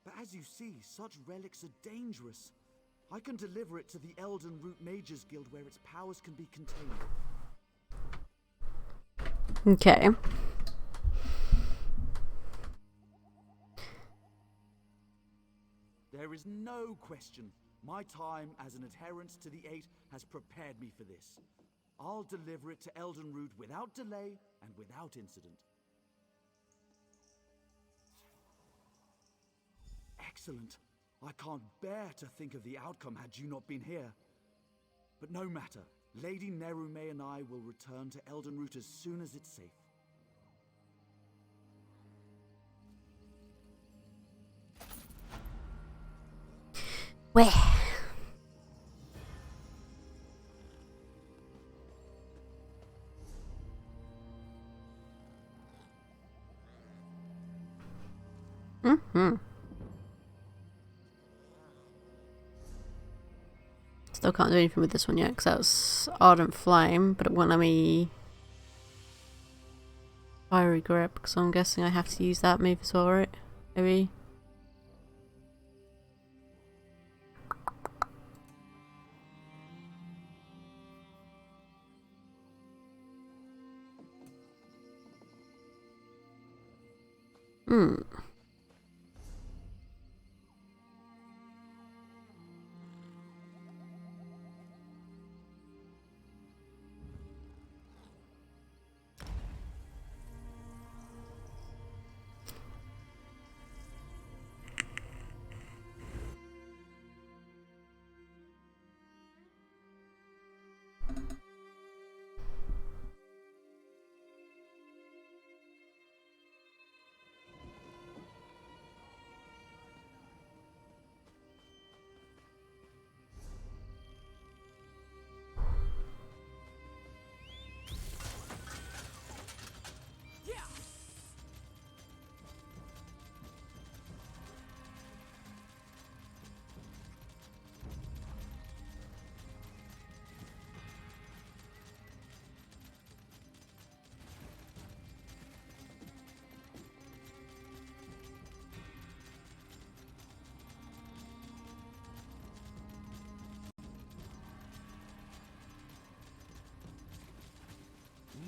But as you see, such relics are dangerous. I can deliver it to the Elden Root Mages Guild where its powers can be contained. Okay. There is no question. My time as an adherent to the Eight has prepared me for this. I'll deliver it to Elden Root without delay and without incident. Excellent. I can't bear to think of the outcome had you not been here. But no matter. Lady Nerume and I will return to Elden Root as soon as it's safe. Where? Still can't do anything with this one yet because that was Ardent Flame, but it won't let me Fiery Grip, so I'm guessing I have to use that move as well, right? Maybe.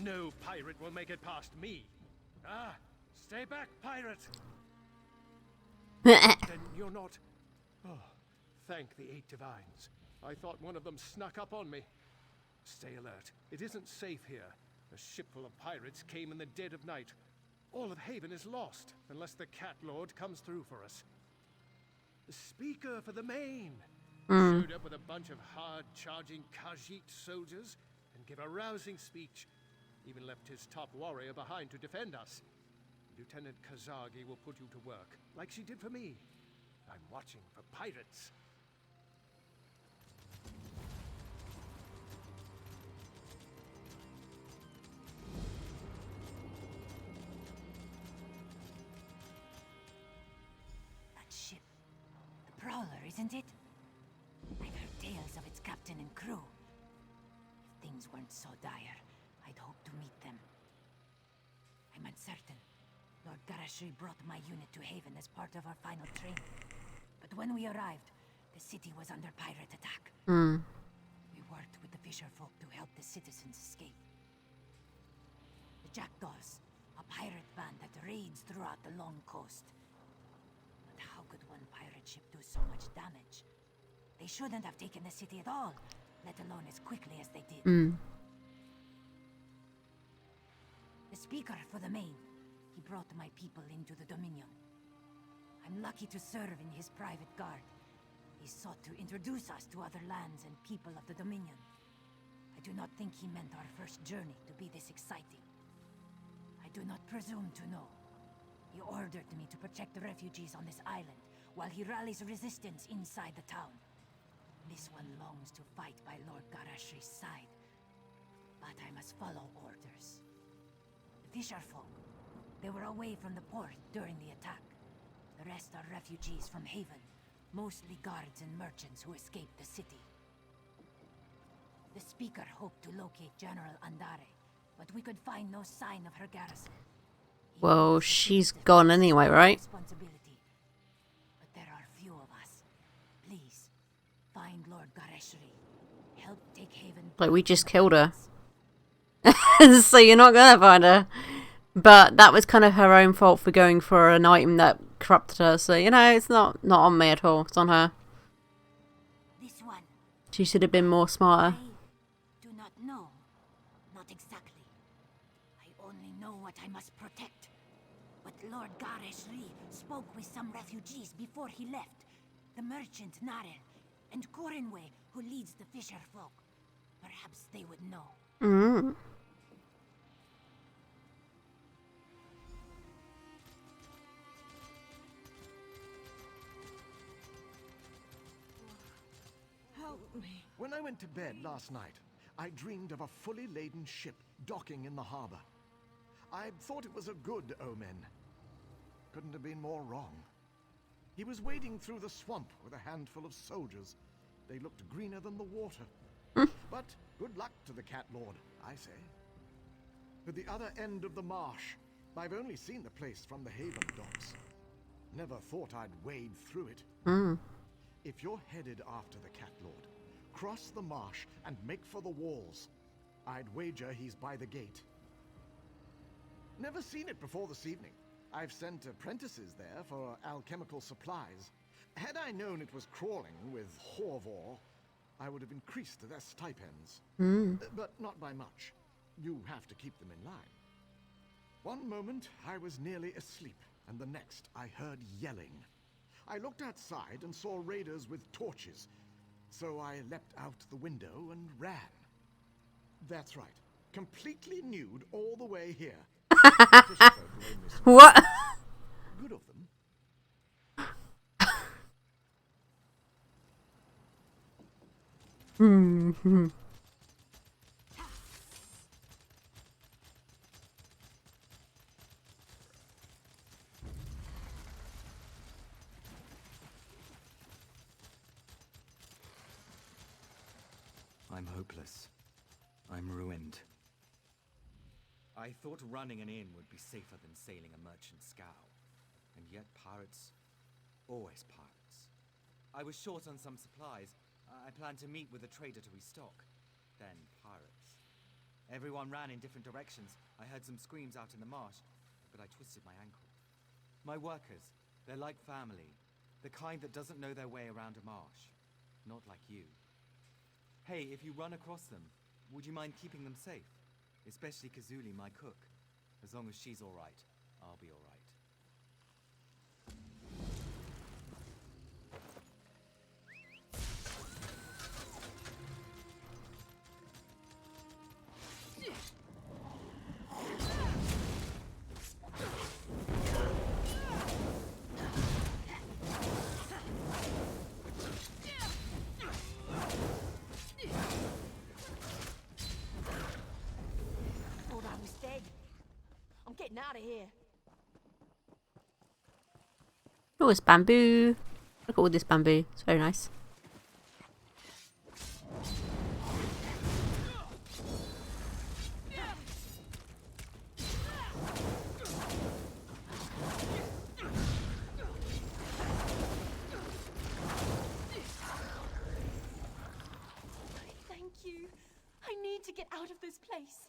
No pirate will make it past me. Ah, stay back, pirate! Then you're not... Oh, thank the Eight Divines. I thought one of them snuck up on me. Stay alert. It isn't safe here. A ship full of pirates came in the dead of night. All of Haven is lost, unless the Cat Lord comes through for us. The speaker for the Main showed up with a bunch of hard-charging Khajiit soldiers and gave a rousing speech. Even left his top warrior behind to defend us. Lieutenant Kazagi will put you to work, like she did for me. I'm watching for pirates. That ship. The Prowler, isn't it? I've heard tales of its captain and crew. If things weren't so dire, I'd hope to meet them. I'm uncertain. Lord Garashri brought my unit to Haven as part of our final training. But when we arrived, the city was under pirate attack. We worked with the fisherfolk to help the citizens escape. The Jackdaws, a pirate band that raids throughout the long coast. But how could one pirate ship do so much damage? They shouldn't have taken the city at all, let alone as quickly as they did. The speaker for the Main. He brought my people into the Dominion. I'm lucky to serve in his private guard. He sought to introduce us to other lands and people of the Dominion. I do not think he meant our first journey to be this exciting. I do not presume to know. He ordered me to protect the refugees on this island, while he rallies resistance inside the town. This one longs to fight by Lord Garashri's side, but I must follow orders. The fisherfolk, they were away from the port during the attack. The rest are refugees from Haven, mostly guards and merchants who escaped the city. The speaker hoped to locate General Andare, but we could find no sign of her garrison. Well, she's gone anyway, right? Responsibility. But there are few of us. Please, find Lord Gareshri. Help take Haven. Like, we just killed her. So you're not gonna find her. But that was kind of her own fault for going for an item that corrupted her. So, you know, it's not on me at all. It's on her. This one. She should have been more smarter. I do not know. Not exactly. I only know what I must protect. But Lord Gareshri spoke with some refugees before he left. The merchant Narel and Corinway, who leads the fisher folk. Perhaps they would know. Mm. Help me. When I went to bed last night, I dreamed of a fully laden ship docking in the harbor. I thought it was a good omen. Couldn't have been more wrong. He was wading through the swamp with a handful of soldiers. They looked greener than the water. But good luck to the Cat Lord, I say. At the other end of the marsh, I've only seen the place from the Haven docks. Never thought I'd wade through it. Mm. If you're headed after the Cat Lord, cross the marsh and make for the walls. I'd wager he's by the gate. Never seen it before this evening. I've sent apprentices there for alchemical supplies. Had I known it was crawling with Horvor, I would have increased their stipends. But not by much. You have to keep them in line. One moment I was nearly asleep, and the next I heard yelling. I looked outside and saw raiders with torches, so I leapt out the window and ran. That's right, completely nude all the way here. What? Good of them. Hmm. I'm hopeless. I'm ruined. I thought running an inn would be safer than sailing a merchant scow. And yet pirates... always pirates. I was short on some supplies. I planned to meet with a trader to restock. Then pirates. Everyone ran in different directions. I heard some screams out in the marsh, but I twisted my ankle. My workers, they're like family. The kind that doesn't know their way around a marsh. Not like you. Hey, if you run across them, would you mind keeping them safe? Especially Kazuli, my cook. As long as she's all right, I'll be all right. I'm getting out of here. Oh, it's bamboo. Look at all this bamboo. It's very nice. Thank you. I need to get out of this place.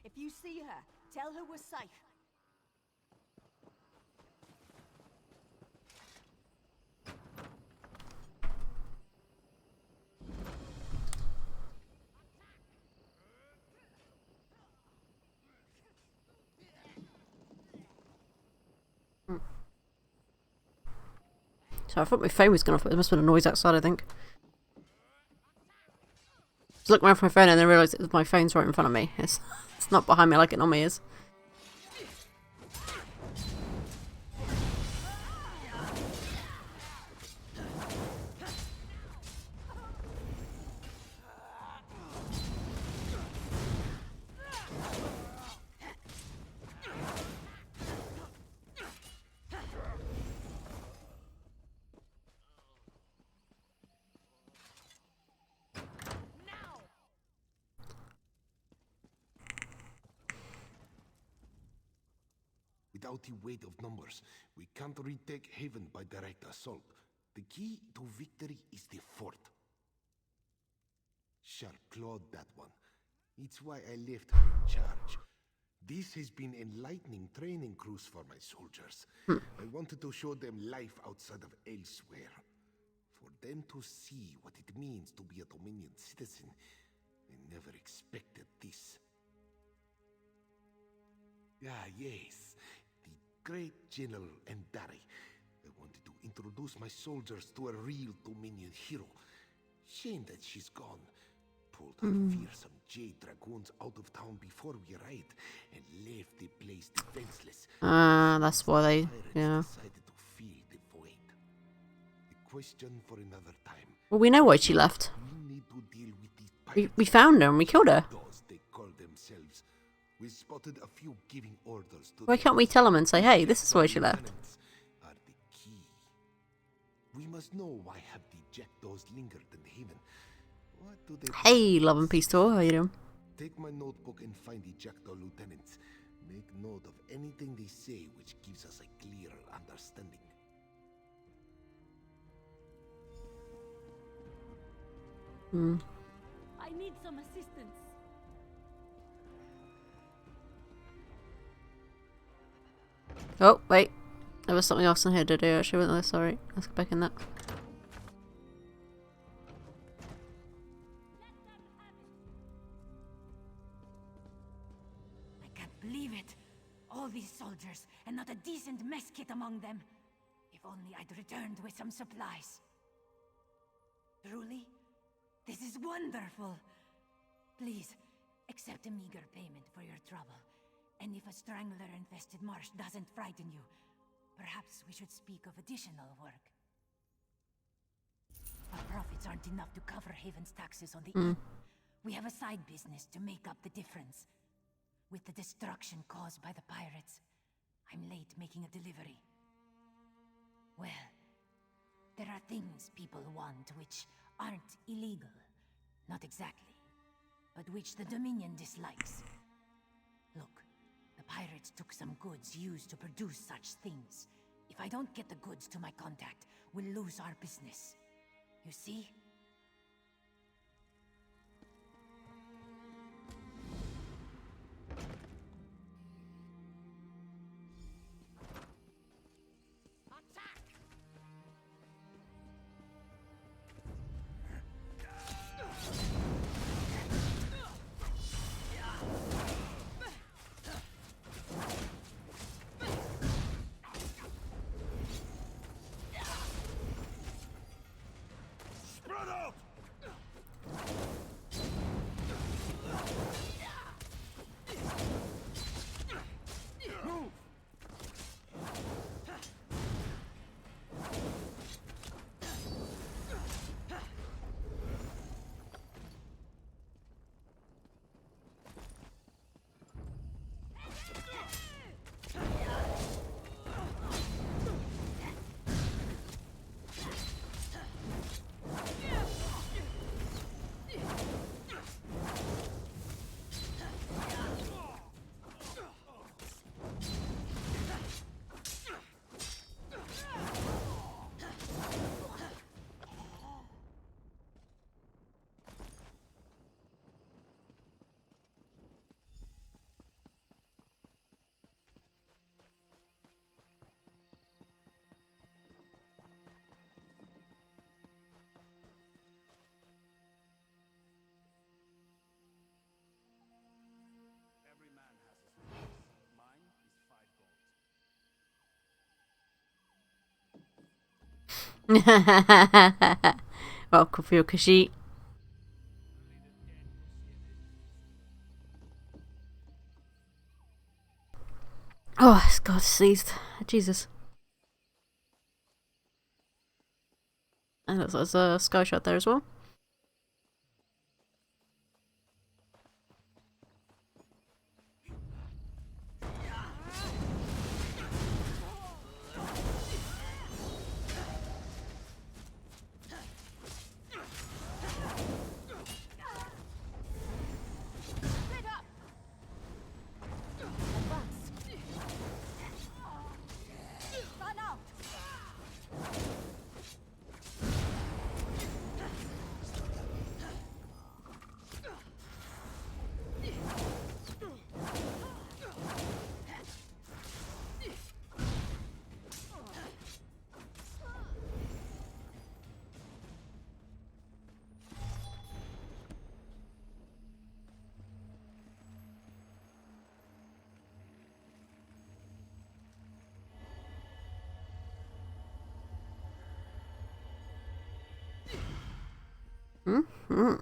If you see her, tell her we're safe. So I thought my phone was going off, but there must have been a noise outside, I think. Just looked around for my phone and then realised my phone's right in front of me. It's not behind me like it normally is. Without the weight of numbers, we can't retake Haven by direct assault. The key to victory is the fort. Sharp clawed that one. It's why I left her in charge. This has been enlightening training cruise for my soldiers. I wanted to show them life outside of elsewhere. For them to see what it means to be a Dominion citizen. I never expected this. Ah, yes. Great General Endari. I wanted to introduce my soldiers to a real Dominion hero. Shame that she's gone. Pulled her fearsome Jade Dragoons out of town before we arrived and left the place defenseless. That's why they, yeah. Decided to fill the void. A question for another time. Well, we know why she left. We need to deal with these pirates. We found her and we killed her. They call themselves. We spotted a few giving orders to Why can't we tell them and say, hey, this is why she left? Are the key. We must know why have the jackdaws lingered in the Haven. What do they Hey, love and peace tour, how you doing? Take my notebook and find the jackdaw lieutenants. Make note of anything they say which gives us a clearer understanding. I need some assistance. Oh, wait. There was something else in here to do, actually, wasn't there? Sorry. Let's go back in that. I can't believe it. All these soldiers, and not a decent mess kit among them. If only I'd returned with some supplies. Truly? This is wonderful. Please, accept a meager payment for your trouble. And if a strangler-infested marsh doesn't frighten you, perhaps we should speak of additional work. Our profits aren't enough to cover Haven's taxes on the inn. We have a side business to make up the difference. With the destruction caused by the pirates, I'm late making a delivery. Well, there are things people want which aren't illegal. Not exactly. But which the Dominion dislikes. Look. The pirates took some goods used to produce such things. If I don't get the goods to my contact, we'll lose our business. You see? Welcome for your Khajiit. Oh, God, sneezed. Jesus. And looks like there's a sky shot there as well. Mm-hmm.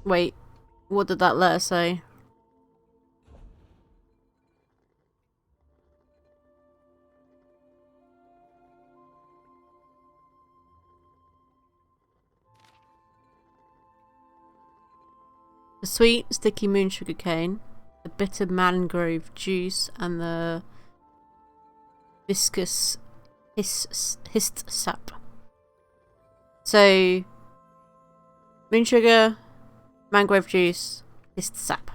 Wait. What did that letter say? The sweet, sticky moon sugar cane, the bitter mangrove juice, and the viscous hist sap. So, moon sugar, mangrove juice, hist sap.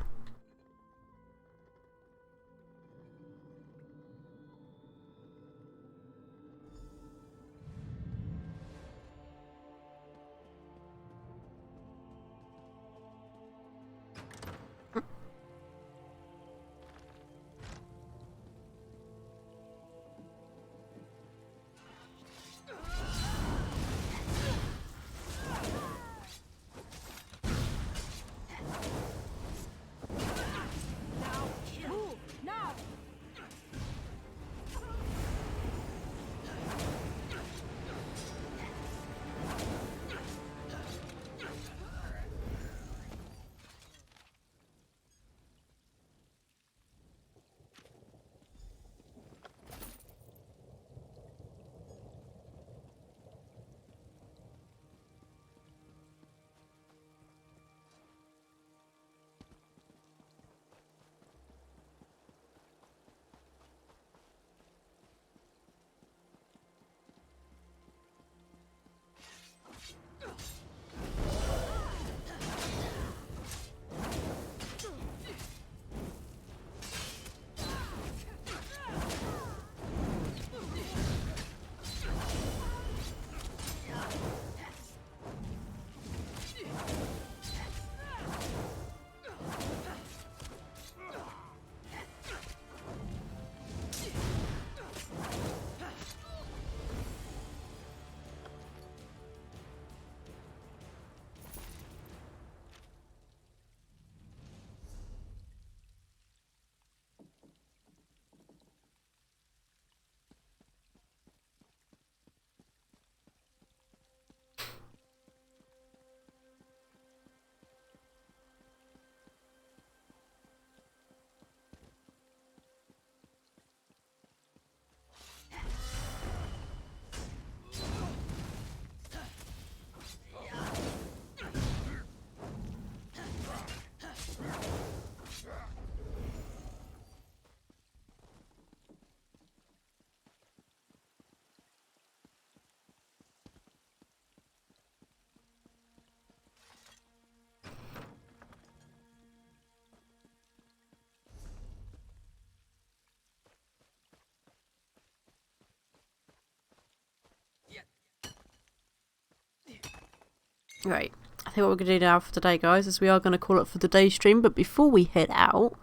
Right. I think what we're going to do now for today, guys, is we are going to call it for the day stream. But before we head out,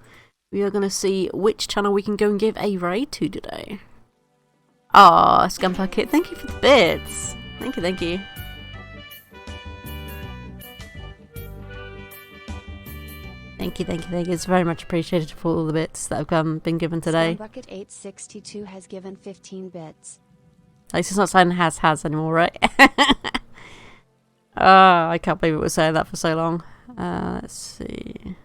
we are going to see which channel we can go and give a raid to today. Ah, Scumper Kit, thank you for the bits. Thank you, thank you. Thank you, thank you, thank you. It's very much appreciated for all the bits that have been given today. Bucket 862 has given 15 bits. At least it's not saying has anymore, right? I can't believe it was saying that for so long. Let's see.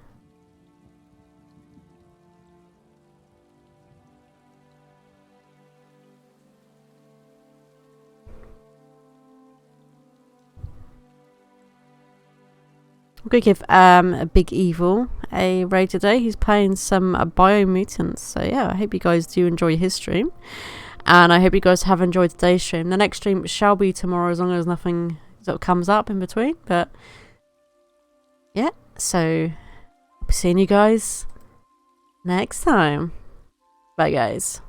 I'm going to give a Big Evil a raid today. He's playing some Biomutants. So yeah, I hope you guys do enjoy his stream. And I hope you guys have enjoyed today's stream. The next stream shall be tomorrow as long as nothing sort of comes up in between. But yeah, so I'll be seeing you guys next time. Bye guys.